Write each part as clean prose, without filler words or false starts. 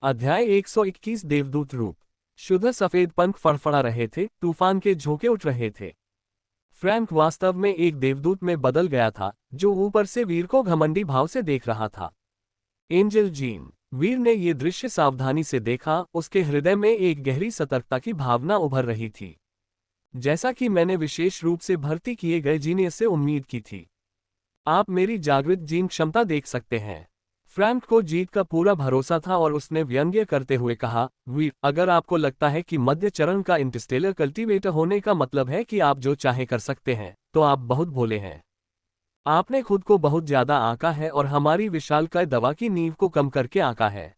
अध्याय 121 देवदूत रूप। शुद्ध सफेद पंख फड़फड़ा रहे थे, तूफान के झोंके उठ रहे थे। फ्रैंक वास्तव में एक देवदूत में बदल गया था, जो ऊपर से वीर को घमंडी भाव से देख रहा था। Angel gene. वीर ने ये दृश्य सावधानी से देखा, उसके हृदय में एक गहरी सतर्कता की भावना उभर रही थी, जैसा कि मैंने विशेष रूप से भर्ती किए गए जीनियस से उम्मीद की थी। आप मेरी जागृत जीन क्षमता देख सकते हैं। फ्रैंक को जीत का पूरा भरोसा था और उसने व्यंग्य करते हुए कहा, वीर, अगर आपको लगता है कि मध्य चरण का इंटरस्टेलर कल्टीवेटर होने का मतलब है कि आप जो चाहे कर सकते हैं, तो आप बहुत भोले हैं। आपने खुद को बहुत ज्यादा आंका है और हमारी विशालकाय दवा की नींव को कम करके आंका है।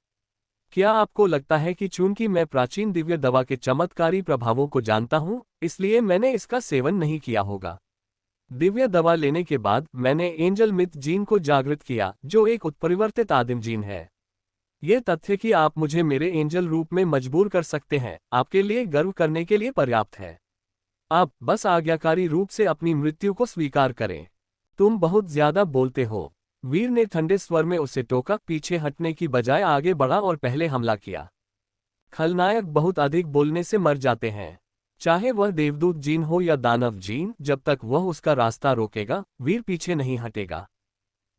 क्या आपको लगता है कि चूंकि मैं प्राचीन दिव्य दवा के चमत्कारी प्रभावों को जानता हूं, इसलिए मैंने इसका सेवन नहीं किया होगा? दिव्य दवा लेने के बाद मैंने एंजल मिथ जीन को जागृत किया, जो एक उत्परिवर्तित आदिम जीन है। यह तथ्य कि आप मुझे मेरे एंजल रूप में मजबूर कर सकते हैं, आपके लिए गर्व करने के लिए पर्याप्त है। आप बस आज्ञाकारी रूप से अपनी मृत्यु को स्वीकार करें। तुम बहुत ज्यादा बोलते हो। वीर ने ठंडे स्वर में उसे टोका, पीछे हटने की बजाय आगे बढ़ा और पहले हमला किया। खलनायक बहुत अधिक बोलने से मर जाते हैं, चाहे वह देवदूत जीन हो या दानव जीन। जब तक वह उसका रास्ता रोकेगा, वीर पीछे नहीं हटेगा।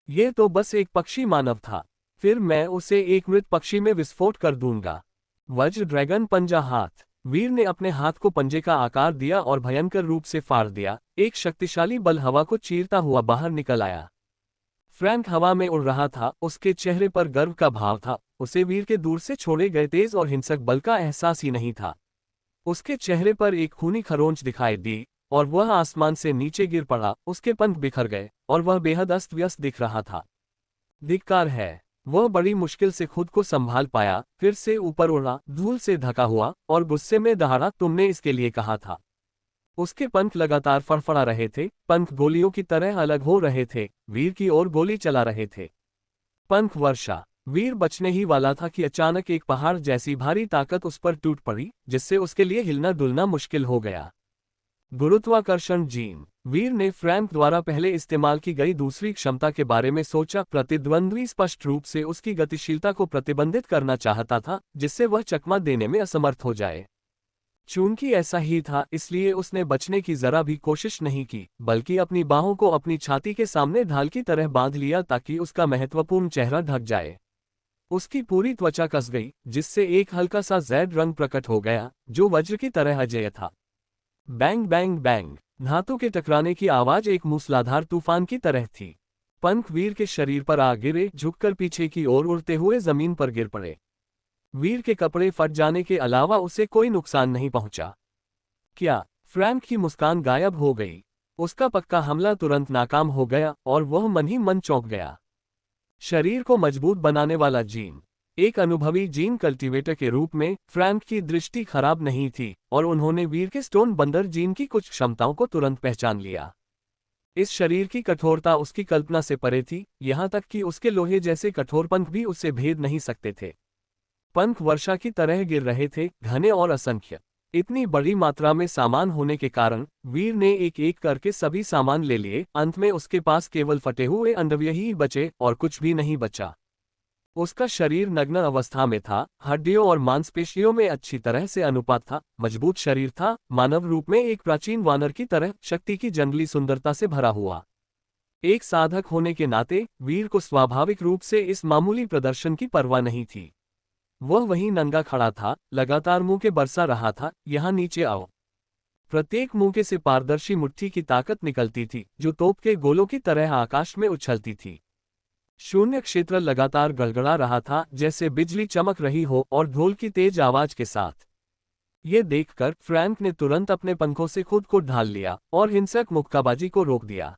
यह तो बस एक पक्षी मानव था, फिर मैं उसे एक मृत पक्षी में विस्फोट कर दूंगा। वज्र ड्रैगन पंजा हाथ। वीर ने अपने हाथ को पंजे का आकार दिया और भयंकर रूप से फाड़ दिया। एक शक्तिशाली बल हवा को चीरता हुआ बाहर निकल आया। फ्रैंक हवा में उड़ रहा था, उसके चेहरे पर गर्व का भाव था। उसे वीर के दूर से छोड़े गए तेज और हिंसक बल का एहसास ही नहीं था। उसके चेहरे पर एक खूनी खरोंच दिखाई दी और वह आसमान से नीचे गिर पड़ा। उसके पंख बिखर गए और वह बेहद अस्त व्यस्त दिख रहा था। धिक्कार है। वह बड़ी मुश्किल से खुद को संभाल पाया, फिर से ऊपर उड़ा, धूल से ढका हुआ, और गुस्से में दहाड़ा, तुमने इसके लिए कहा था। उसके पंख लगातार फड़फड़ा रहे थे, पंख गोलियों की तरह अलग हो रहे थे, वीर की ओर गोली चला रहे थे। पंख वर्षा। वीर बचने ही वाला था कि अचानक एक पहाड़ जैसी भारी ताकत उस पर टूट पड़ी, जिससे उसके लिए हिलना डुलना मुश्किल हो गया। गुरुत्वाकर्षण जीन। वीर ने फ्रैंक द्वारा पहले इस्तेमाल की गई दूसरी क्षमता के बारे में सोचा। प्रतिद्वंद्वी स्पष्ट रूप से उसकी गतिशीलता को प्रतिबंधित करना चाहता था, जिससे वह चकमा देने में असमर्थ हो जाए। चूंकि ऐसा ही था, इसलिए उसने बचने की जरा भी कोशिश नहीं की, बल्कि अपनी बाहों को अपनी छाती के सामने ढाल की तरह बांध लिया ताकि उसका महत्वपूर्ण चेहरा ढक जाए। उसकी पूरी त्वचा कस गई, जिससे एक हल्का सा जैड रंग प्रकट हो गया, जो वज्र की तरह अजेय था। Bang bang bang. धातु के टकराने की आवाज एक मूसलाधार तूफान की तरह थी। पंख वीर के शरीर पर आ गिरे, झुककर पीछे की ओर उड़ते हुए जमीन पर गिर पड़े। वीर के कपड़े फट जाने के अलावा उसे कोई नुकसान नहीं पहुंचा। क्या? फ्रैंक की मुस्कान गायब हो गई। उसका पक्का हमला तुरंत नाकाम हो गया और वह मन ही मन चौंक गया। शरीर को मजबूत बनाने वाला जीन। एक अनुभवी जीन कल्टीवेटर के रूप में फ्रैंक की दृष्टि खराब नहीं थी, और उन्होंने वीर के स्टोन बंदर जीन की कुछ क्षमताओं को तुरंत पहचान लिया। इस शरीर की कठोरता उसकी कल्पना से परे थी, यहां तक कि उसके लोहे जैसे कठोर पंख भी उससे भेद नहीं सकते थे। पंख वर्षा की तरह गिर रहे थे, घने और असंख्य। इतनी बड़ी मात्रा में सामान होने के कारण वीर ने एक एक करके सभी सामान ले लिए। अंत में उसके पास केवल फटे हुए अंडव्य ही बचे और कुछ भी नहीं बचा। उसका शरीर नग्न अवस्था में था, हड्डियों और मांसपेशियों में अच्छी तरह से अनुपात था, मजबूत शरीर था, मानव रूप में एक प्राचीन वानर की तरह, शक्ति की जंगली सुंदरता से भरा हुआ। एक साधक होने के नाते वीर को स्वाभाविक रूप से इस मामूली प्रदर्शन की परवाह नहीं थी। वह वहीं नंगा खड़ा था, लगातार मुंह के बरसा रहा था, यहाँ नीचे आओ। प्रत्येक मुंह से पारदर्शी मुट्ठी की ताकत निकलती थी, जो तोप के गोलों की तरह आकाश में उछलती थी। शून्य क्षेत्र लगातार गड़गड़ा रहा था, जैसे बिजली चमक रही हो, और ढोल की तेज आवाज के साथ। ये देखकर फ्रैंक ने तुरंत अपने पंखों से खुद को ढाल लिया और हिंसक मुक्काबाजी को रोक दिया।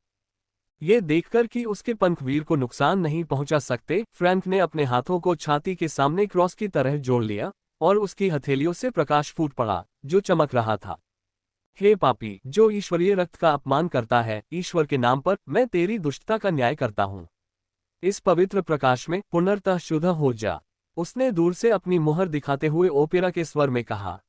ये देखकर कि उसके पंख वीर को नुकसान नहीं पहुंचा सकते, फ्रैंक ने अपने हाथों को छाती के सामने क्रॉस की तरह जोड़ लिया और उसकी हथेलियों से प्रकाश फूट पड़ा, जो चमक रहा था। हे पापी, जो ईश्वरीय रक्त का अपमान करता है, ईश्वर के नाम पर मैं तेरी दुष्टता का न्याय करता हूं। इस पवित्र प्रकाश में पुनर्तः शुद्ध हो जा। उसने दूर से अपनी मुहर दिखाते हुए ओपेरा के स्वर में कहा।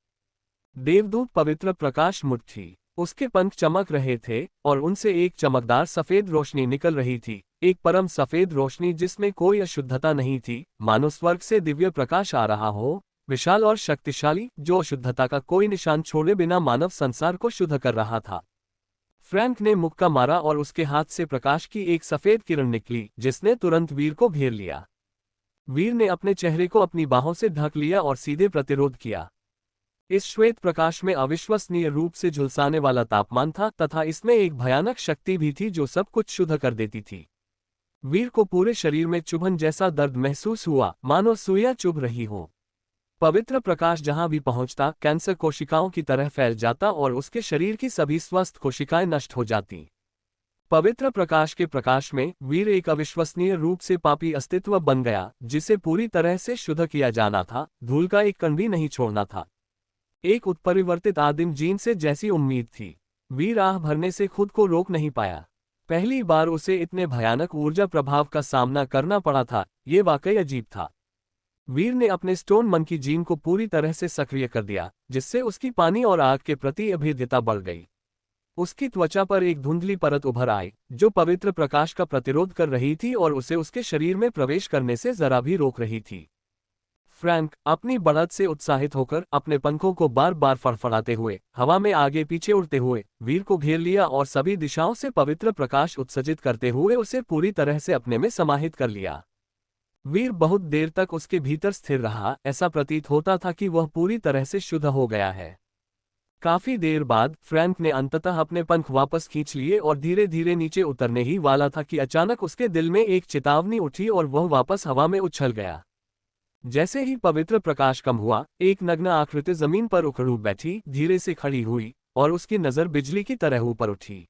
देवदूत पवित्र प्रकाश मुट्ठी। उसके पंख चमक रहे थे और उनसे एक चमकदार सफेद रोशनी निकल रही थी। एक परम सफेद रोशनी जिसमें कोई अशुद्धता नहीं थी, मानो स्वर्ग से दिव्य प्रकाश आ रहा हो, विशाल और शक्तिशाली, जो अशुद्धता का कोई निशान छोड़े बिना मानव संसार को शुद्ध कर रहा था। फ्रैंक ने मुक्का मारा और उसके हाथ से प्रकाश की एक सफेद किरण निकली, जिसने तुरंत वीर को घेर लिया। वीर ने अपने चेहरे को अपनी बाहों से ढक लिया और सीधे प्रतिरोध किया। इस श्वेत प्रकाश में अविश्वसनीय रूप से झुलसाने वाला तापमान था तथा इसमें एक भयानक शक्ति भी थी जो सब कुछ शुद्ध कर देती थी। वीर को पूरे शरीर में चुभन जैसा दर्द महसूस हुआ, मानो सुइयां चुभ रही हो। पवित्र प्रकाश जहां भी पहुंचता, कैंसर कोशिकाओं की तरह फैल जाता और उसके शरीर की सभी स्वस्थ कोशिकाएं नष्ट हो जाती। पवित्र प्रकाश के प्रकाश में वीर एक अविश्वसनीय रूप से पापी अस्तित्व बन गया, जिसे पूरी तरह से शुद्ध किया जाना था, धूल का एक कण भी नहीं छोड़ना था। एक उत्परिवर्तित आदिम जीन से जैसी उम्मीद थी। वीर आह भरने से खुद को रोक नहीं पाया। पहली बार उसे इतने भयानक ऊर्जा प्रभाव का सामना करना पड़ा था, ये वाकई अजीब था। वीर ने अपने स्टोन मंकी जीन को पूरी तरह से सक्रिय कर दिया, जिससे उसकी पानी और आग के प्रति अभेद्यता बढ़ गई। उसकी त्वचा पर एक धुंधली परत उभर आई, जो पवित्र प्रकाश का प्रतिरोध कर रही थी और उसे उसके शरीर में प्रवेश करने से जरा भी रोक रही थी। फ्रैंक अपनी बढ़त से उत्साहित होकर अपने पंखों को बार बार फड़फड़ाते हुए, हवा में आगे पीछे उड़ते हुए, वीर को घेर लिया और सभी दिशाओं से पवित्र प्रकाश उत्सर्जित करते हुए उसे पूरी तरह से अपने में समाहित कर लिया। वीर बहुत देर तक उसके भीतर स्थिर रहा, ऐसा प्रतीत होता था कि वह पूरी तरह से शुद्ध हो गया है। काफी देर बाद फ्रैंक ने अंततः अपने पंख वापस खींच लिए और धीरे धीरे नीचे उतरने ही वाला था कि अचानक उसके दिल में एक चेतावनी उठी और वह वापस हवा में उछल गया। जैसे ही पवित्र प्रकाश कम हुआ, एक नग्न आकृति जमीन पर उखड़ बैठी, धीरे से खड़ी हुई और उसकी नजर बिजली की तरह ऊपर उठी।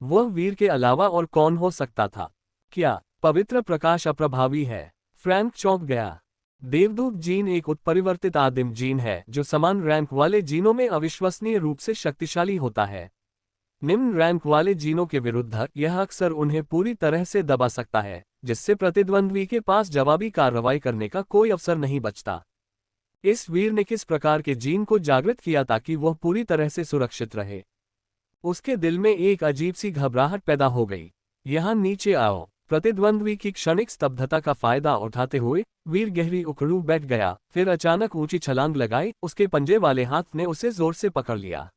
वह वीर के अलावा और कौन हो सकता था? क्या पवित्र प्रकाश अप्रभावी है? फ्रैंक चौंक गया। देवदूत जीन एक उत्परिवर्तित आदिम जीन है जो समान रैंक वाले जीनों में अविश्वसनीय रूप से शक्तिशाली होता है। निम्न रैंक वाले जीनों के विरुद्ध यह अक्सर उन्हें पूरी तरह से दबा सकता है, जिससे प्रतिद्वंद्वी के पास जवाबी कार्रवाई करने का कोई अवसर नहीं बचता। इस वीर ने किस प्रकार के जीन को जागृत किया ताकि वह पूरी तरह से सुरक्षित रहे? उसके दिल में एक अजीब सी घबराहट पैदा हो गई। यहाँ नीचे आओ। प्रतिद्वंद्वी की क्षणिक स्तब्धता का फायदा उठाते हुए वीर गहरी उखड़ू बैठ गया, फिर अचानक ऊंची छलांग लगाई, उसके पंजे वाले हाथ ने उसे जोर से पकड़ लिया।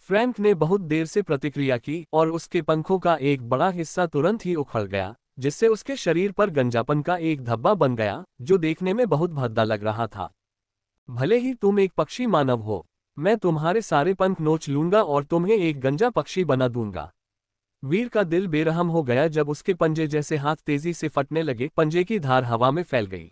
फ्रैंक ने बहुत देर से प्रतिक्रिया की और उसके पंखों का एक बड़ा हिस्सा तुरंत ही उखड़ गया, जिससे उसके शरीर पर गंजापन का एक धब्बा बन गया, जो देखने में बहुत भद्दा लग रहा था। भले ही तुम एक पक्षी मानव हो, मैं तुम्हारे सारे पंख नोच लूंगा और तुम्हें एक गंजा पक्षी बना दूंगा। वीर का दिल बेरहम हो गया जब उसके पंजे जैसे हाथ तेजी से फटने लगे, पंजे की धार हवा में फैल गई।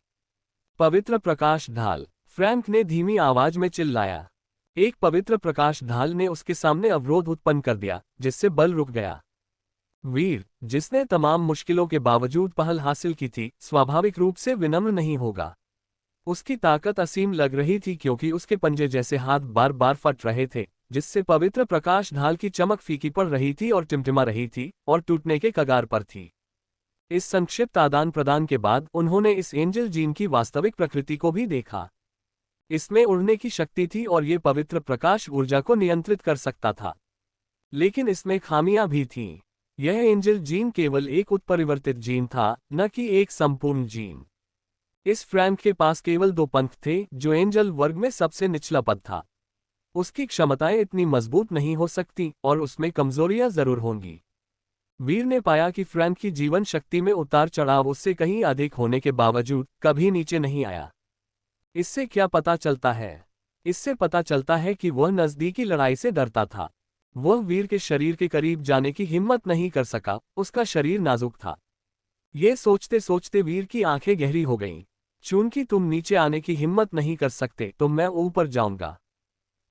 पवित्र प्रकाश ढाल, फ्रैंक ने धीमी आवाज में चिल्लाया। एक पवित्र प्रकाश ढाल ने उसके सामने अवरोध उत्पन्न कर दिया, जिससे बल रुक गया। वीर, जिसने तमाम मुश्किलों के बावजूद पहल हासिल की थी, स्वाभाविक रूप से विनम्र नहीं होगा। उसकी ताकत असीम लग रही थी क्योंकि उसके पंजे जैसे हाथ बार बार फट रहे थे, जिससे पवित्र प्रकाश ढाल की चमक फीकी पड़ रही थी और टिमटिमा रही थी और टूटने के कगार पर थी। इस संक्षिप्त आदान प्रदान के बाद उन्होंने इस एंजल जीन की वास्तविक प्रकृति को भी देखा। इसमें उड़ने की शक्ति थी और ये पवित्र प्रकाश ऊर्जा को नियंत्रित कर सकता था। लेकिन इसमें खामियां भी थीं। यह एंजल जीन केवल एक उत्परिवर्तित जीन था, न कि एक संपूर्ण जीन। इस फ्रैंक के पास केवल 2 पंख थे, जो एंजल वर्ग में सबसे निचला पद था। उसकी क्षमताएं इतनी मजबूत नहीं हो सकती और उसमें कमजोरियां जरूर होंगी। वीर ने पाया कि फ्रैंक की जीवन शक्ति में उतार चढ़ाव उससे कहीं अधिक होने के बावजूद कभी नीचे नहीं आया। इससे क्या पता चलता है? इससे पता चलता है कि वह नजदीकी लड़ाई से डरता था। वह वीर के शरीर के करीब जाने की हिम्मत नहीं कर सका, उसका शरीर नाजुक था। ये सोचते सोचते वीर की आंखें गहरी हो गईं। चूंकि तुम नीचे आने की हिम्मत नहीं कर सकते तो मैं ऊपर जाऊंगा।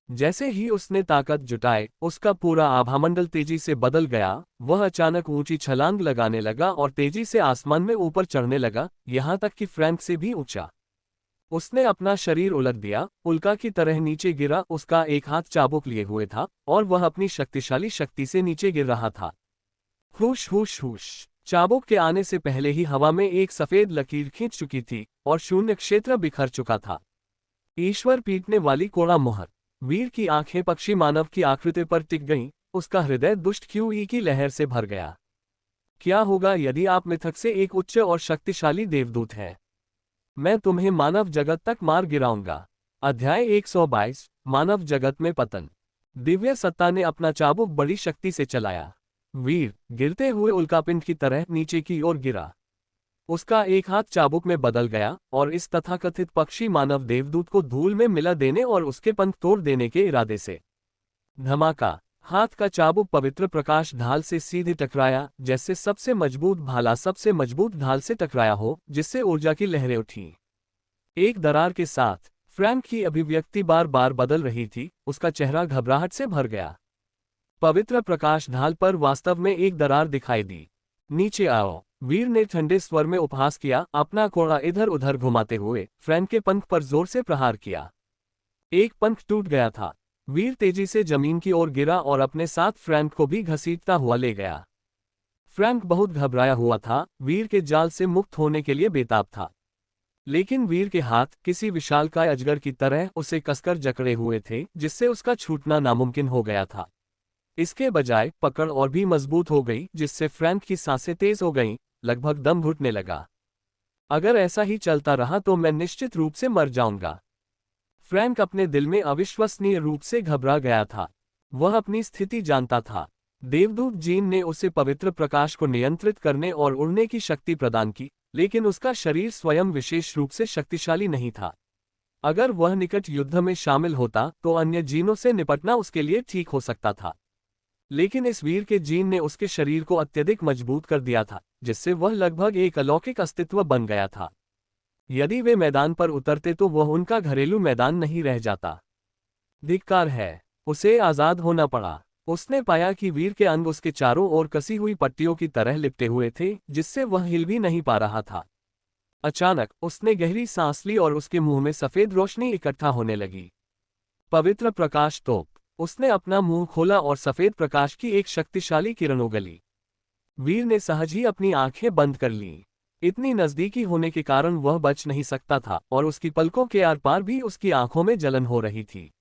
जैसे ही उसने ताकत जुटाई, उसका पूरा आभामंडल तेजी से बदल गया। वह अचानक ऊंची छलांग लगाने लगा और तेजी से आसमान में ऊपर चढ़ने लगा, यहां तक कि फ्रैंक से भी ऊंचा। उसने अपना शरीर उलट दिया, उल्का की तरह नीचे गिरा। उसका एक हाथ चाबुक लिए हुए था और वह अपनी शक्तिशाली शक्ति से नीचे गिर रहा था। हुश हुश हुश। चाबुक के आने से पहले ही हवा में एक सफेद लकीर खींच चुकी थी और शून्य क्षेत्र बिखर चुका था। ईश्वर पीटने वाली कोड़ा मुहर। वीर की आंखें पक्षी मानव की आकृति पर टिक गईं, उसका हृदय दुष्ट क्यूई की लहर से भर गया। क्या होगा यदि आप मिथक से एक उच्च और शक्तिशाली देवदूत हैं? मैं तुम्हें मानव जगत तक मार गिराऊंगा। अध्याय 122 मानव जगत में पतन। दिव्य सत्ता ने अपना चाबुक बड़ी शक्ति से चलाया। वीर गिरते हुए उल्कापिंड की तरह नीचे की ओर गिरा। उसका एक हाथ चाबुक में बदल गया और इस तथाकथित पक्षी मानव देवदूत को धूल में मिला देने और उसके पंख तोड़ देने के इरादे से। धमाका। हाथ का चाबुक पवित्र प्रकाश ढाल से सीधे टकराया, जैसे सबसे मजबूत भाला सबसे मजबूत ढाल से टकराया हो, जिससे ऊर्जा की लहरें उठीं। एक दरार के साथ फ्रैंक की अभिव्यक्ति बार बार बदल रही थी, उसका चेहरा घबराहट से भर गया। पवित्र प्रकाश ढाल पर वास्तव में एक दरार दिखाई दी। नीचे आओ, वीर ने ठंडे स्वर में उपहास किया, अपना कोड़ा इधर उधर घुमाते हुए फ्रैंक के पंख पर जोर से प्रहार किया। एक पंख टूट गया था। वीर तेजी से जमीन की ओर गिरा और अपने साथ फ्रैंक को भी घसीटता हुआ ले गया। फ्रैंक बहुत घबराया हुआ था, वीर के जाल से मुक्त होने के लिए बेताब था। लेकिन वीर के हाथ किसी विशालकाय अजगर की तरह उसे कसकर जकड़े हुए थे, जिससे उसका छूटना नामुमकिन हो गया था। इसके बजाय पकड़ और भी मजबूत हो गई, जिससे फ्रैंक की सांसें तेज हो गईं, लगभग दम घुटने लगा। अगर ऐसा ही चलता रहा तो मैं निश्चित रूप से मर जाऊंगा। फ्रैंक अपने दिल में अविश्वसनीय रूप से घबरा गया था। वह अपनी स्थिति जानता था। देवदूत जीन ने उसे पवित्र प्रकाश को नियंत्रित करने और उड़ने की शक्ति प्रदान की, लेकिन उसका शरीर स्वयं विशेष रूप से शक्तिशाली नहीं था। अगर वह निकट युद्ध में शामिल होता तो अन्य जीनों से निपटना उसके लिए ठीक हो सकता था। लेकिन इस वीर के जीन ने उसके शरीर को अत्यधिक मजबूत कर दिया था, जिससे वह लगभग एक अलौकिक अस्तित्व बन गया था। यदि वे मैदान पर उतरते तो वह उनका घरेलू मैदान नहीं रह जाता। धिक्कार है, उसे आजाद होना पड़ा। उसने पाया कि वीर के अंग उसके चारों ओर कसी हुई पट्टियों की तरह लिपटे हुए थे, जिससे वह हिल भी नहीं पा रहा था। अचानक उसने गहरी सांस ली और उसके मुंह में सफेद रोशनी इकट्ठा होने लगी। पवित्र प्रकाश तोप। उसने अपना मुंह खोला और सफेद प्रकाश की एक शक्तिशाली किरण उगली। वीर ने सहज ही अपनी आंखें बंद कर लीं। इतनी नजदीकी होने के कारण वह बच नहीं सकता था और उसकी पलकों के आर पार भी उसकी आंखों में जलन हो रही थी।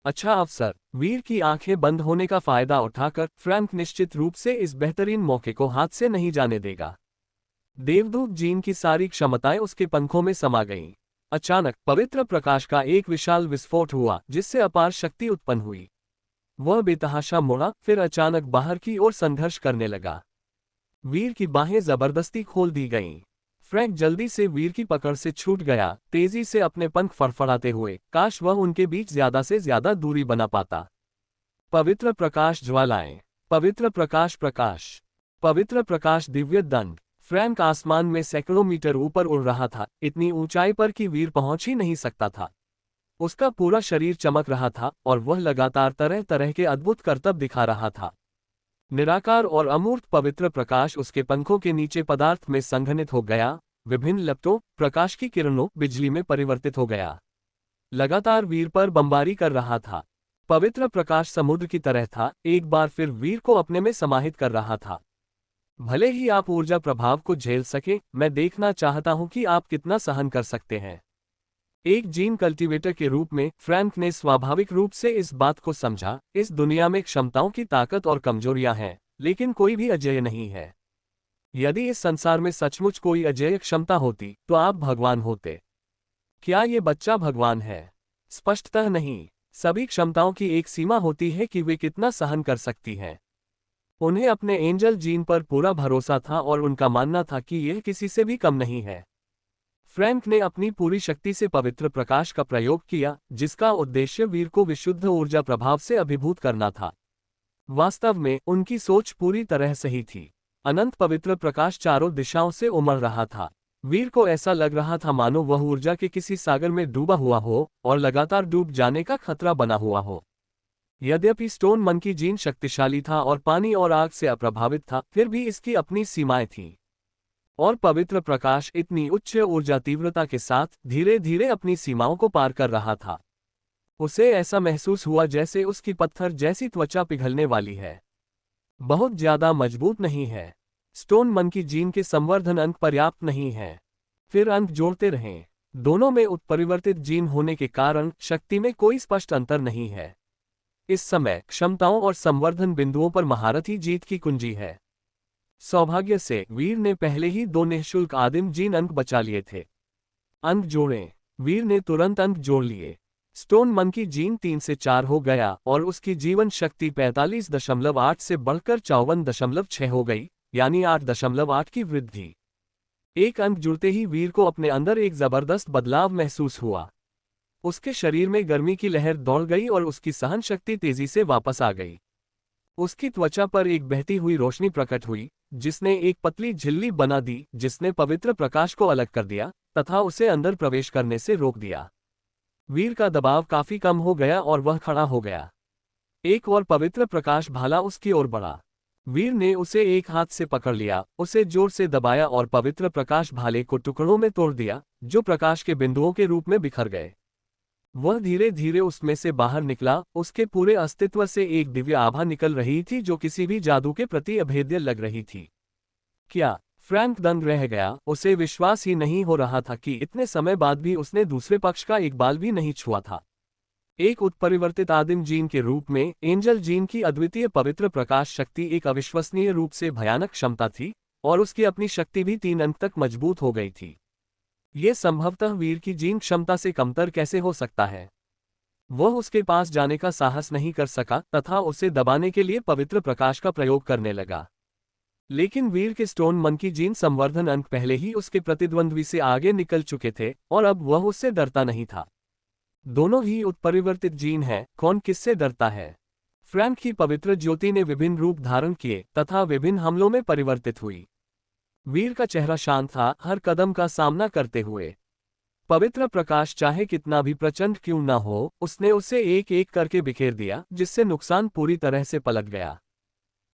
अच्छा अवसर। वीर की आंखें बंद होने का फायदा उठाकर फ्रैंक निश्चित रूप से इस बेहतरीन मौके को हाथ से नहीं जाने देगा। देवदूत जीन की सारी क्षमताएं उसके पंखों में समा गईं। अचानक पवित्र प्रकाश का एक विशाल विस्फोट हुआ, जिससे अपार शक्ति उत्पन्न हुई। वह बेतहाशा मुड़ा, फिर अचानक बाहर की ओर संघर्ष करने लगा। वीर की बाहें जबरदस्ती खोल दी गईं। फ्रैंक जल्दी से वीर की पकड़ से छूट गया, तेजी से अपने पंख फड़फड़ाते हुए, काश वह उनके बीच ज्यादा से ज्यादा दूरी बना पाता। पवित्र प्रकाश ज्वालाएं। पवित्र प्रकाश प्रकाश। पवित्र प्रकाश दिव्य दंड। फ्रैंक आसमान में सैकड़ों मीटर ऊपर उड़ रहा था, इतनी ऊंचाई पर कि वीर पहुंच ही नहीं सकता था। उसका पूरा शरीर चमक रहा था और वह लगातार तरह तरह के अद्भुत करतब दिखा रहा था। निराकार और अमूर्त पवित्र प्रकाश उसके पंखों के नीचे पदार्थ में संघनित हो गया, विभिन्न लपटों प्रकाश की किरणों बिजली में परिवर्तित हो गया। लगातार वीर पर बमबारी कर रहा था। पवित्र प्रकाश समुद्र की तरह था, एक बार फिर वीर को अपने में समाहित कर रहा था। भले ही आप ऊर्जा प्रभाव को झेल सके, मैं देखना चाहता हूं कि आप कितना सहन कर सकते हैं। एक जीन कल्टीवेटर के रूप में फ्रैंक ने स्वाभाविक रूप से इस बात को समझा, इस दुनिया में क्षमताओं की ताकत और कमजोरियां हैं, लेकिन कोई भी अजेय नहीं है। यदि इस संसार में सचमुच कोई अजेय क्षमता होती तो आप भगवान होते। क्या ये बच्चा भगवान है? स्पष्टतः नहीं। सभी क्षमताओं की एक सीमा होती है कि वे कितना सहन कर सकती हैं। उन्हें अपने एंजल जीन पर पूरा भरोसा था और उनका मानना था कि यह किसी से भी कम नहीं है। फ्रैंक ने अपनी पूरी शक्ति से पवित्र प्रकाश का प्रयोग किया, जिसका उद्देश्य वीर को विशुद्ध ऊर्जा प्रभाव से अभिभूत करना था। वास्तव में उनकी सोच पूरी तरह सही थी। अनंत पवित्र प्रकाश चारों दिशाओं से उमड़ रहा था। वीर को ऐसा लग रहा था मानो वह ऊर्जा के किसी सागर में डूबा हुआ हो और लगातार डूब जाने का खतरा बना हुआ हो। यद्यपि स्टोन मंकी जीन शक्तिशाली था और पानी और आग से अप्रभावित था, फिर भी इसकी अपनी सीमाएं थीं। और पवित्र प्रकाश इतनी उच्च ऊर्जा तीव्रता के साथ धीरे धीरे अपनी सीमाओं को पार कर रहा था। उसे ऐसा महसूस हुआ जैसे उसकी पत्थर जैसी त्वचा पिघलने वाली है। बहुत ज्यादा मजबूत नहीं है। स्टोन मंकी जीन के संवर्धन अंक पर्याप्त नहीं है। फिर अंक जोड़ते रहें। दोनों में उत्परिवर्तित जीन होने के कारण शक्ति में कोई स्पष्ट अंतर नहीं है। इस समय क्षमताओं और संवर्धन बिंदुओं पर महारत ही जीत की कुंजी है। सौभाग्य से वीर ने पहले ही 2 निःशुल्क आदिम जीन अंक बचा लिए थे। अंक जोड़ें। वीर ने तुरंत अंक जोड़ लिए। स्टोन मंकी जीन 3 से 4 हो गया और उसकी जीवन शक्ति 45.8 से बढ़कर 54.6 हो गई, यानी 8.8 की वृद्धि। एक अंक जुड़ते ही वीर को अपने अंदर एक जबरदस्त बदलाव महसूस हुआ। उसके शरीर में गर्मी की लहर दौड़ गई और उसकी सहन शक्ति तेजी से वापस आ गई। उसकी त्वचा पर एक बहती हुई रोशनी प्रकट हुई, जिसने एक पतली झिल्ली बना दी, जिसने पवित्र प्रकाश को अलग कर दिया तथा उसे अंदर प्रवेश करने से रोक दिया। वीर का दबाव काफी कम हो गया और वह खड़ा हो गया। एक और पवित्र प्रकाश भाला उसकी ओर बढ़ा। वीर ने उसे एक हाथ से पकड़ लिया, उसे जोर से दबाया और पवित्र प्रकाश भाले को टुकड़ों में तोड़ दिया, जो प्रकाश के बिंदुओं के रूप में बिखर गए। वह धीरे धीरे उसमें से बाहर निकला, उसके पूरे अस्तित्व से एक दिव्य आभा निकल रही थी जो किसी भी जादू के प्रति अभेद्य लग रही थी। क्या? फ्रैंक दंग रह गया, उसे विश्वास ही नहीं हो रहा था कि इतने समय बाद भी उसने दूसरे पक्ष का एक बाल भी नहीं छुआ था। एक उत्परिवर्तित आदिम जीन के रूप में एंजल जीन की अद्वितीय पवित्र प्रकाश शक्ति एक अविश्वसनीय रूप से भयानक क्षमता थी, और उसकी अपनी शक्ति भी 3 अंक तक मजबूत हो गई थी। ये संभवतः वीर की जीन क्षमता से कमतर कैसे हो सकता है? वह उसके पास जाने का साहस नहीं कर सका तथा उसे दबाने के लिए पवित्र प्रकाश का प्रयोग करने लगा। लेकिन वीर के स्टोन मंकी जीन संवर्धन अंक पहले ही उसके प्रतिद्वंद्वी से आगे निकल चुके थे और अब वह उससे डरता नहीं था। दोनों ही उत्परिवर्तित जीन हैं, कौन किससे डरता है? फ्रैंक की पवित्र ज्योति ने विभिन्न रूप धारण किए तथा विभिन्न हमलों में परिवर्तित हुई। वीर का चेहरा शांत था, हर कदम का सामना करते हुए। पवित्र प्रकाश चाहे कितना भी प्रचंड क्यों न हो, उसने उसे एक एक करके बिखेर दिया, जिससे नुकसान पूरी तरह से पलट गया।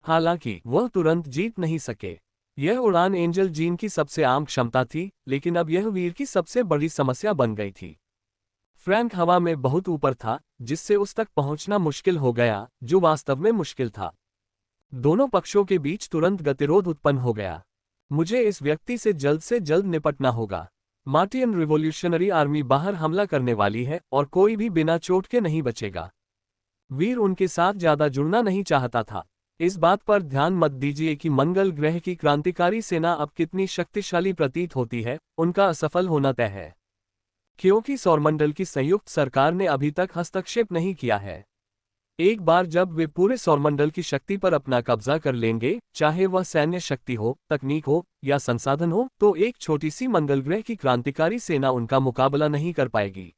हालांकि वह तुरंत जीत नहीं सके। यह उड़ान एंजल जीन की सबसे आम क्षमता थी, लेकिन अब यह वीर की सबसे बड़ी समस्या बन गई थी। फ्रैंक हवा में बहुत ऊपर था, जिससे उस तक पहुंचना मुश्किल हो गया, जो वास्तव में मुश्किल था। दोनों पक्षों के बीच तुरंत गतिरोध उत्पन्न हो गया। मुझे इस व्यक्ति से जल्द निपटना होगा। मार्टियन रिवॉल्यूशनरी आर्मी बाहर हमला करने वाली है और कोई भी बिना चोट के नहीं बचेगा। वीर उनके साथ ज्यादा जुड़ना नहीं चाहता था। इस बात पर ध्यान मत दीजिए कि मंगल ग्रह की क्रांतिकारी सेना अब कितनी शक्तिशाली प्रतीत होती है, उनका असफल होना तय है। क्योंकि सौरमंडल की संयुक्त सरकार ने अभी तक हस्तक्षेप नहीं किया है। एक बार जब वे पूरे सौरमंडल की शक्ति पर अपना कब्जा कर लेंगे, चाहे वह सैन्य शक्ति हो, तकनीक हो या संसाधन हो, तो एक छोटी सी मंगल ग्रह की क्रांतिकारी सेना उनका मुकाबला नहीं कर पाएगी।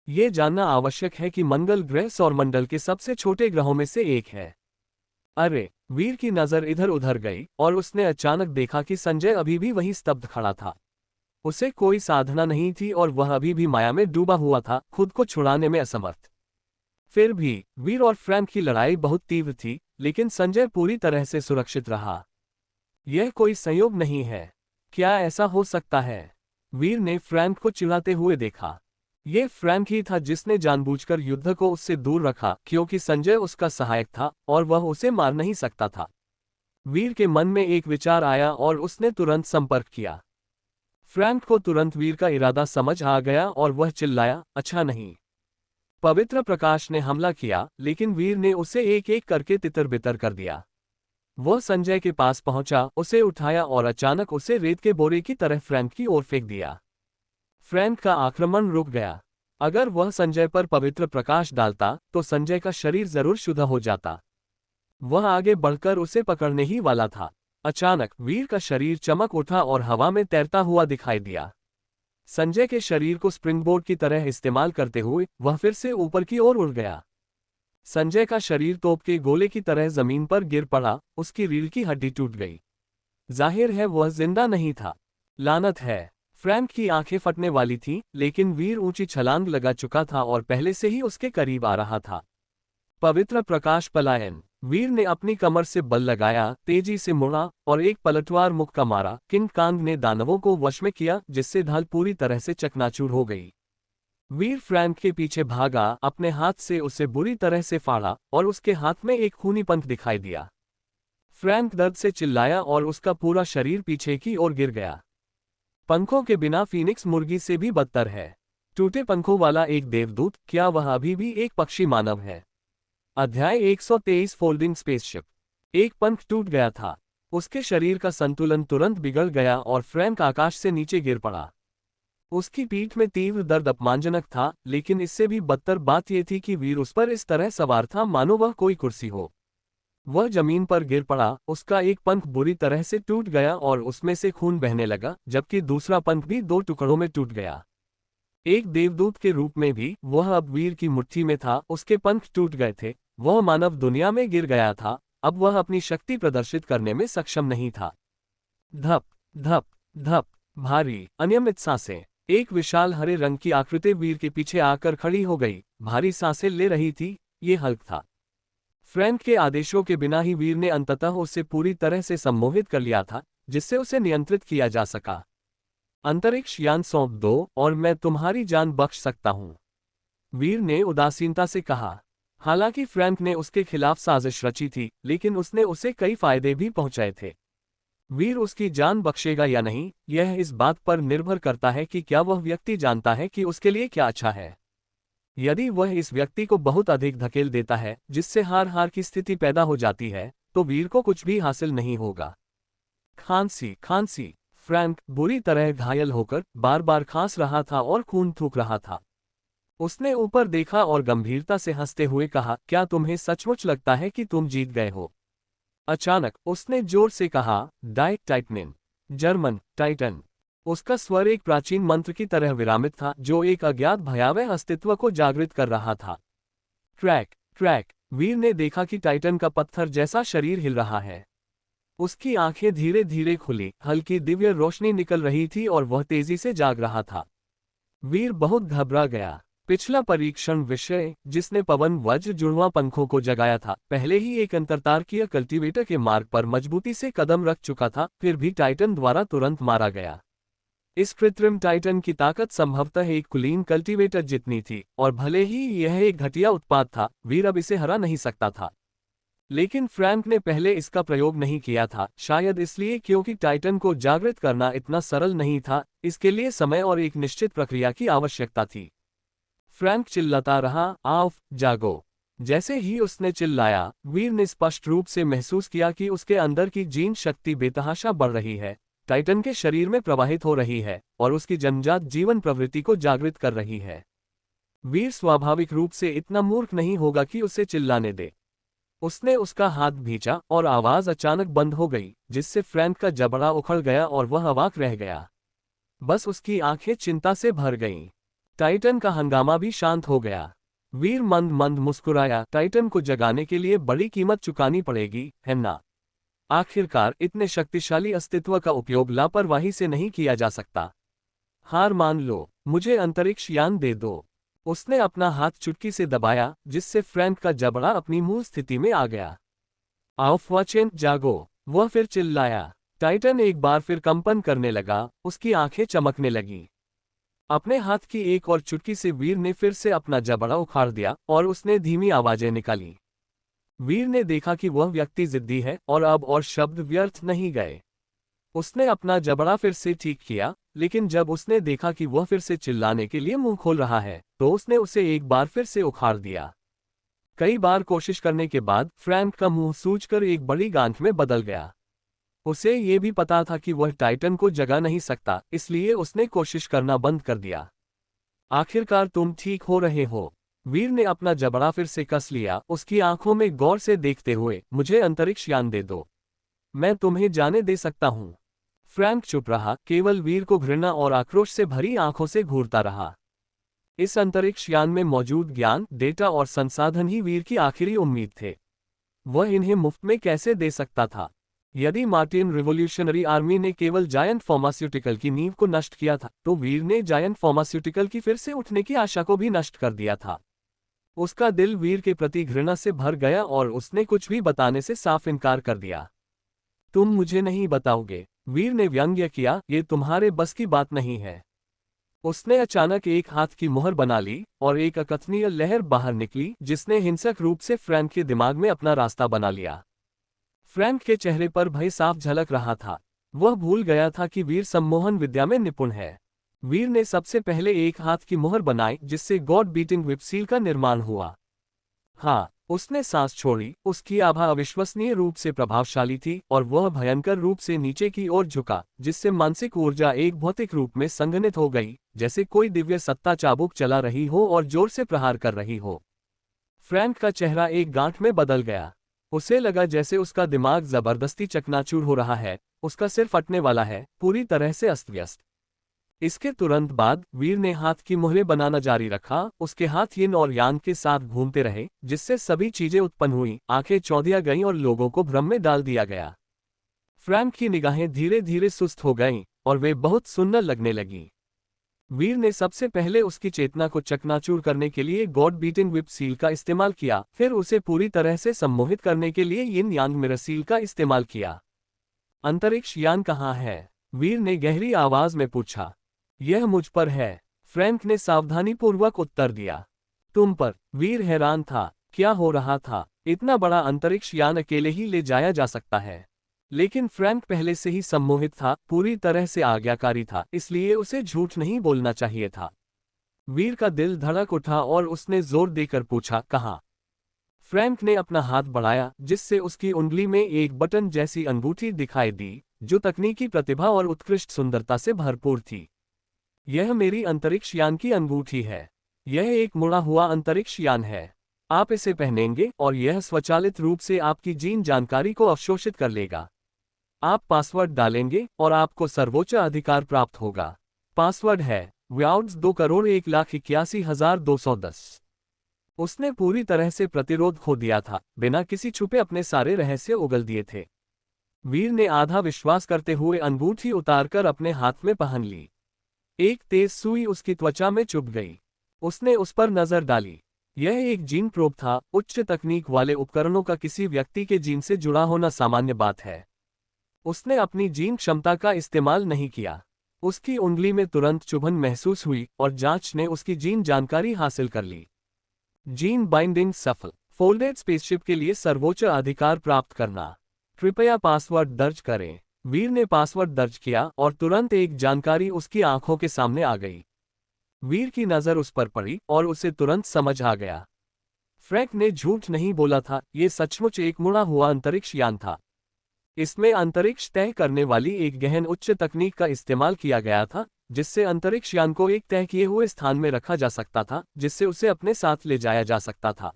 ये जानना आवश्यक है कि मंगल ग्रह सौरमंडल के सबसे छोटे ग्रहों में से एक है। अरे! वीर की नजर इधर उधर गई और उसने अचानक देखा कि संजय अभी भी वहीं स्तब्ध खड़ा था। उसे कोई साधना नहीं थी और वह अभी भी माया में डूबा हुआ था, खुद को छुड़ाने में असमर्थ। फिर भी वीर और फ्रैंक की लड़ाई बहुत तीव्र थी, लेकिन संजय पूरी तरह से सुरक्षित रहा। यह कोई संयोग नहीं है। क्या ऐसा हो सकता है? वीर ने फ्रैंक को चिढ़ाते हुए देखा। यह फ्रैंक ही था जिसने जानबूझकर युद्ध को उससे दूर रखा, क्योंकि संजय उसका सहायक था और वह उसे मार नहीं सकता था। वीर के मन में एक विचार आया और उसने तुरंत संपर्क किया। फ्रैंक को तुरंत वीर का इरादा समझ आ गया और वह चिल्लाया, अच्छा नहीं। पवित्र प्रकाश ने हमला किया, लेकिन वीर ने उसे एक एक करके तितर-बितर कर दिया। वह संजय के पास पहुंचा, उसे उठाया और अचानक उसे रेत के बोरे की तरह फ्रैंक की ओर फेंक दिया। फ्रैंक का आक्रमण रुक गया। अगर वह संजय पर पवित्र प्रकाश डालता, तो संजय का शरीर जरूर शुद्ध हो जाता। वह आगे बढ़कर उसे पकड़ने ही वाला था। अचानक वीर का शरीर चमक उठा और हवा में तैरता हुआ दिखाई दिया। संजय के शरीर को स्प्रिंगबोर्ड की तरह इस्तेमाल करते हुए वह फिर से ऊपर की ओर उड़ गया। संजय का शरीर तोप के गोले की तरह जमीन पर गिर पड़ा, उसकी रीढ़ की हड्डी टूट गई। जाहिर है वह जिंदा नहीं था। लानत है। फ्रैंक की आंखें फटने वाली थीं, लेकिन वीर ऊंची छलांग लगा चुका था और पहले से ही उसके करीब आ रहा था। पवित्र प्रकाश पलायन। वीर ने अपनी कमर से बल लगाया, तेजी से मुड़ा और एक पलटवार मुक्का मारा। किंग कांग ने दानवों को वश में किया, जिससे ढाल पूरी तरह से चकनाचूर हो गई। वीर फ्रैंक के पीछे भागा, अपने हाथ से उसे बुरी तरह से फाड़ा और उसके हाथ में एक खूनी पंख दिखाई दिया। फ्रैंक दर्द से चिल्लाया और उसका पूरा शरीर पीछे की ओर गिर गया। पंखों के बिना फीनिक्स मुर्गी से भी बदतर है। टूटे पंखों वाला एक देवदूत, क्या वह अभी भी एक पक्षी मानव है? अध्याय 123 फोल्डिंग स्पेसशिप। एक पंख टूट गया था। उसके शरीर का संतुलन तुरंत बिगड़ गया और फ्रैंक आकाश से नीचे गिर पड़ा। उसकी पीठ में तीव्र दर्द अपमानजनक था, लेकिन इससे भी बदतर बात यह थी कि वीर उस पर इस तरह सवार था मानो वह कोई कुर्सी हो। वह जमीन पर गिर पड़ा, उसका एक पंख बुरी तरह से टूट गया और उसमें से खून बहने लगा, जबकि दूसरा पंख भी 2 टुकड़ों में टूट गया। एक देवदूत के रूप में भी वह अब वीर की मुट्ठी में था, उसके पंख टूट गए थे, वह मानव दुनिया में गिर गया था, अब वह अपनी शक्ति प्रदर्शित करने में सक्षम नहीं था। धप धप धप, भारी अनियमित सांसें। एक विशाल हरे रंग की आकृति वीर के पीछे आकर खड़ी हो गई, भारी सांसें ले रही थी। ये हल्क था। फ्रैंक के आदेशों के बिना ही वीर ने अंततः उसे पूरी तरह से सम्मोहित कर लिया था, जिससे उसे नियंत्रित किया जा सका। अंतरिक्ष यान सौंप दो और मैं तुम्हारी जान बख्श सकता हूं, वीर ने उदासीनता से कहा। हालांकि फ्रैंक ने उसके खिलाफ साजिश रची थी, लेकिन उसने उसे कई फायदे भी पहुंचाए थे। वीर उसकी जान बख्शेगा या नहीं, यह इस बात पर निर्भर करता है कि क्या वह व्यक्ति जानता है कि उसके लिए क्या अच्छा है। यदि वह इस व्यक्ति को बहुत अधिक धकेल देता है, जिससे हार हार की स्थिति पैदा हो जाती है, तो वीर को कुछ भी हासिल नहीं होगा। खांसी खांसी। फ्रैंक बुरी तरह घायल होकर बार बार खांस रहा था और खून थूक रहा था। उसने ऊपर देखा और गंभीरता से हंसते हुए कहा, क्या तुम्हें सचमुच लगता है कि तुम जीत गए हो? अचानक उसने जोर से कहा, डाइट टाइटनिन, जर्मन टाइटन। उसका स्वर एक प्राचीन मंत्र की तरह विरामित था, जो एक अज्ञात भयावह अस्तित्व को जागृत कर रहा था। क्रैक क्रैक, वीर ने देखा कि टाइटन का पत्थर जैसा शरीर हिल रहा है। उसकी आंखें धीरे धीरे खुली, हल्की दिव्य रोशनी निकल रही थी और वह तेजी से जाग रहा था। वीर बहुत घबरा गया। पिछला परीक्षण विषय, जिसने पवन वज्र जुड़वां पंखों को जगाया था, पहले ही एक अंतरतारकीय कल्टीवेटर के मार्ग पर मजबूती से कदम रख चुका था, फिर भी टाइटन द्वारा तुरंत मारा गया। इस कृत्रिम टाइटन की ताकत संभवतः एक कुलीन कल्टीवेटर जितनी थी, और भले ही यह एक घटिया उत्पाद था, वीर अब इसे हरा नहीं सकता था। लेकिन फ्रैंक ने पहले इसका प्रयोग नहीं किया था, शायद इसलिए क्योंकि टाइटन को जागृत करना इतना सरल नहीं था, इसके लिए समय और एक निश्चित प्रक्रिया की आवश्यकता थी। फ्रैंक चिल्लाता रहा, आओ जागो। जैसे ही उसने चिल्लाया, वीर ने स्पष्ट रूप से महसूस किया कि उसके अंदर की जीन शक्ति बेतहाशा बढ़ रही है, टाइटन के शरीर में प्रवाहित हो रही है और उसकी जन्मजात जीवन प्रवृत्ति को जागृत कर रही है। वीर स्वाभाविक रूप से इतना मूर्ख नहीं होगा कि उसे चिल्लाने दे। उसने उसका हाथ भींचा और आवाज अचानक बंद हो गई, जिससे फ्रैंक का जबड़ा उखड़ गया और वह अवाक रह गया। बस उसकी आंखें चिंता से भर गईं। टाइटन का हंगामा भी शांत हो गया। वीर मंद मंद मुस्कुराया, टाइटन को जगाने के लिए बड़ी कीमत चुकानी पड़ेगी, है ना? आखिरकार इतने शक्तिशाली अस्तित्व का उपयोग लापरवाही से नहीं किया जा सकता। हार मान लो, मुझे अंतरिक्ष यान दे दो। उसने अपना हाथ चुटकी से दबाया, जिससे फ्रैंक का जबड़ा अपनी मूल स्थिति में आ गया। आउफवाचेन, जागो, वह फिर चिल्लाया। टाइटन एक बार फिर कंपन करने लगा, उसकी आंखें चमकने लगीं। अपने हाथ की एक और चुटकी से वीर ने फिर से अपना जबड़ा उखाड़ दिया और उसने धीमी आवाजें निकाली। वीर ने देखा कि वह व्यक्ति जिद्दी है और अब और शब्द व्यर्थ नहीं गए। उसने अपना जबड़ा फिर से ठीक किया, लेकिन जब उसने देखा कि वह फिर से चिल्लाने के लिए मुंह खोल रहा है, तो उसने उसे एक बार फिर से उखाड़ दिया। कई बार कोशिश करने के बाद फ्रैंक का मुंह सूजकर एक बड़ी गांठ में बदल गया। उसे ये भी पता था कि वह टाइटन को जगा नहीं सकता, इसलिए उसने कोशिश करना बंद कर दिया। आखिरकार तुम ठीक हो रहे हो, वीर ने अपना जबड़ा फिर से कस लिया, उसकी आंखों में गौर से देखते हुए। मुझे अंतरिक्ष यान दे दो, मैं तुम्हें जाने दे सकता हूं। फ्रैंक चुप रहा, केवल वीर को घृणा और आक्रोश से भरी आंखों से घूरता रहा। इस अंतरिक्ष यान में मौजूद ज्ञान, डेटा और संसाधन ही वीर की आखिरी उम्मीद थे। वह इन्हें मुफ्त में कैसे दे सकता था? यदि मार्टिन रिवोल्यूशनरी आर्मी ने केवल जायंट फार्मास्यूटिकल की नींव को नष्ट किया था, तो वीर ने जायंट फार्मास्यूटिकल की फिर से उठने की आशा को भी नष्ट कर दिया था। उसका दिल वीर के प्रति घृणा से भर गया और उसने कुछ भी बताने से साफ इनकार कर दिया। तुम मुझे नहीं बताओगे, वीर ने व्यंग्य किया, ये तुम्हारे बस की बात नहीं है। उसने अचानक एक हाथ की मुहर बना ली और एक अकथनीय लहर बाहर निकली, जिसने हिंसक रूप से फ्रैंक के दिमाग में अपना रास्ता बना लिया। फ्रैंक के चेहरे पर भय साफ झलक रहा था। वह भूल गया था कि वीर सम्मोहन विद्या में निपुण है। वीर ने सबसे पहले एक हाथ की मुहर बनाई, जिससे गॉड बीटिंग विप सील का निर्माण हुआ। हाँ, उसने सांस छोड़ी। उसकी आभा अविश्वसनीय रूप से प्रभावशाली थी और वह भयंकर रूप से नीचे की ओर झुका, जिससे मानसिक ऊर्जा एक भौतिक रूप में संघनित हो गई, जैसे कोई दिव्य सत्ता चाबुक चला रही हो और जोर से प्रहार कर रही हो। फ्रैंक का चेहरा एक गांठ में बदल गया। उसे लगा जैसे उसका दिमाग जबरदस्ती चकनाचूर हो रहा है, उसका सिर फटने वाला है, पूरी तरह से अस्त व्यस्त। इसके तुरंत बाद वीर ने हाथ की मुहरें बनाना जारी रखा। उसके हाथ यिन और यांग के साथ घूमते रहे, जिससे सभी चीजें उत्पन्न हुई, आंखें चौंधिया गईं और लोगों को भ्रम में डाल दिया गया। फ्रैंक की निगाहें धीरे धीरे सुस्त हो गईं और वे बहुत सुंदर लगने लगीं। वीर ने सबसे पहले उसकी चेतना को चकनाचूर करने के लिए गॉड बीटिंग विप सील का इस्तेमाल किया, फिर उसे पूरी तरह से सम्मोहित करने के लिए यिन यांग मिरर सील का इस्तेमाल किया। अंतरिक्ष यान कहाँ है? वीर ने गहरी आवाज में पूछा। यह मुझ पर है, फ्रैंक ने सावधानीपूर्वक उत्तर दिया। तुम पर? वीर हैरान था। क्या हो रहा था? इतना बड़ा अंतरिक्ष यान अकेले ही ले जाया जा सकता है? लेकिन फ्रैंक पहले से ही सम्मोहित था, पूरी तरह से आज्ञाकारी था, इसलिए उसे झूठ नहीं बोलना चाहिए था। वीर का दिल धड़क उठा और उसने जोर देकर पूछा, कहाँ? फ्रैंक ने अपना हाथ बढ़ाया, जिससे उसकी उंगली में एक बटन जैसी अंगूठी दिखाई दी, जो तकनीकी प्रतिभा और उत्कृष्ट सुंदरता से भरपूर थी। यह मेरी अंतरिक्ष यान की अंगूठी है। यह एक मुड़ा हुआ अंतरिक्ष यान है। आप इसे पहनेंगे और यह स्वचालित रूप से आपकी जीन जानकारी को अवशोषित कर लेगा। आप पासवर्ड डालेंगे और आपको सर्वोच्च अधिकार प्राप्त होगा। पासवर्ड है व्याउड्स 2,01,81,210। उसने पूरी तरह से प्रतिरोध खो दिया था, बिना किसी छुपे अपने सारे रहस्य उगल दिए थे। वीर ने आधा विश्वास करते हुए अंगूठी उतारकर अपने हाथ में पहन ली। एक तेज सुई उसकी त्वचा में चुभ गई। उसने उस पर नजर डाली। यह एक जीन प्रोब था। उच्च तकनीक वाले उपकरणों का किसी व्यक्ति के जीन से जुड़ा होना सामान्य बात है। उसने अपनी जीन क्षमता का इस्तेमाल नहीं किया। उसकी उंगली में तुरंत चुभन महसूस हुई और जांच ने उसकी जीन जानकारी हासिल कर ली। जीन बाइंडिंग सफल। फोल्डेड स्पेसशिप के लिए सर्वोच्च अधिकार प्राप्त करना। कृपया पासवर्ड दर्ज करें। वीर ने पासवर्ड दर्ज किया और तुरंत एक जानकारी उसकी आंखों के सामने आ गई। वीर की नजर उस पर पड़ी और उसे तुरंत समझ आ गया। फ्रैंक ने झूठ नहीं बोला था, ये सचमुच एक मुड़ा हुआ अंतरिक्ष यान था। इसमें अंतरिक्ष तय करने वाली एक गहन उच्च तकनीक का इस्तेमाल किया गया था, जिससे अंतरिक्ष यान को एक तय किए हुए स्थान में रखा जा सकता था, जिससे उसे अपने साथ ले जाया जा सकता था।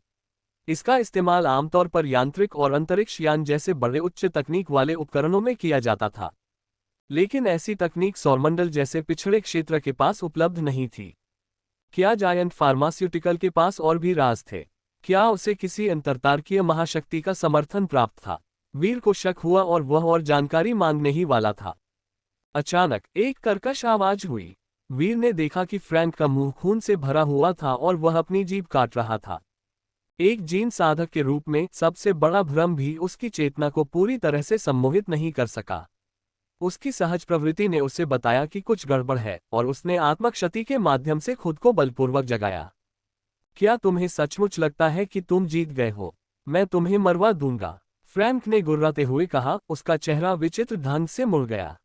इसका इस्तेमाल आमतौर पर यांत्रिक और अंतरिक्ष यान जैसे बड़े उच्च तकनीक वाले उपकरणों में किया जाता था। लेकिन ऐसी तकनीक सौरमंडल जैसे पिछड़े क्षेत्र के पास उपलब्ध नहीं थी। क्या जायंट फार्मास्यूटिकल के पास और भी राज थे? क्या उसे किसी अंतरतारकीय महाशक्ति का समर्थन प्राप्त था? वीर को शक हुआ और वह और जानकारी मांगने ही वाला था। अचानक एक कर्कश आवाज हुई। वीर ने देखा कि फ्रैंक का मुंह खून से भरा हुआ था और वह अपनी जीभ काट रहा था। एक जीन साधक के रूप में सबसे बड़ा भ्रम भी उसकी चेतना को पूरी तरह से सम्मोहित नहीं कर सका। उसकी सहज प्रवृत्ति ने उसे बताया कि कुछ गड़बड़ है और उसने आत्मक्षति के माध्यम से खुद को बलपूर्वक जगाया। क्या तुम्हें सचमुच लगता है कि तुम जीत गए हो? मैं तुम्हें मरवा दूंगा, फ्रैंक ने गुर्राते हुए कहा। उसका चेहरा विचित्र ढंग से मुड़ गया।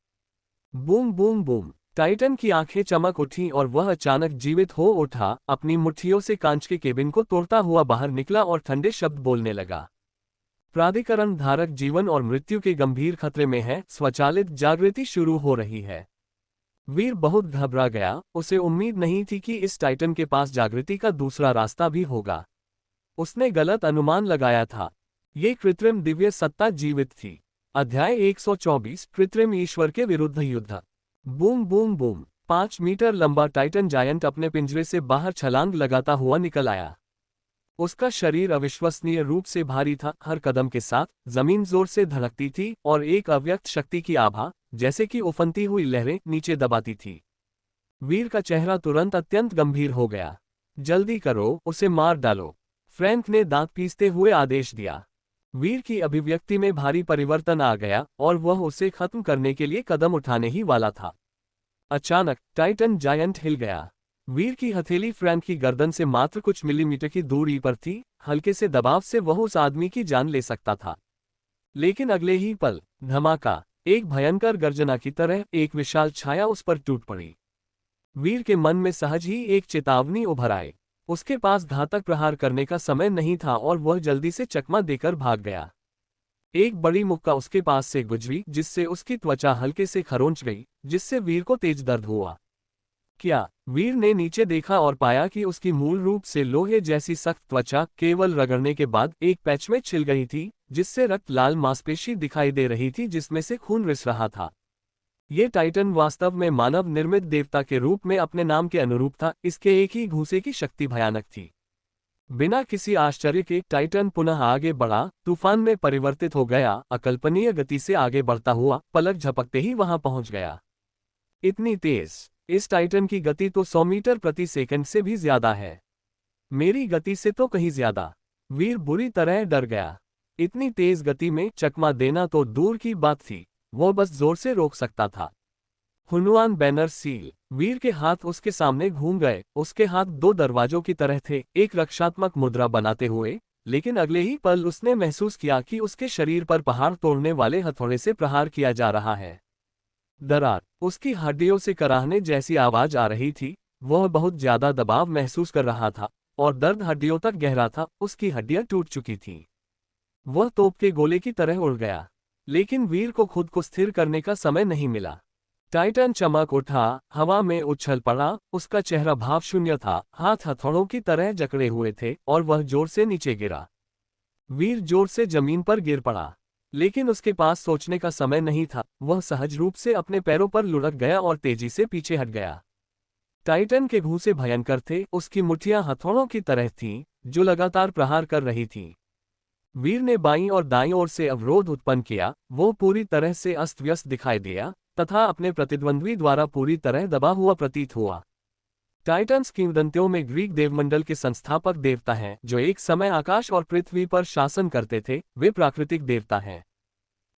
Boom boom boom. टाइटन की आंखें चमक उठीं और वह अचानक जीवित हो उठा, अपनी मुट्ठियों से कांच के केबिन को तोड़ता हुआ बाहर निकला और ठंडे शब्द बोलने लगा। प्राधिकरण धारक जीवन और मृत्यु के गंभीर खतरे में है। स्वचालित जागृति शुरू हो रही है। वीर बहुत घबरा गया। उसे उम्मीद नहीं थी कि इस टाइटन के पास जागृति का दूसरा रास्ता भी होगा। उसने गलत अनुमान लगाया था। ये कृत्रिम दिव्य सत्ता जीवित थी। अध्याय 124 कृत्रिम ईश्वर के विरुद्ध युद्ध। Boom boom boom. 5 मीटर लंबा टाइटन जायंट अपने पिंजरे से बाहर छलांग लगाता हुआ निकल आया। उसका शरीर अविश्वसनीय रूप से भारी था। हर कदम के साथ जमीन जोर से धड़कती थी और एक अव्यक्त शक्ति की आभा, जैसे कि उफनती हुई लहरें, नीचे दबाती थी। वीर का चेहरा तुरंत अत्यंत गंभीर हो गया। जल्दी करो, उसे मार डालो, फ्रैंक ने दांत पीसते हुए आदेश दिया। वीर की अभिव्यक्ति में भारी परिवर्तन आ गया और वह उसे खत्म करने के लिए कदम उठाने ही वाला था। अचानक टाइटन जायंट हिल गया। वीर की हथेली फ्रैंक की गर्दन से मात्र कुछ मिलीमीटर की दूरी पर थी। हल्के से दबाव से वह उस आदमी की जान ले सकता था। लेकिन अगले ही पल धमाका, एक भयंकर गर्जना की तरह एक विशाल छाया उस पर टूट पड़ी। वीर के मन में सहज ही एक चेतावनी उभर आई। उसके पास घातक प्रहार करने का समय नहीं था और वह जल्दी से चकमा देकर भाग गया। एक बड़ी मुक्का उसके पास से गुजरी जिससे उसकी त्वचा हल्के से खरोंच गई, जिससे वीर को तेज दर्द हुआ। क्या? वीर ने नीचे देखा और पाया कि उसकी मूल रूप से लोहे जैसी सख्त त्वचा केवल रगड़ने के बाद एक पैच में छिल गई थी, जिससे रक्त लाल मांसपेशी दिखाई दे रही थी जिसमें से खून रिस रहा था। ये टाइटन वास्तव में मानव निर्मित देवता के रूप में अपने नाम के अनुरूप था। इसके एक ही घूंसे की शक्ति भयानक थी। बिना किसी आश्चर्य के टाइटन पुनः आगे बढ़ा, तूफान में परिवर्तित हो गया, अकल्पनीय गति से आगे बढ़ता हुआ पलक झपकते ही वहां पहुंच गया। इतनी तेज! इस टाइटन की गति तो 100 मीटर प्रति सेकंड से भी ज्यादा है। मेरी गति से तो कहीं ज्यादा। वीर बुरी तरह डर गया। इतनी तेज गति में चकमा देना तो दूर की बात थी, वो बस जोर से रोक सकता था। हुनुआन बैनर सील। वीर के हाथ उसके सामने घूम गए। उसके हाथ दो दरवाजों की तरह थे, एक रक्षात्मक मुद्रा बनाते हुए, लेकिन अगले ही पल उसने महसूस किया कि उसके शरीर पर पहाड़ तोड़ने वाले हथौड़े से प्रहार किया जा रहा है। दरार! उसकी हड्डियों से कराहने जैसी आवाज आ रही थी। वह बहुत ज्यादा दबाव महसूस कर रहा था और दर्द हड्डियों तक गहरा था। उसकी हड्डियां टूट चुकी थीं। वह तोप के गोले की तरह उड़ गया, लेकिन वीर को खुद को स्थिर करने का समय नहीं मिला। टाइटन चमक उठा, हवा में उछल पड़ा। उसका चेहरा भावशून्य था, हाथ हथौड़ों की तरह जकड़े हुए थे और वह जोर से नीचे गिरा। वीर जोर से जमीन पर गिर पड़ा, लेकिन उसके पास सोचने का समय नहीं था। वह सहज रूप से अपने पैरों पर लुढ़क गया और तेजी से पीछे हट गया। टाइटन के घूंसे भयंकर थे। उसकी मुट्ठियां हथौड़ों की तरह थीं, जो लगातार प्रहार कर रही थीं। वीर ने बाईं और दाईं ओर से अवरोध उत्पन्न किया। वो पूरी तरह से अस्त व्यस्त दिखाई दिया तथा अपने प्रतिद्वंद्वी द्वारा पूरी तरह दबा हुआ प्रतीत हुआ। टाइटन्स किंवदंतियों में ग्रीक देवमंडल के संस्थापक देवता हैं, जो एक समय आकाश और पृथ्वी पर शासन करते थे। वे प्राकृतिक देवता हैं।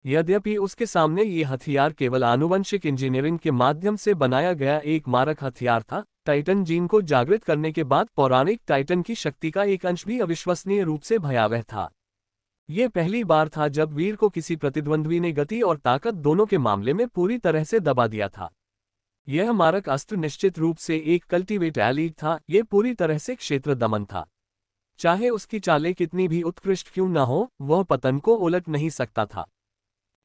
यद्यपि उसके सामने ये हथियार केवल आनुवंशिक इंजीनियरिंग के माध्यम से बनाया गया एक मारक हथियार था, टाइटन जीन को जागृत करने के बाद पौराणिक टाइटन की शक्ति का एक अंश भी अविश्वसनीय रूप से भयावह था। ये पहली बार था जब वीर को किसी प्रतिद्वंद्वी ने गति और ताकत दोनों के मामले में पूरी तरह से दबा दिया था। यह मारक अस्त्र निश्चित रूप से एक कल्टीवेट एलीट था। ये पूरी तरह से क्षेत्र दमन था। चाहे उसकी चालें कितनी भी उत्कृष्ट क्यों न हो, वह पतन को उलट नहीं सकता था।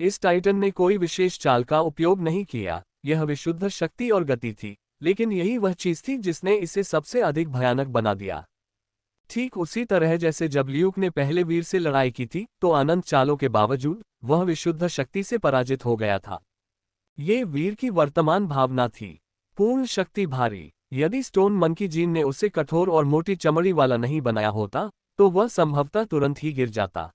इस टाइटन ने कोई विशेष चाल का उपयोग नहीं किया। यह विशुद्ध शक्ति और गति थी, लेकिन यही वह चीज थी जिसने इसे सबसे अधिक भयानक बना दिया। ठीक उसी तरह जैसे जब ल्यूक ने पहले वीर से लड़ाई की थी, तो अनंत चालों के बावजूद वह विशुद्ध शक्ति से पराजित हो गया था। ये वीर की वर्तमान भावना थी। पूर्ण शक्ति भारी। यदि स्टोन मंकी जीन ने उसे कठोर और मोटी चमड़ी वाला नहीं बनाया होता, तो वह संभवतः तुरंत ही गिर जाता।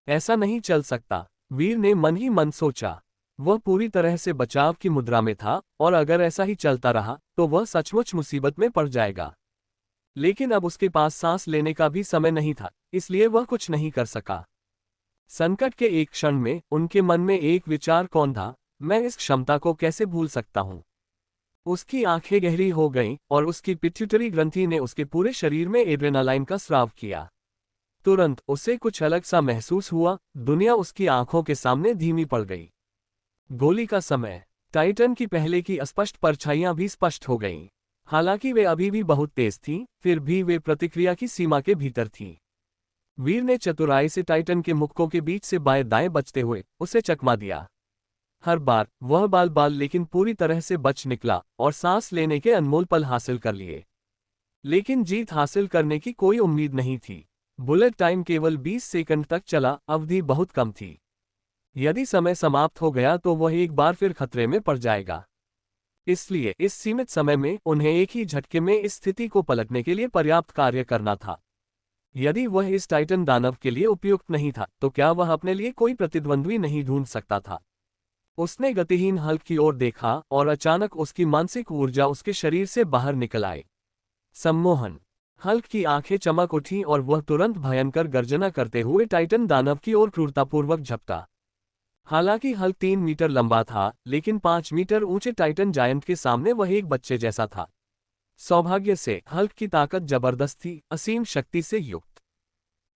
ऐसा नहीं चल सकता, वीर ने मन ही मन सोचा। वह पूरी तरह से बचाव की मुद्रा में था, और अगर ऐसा ही चलता रहा तो वह सचमुच मुसीबत में पड़ जाएगा। लेकिन अब उसके पास सांस लेने का भी समय नहीं था, इसलिए वह कुछ नहीं कर सका। संकट के एक क्षण में उनके मन में एक विचार कौन था, मैं इस क्षमता को कैसे भूल सकता हूं। उसकी आंखें गहरी हो गईं और उसकी पिट्यूटरी ग्रंथि ने उसके पूरे शरीर में एड्रेनालाइन का स्राव किया। तुरंत उसे कुछ अलग सा महसूस हुआ। दुनिया उसकी आंखों के सामने धीमी पड़ गई। गोली का समय। टाइटन की पहले की अस्पष्ट परछाइयां भी स्पष्ट हो गईं। हालांकि वे अभी भी बहुत तेज थीं, फिर भी वे प्रतिक्रिया की सीमा के भीतर थीं। वीर ने चतुराई से टाइटन के मुक्कों के बीच से बाएं दाएं बचते हुए उसे चकमा दिया। हर बार वह बाल लेकिन पूरी तरह से बच निकला और सांस लेने के अनमोल पल हासिल कर लिए। लेकिन जीत हासिल करने की कोई उम्मीद नहीं थी। बुलेट टाइम केवल 20 सेकंड तक चला, अवधि बहुत कम थी। यदि समय समाप्त हो गया तो वह एक बार फिर खतरे में पड़ जाएगा। इसलिए इस सीमित समय में उन्हें एक ही झटके में इस स्थिति को पलटने के लिए पर्याप्त कार्य करना था। यदि वह इस टाइटन दानव के लिए उपयुक्त नहीं था, तो क्या वह अपने लिए कोई प्रतिद्वंद्वी नहीं ढूंढ सकता था? उसने गतिहीन हल्क की ओर देखा और अचानक उसकी मानसिक ऊर्जा उसके शरीर से बाहर निकल आई। सम्मोहन। हल्क की आंखें चमक उठीं और वह तुरंत भयंकर गर्जना करते हुए टाइटन दानव की ओर क्रूरतापूर्वक झपटा। हालांकि हल्क 3 मीटर लंबा था, लेकिन 5 मीटर ऊंचे टाइटन जायंट के सामने वह एक बच्चे जैसा था। सौभाग्य से हल्क की ताकत जबरदस्त थी, असीम शक्ति से युक्त।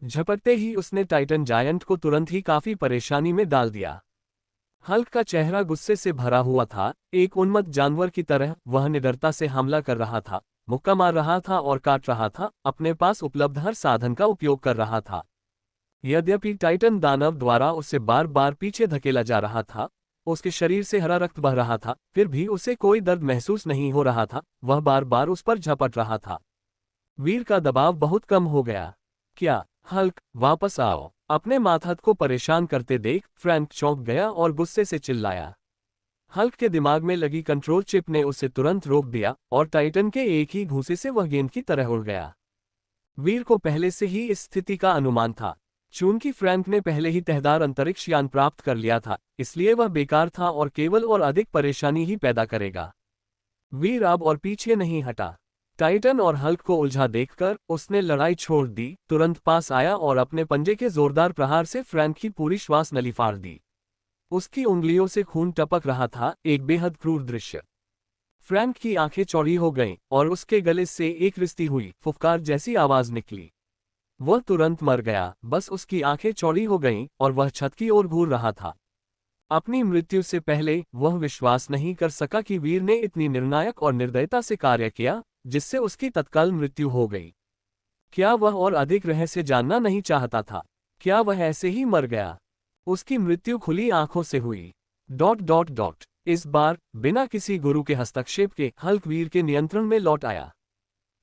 झपटते ही उसने टाइटन जायंट को तुरंत ही काफी परेशानी में डाल दिया। हल्क का चेहरा गुस्से से भरा हुआ था। एक उन्मत्त जानवर की तरह वह निडरता से हमला कर रहा था, मुक्का मार रहा था और काट रहा था, अपने पास उपलब्ध हर साधन का उपयोग कर रहा था। यद्यपि टाइटन दानव द्वारा उसे बार बार पीछे धकेला जा रहा था, उसके शरीर से हरा रक्त बह रहा था, फिर भी उसे कोई दर्द महसूस नहीं हो रहा था। वह बार बार उस पर झपट रहा था। वीर का दबाव बहुत कम हो गया। क्या हल्क, वापस आओ। अपने मातहत को परेशान करते देख फ्रैंक चौंक गया और गुस्से से चिल्लाया। हल्क के दिमाग में लगी कंट्रोल चिप ने उसे तुरंत रोक दिया और टाइटन के एक ही घूंसे से वह गेंद की तरह उड़ गया। वीर को पहले से ही इस स्थिति का अनुमान था। चूंकि फ्रैंक ने पहले ही तहदार अंतरिक्ष यान प्राप्त कर लिया था, इसलिए वह बेकार था और केवल और अधिक परेशानी ही पैदा करेगा। वीर अब और पीछे नहीं हटा। टाइटन और हल्क को उलझा देखकर उसने लड़ाई छोड़ दी, तुरंत पास आया और अपने पंजे के जोरदार प्रहार से फ्रैंक की पूरी श्वास नली फाड़ दी। उसकी उंगलियों से खून टपक रहा था, एक बेहद क्रूर दृश्य। फ्रैंक की आंखें चौड़ी हो गईं और उसके गले से एक रिश्ती हुई फुफकार जैसी आवाज निकली। वह तुरंत मर गया। बस उसकी आंखें चौड़ी हो गईं और वह छत की ओर घूर रहा था। अपनी मृत्यु से पहले वह विश्वास नहीं कर सका कि वीर ने इतनी निर्णायक और निर्दयता से कार्य किया, जिससे उसकी तत्काल मृत्यु हो गई। क्या वह और अधिक रहस्य जानना नहीं चाहता था? क्या वह ऐसे ही मर गया? उसकी मृत्यु खुली आंखों से हुई। ... इस बार बिना किसी गुरु के हस्तक्षेप के हल्क वीर के नियंत्रण में लौट आया।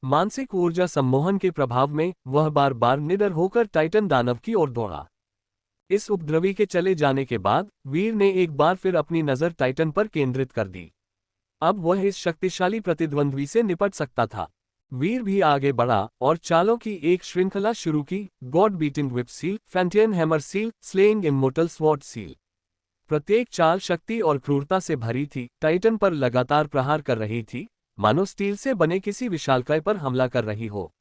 मानसिक ऊर्जा सम्मोहन के प्रभाव में वह बार बार निडर होकर टाइटन दानव की ओर दौड़ा। इस उपद्रवी के चले जाने के बाद वीर ने एक बार फिर अपनी नजर टाइटन पर केंद्रित कर दी। अब वह इस शक्तिशाली प्रतिद्वंद्वी से निपट सकता था। वीर भी आगे बढ़ा और चालों की एक श्रृंखला शुरू की। God beating whip seal, Fantian hammer seal, slaying immortal sword seal. प्रत्येक चाल शक्ति और क्रूरता से भरी थी, टाइटन पर लगातार प्रहार कर रही थी, मानो स्टील से बने किसी विशालकाय पर हमला कर रही हो।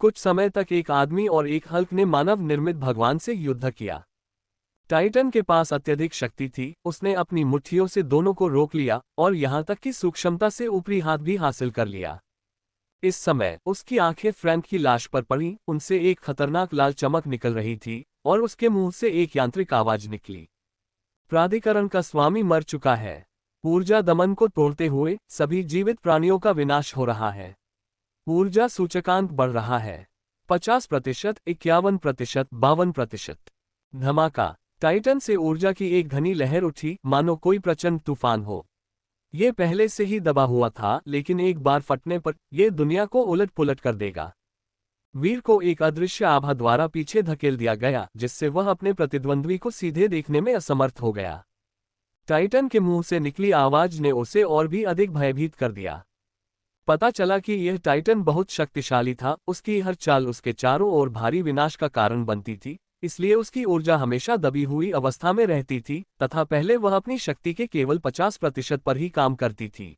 कुछ समय तक एक आदमी और एक हल्क ने मानव निर्मित भगवान से युद्ध किया। टाइटन के पास अत्यधिक शक्ति थी, उसने अपनी मुट्ठियों से दोनों को रोक लिया और यहां तक कि सूक्ष्मता से ऊपरी हाथ भी हासिल कर लिया। इस समय उसकी आंखें फ्रैंक की लाश पर पड़ी, उनसे एक खतरनाक लाल चमक निकल रही थी और उसके मुंह से एक यांत्रिक आवाज निकली। प्राधिकरण का स्वामी मर चुका है। ऊर्जा दमन को तोड़ते हुए सभी जीवित प्राणियों का विनाश हो रहा है। ऊर्जा सूचकांक बढ़ रहा है। 50%, 51%, 52%। धमाका। टाइटन से ऊर्जा की एक घनी लहर उठी, मानो कोई प्रचंड तूफान हो। ये पहले से ही दबा हुआ था, लेकिन एक बार फटने पर यह दुनिया को उलट पुलट कर देगा। वीर को एक अदृश्य आभा द्वारा पीछे धकेल दिया गया, जिससे वह अपने प्रतिद्वंद्वी को सीधे देखने में असमर्थ हो गया। टाइटन के मुंह से निकली आवाज ने उसे और भी अधिक भयभीत कर दिया। पता चला कि यह टाइटन बहुत शक्तिशाली था, उसकी हर चाल उसके चारों ओर भारी विनाश का कारण बनती थी, इसलिए उसकी ऊर्जा हमेशा दबी हुई अवस्था में रहती थी तथा पहले वह अपनी शक्ति के केवल 50% पर ही काम करती थी।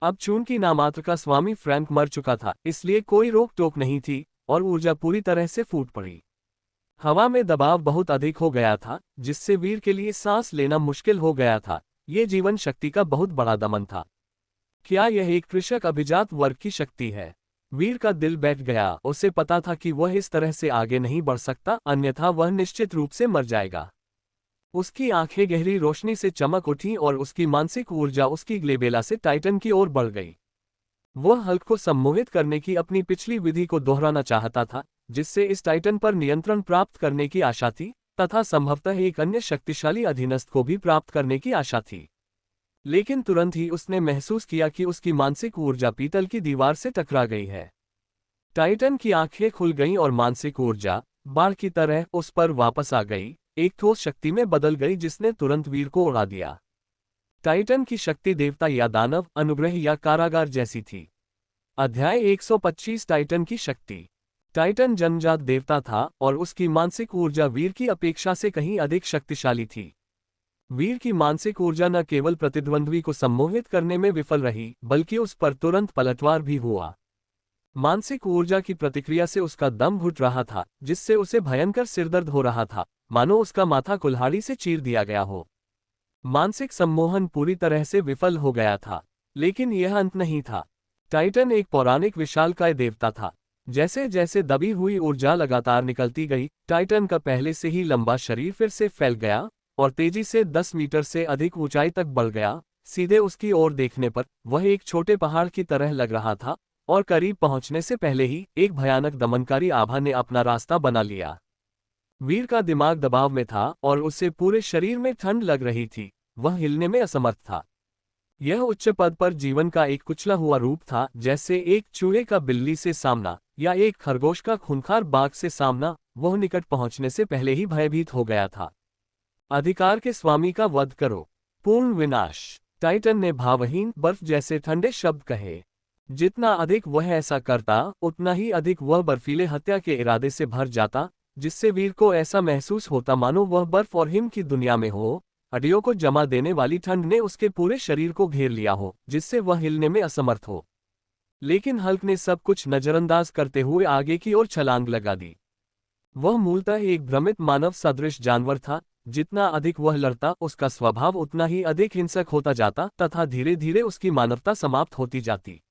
अब चूंकि नामात्र का स्वामी फ्रैंक मर चुका था, इसलिए कोई रोक टोक नहीं थी और ऊर्जा पूरी तरह से फूट पड़ी। हवा में दबाव बहुत अधिक हो गया था, जिससे वीर के लिए सांस लेना मुश्किल हो गया था। ये जीवन शक्ति का बहुत बड़ा दमन था। क्या यह एक कृषक अभिजात वर्ग की शक्ति है? वीर का दिल बैठ गया। उसे पता था कि वह इस तरह से आगे नहीं बढ़ सकता, अन्यथा वह निश्चित रूप से मर जाएगा। उसकी आंखें गहरी रोशनी से चमक उठीं और उसकी मानसिक ऊर्जा उसकी ग्लेबेला से टाइटन की ओर बढ़ गई। वह हल्क को सम्मोहित करने की अपनी पिछली विधि को दोहराना चाहता था, जिससे इस टाइटन पर नियंत्रण प्राप्त करने की आशा थी तथा संभवतः एक अन्य शक्तिशाली अधीनस्थ को भी प्राप्त करने की आशा थी। लेकिन तुरंत ही उसने महसूस किया कि उसकी मानसिक ऊर्जा पीतल की दीवार से टकरा गई है। टाइटन की आंखें खुल गईं और मानसिक ऊर्जा बाढ़ की तरह उस पर वापस आ गई, एक ठोस शक्ति में बदल गई जिसने तुरंत वीर को उड़ा दिया। टाइटन की शक्ति देवता या दानव, अनुग्रह या कारागार जैसी थी। अध्याय 125। टाइटन की शक्ति। टाइटन जन्मजात देवता था और उसकी मानसिक ऊर्जा वीर की अपेक्षा से कहीं अधिक शक्तिशाली थी। वीर की मानसिक ऊर्जा न केवल प्रतिद्वंद्वी को सम्मोहित करने में विफल रही, बल्कि उस पर तुरंत पलटवार भी हुआ। मानसिक ऊर्जा की प्रतिक्रिया से उसका दम घुट रहा था, जिससे उसे भयंकर सिरदर्द हो रहा था, मानो उसका माथा कुल्हाड़ी से चीर दिया गया हो। मानसिक सम्मोहन पूरी तरह से विफल हो गया था, लेकिन यह अंत नहीं था। टाइटन एक पौराणिक विशालकाय देवता था। जैसे जैसे दबी हुई ऊर्जा लगातार निकलती गई, टाइटन का पहले से ही लंबा शरीर फिर से फैल गया और तेजी से 10 मीटर से अधिक ऊंचाई तक बढ़ गया। सीधे उसकी ओर देखने पर वह एक छोटे पहाड़ की तरह लग रहा था और करीब पहुंचने से पहले ही एक भयानक दमनकारी आभा ने अपना रास्ता बना लिया। वीर का दिमाग दबाव में था और उससे पूरे शरीर में ठंड लग रही थी, वह हिलने में असमर्थ था। यह उच्च पद पर जीवन का एक कुचला हुआ रूप था, जैसे एक चूहे का बिल्ली से सामना या एक खरगोश का खूंखार बाघ से सामना। वह निकट पहुंचने से पहले ही भयभीत हो गया था। अधिकार के स्वामी का वध करो, पूर्ण विनाश। टाइटन ने भावहीन बर्फ जैसे ठंडे शब्द कहे। जितना अधिक वह ऐसा करता, उतना ही अधिक वह बर्फीले हत्या के इरादे से भर जाता, जिससे वीर को ऐसा महसूस होता मानो वह बर्फ और हिम की दुनिया में हो। हड्डियों को जमा देने वाली ठंड ने उसके पूरे शरीर को घेर लिया हो, जिससे वह हिलने में असमर्थ हो। लेकिन हल्क ने सब कुछ नजरअंदाज करते हुए आगे की ओर छलांग लगा दी। वह मूलतः एक भ्रमित मानव सदृश जानवर था। जितना अधिक वह लड़ता, उसका स्वभाव उतना ही अधिक हिंसक होता जाता तथा धीरे धीरे उसकी मानवता समाप्त होती जाती।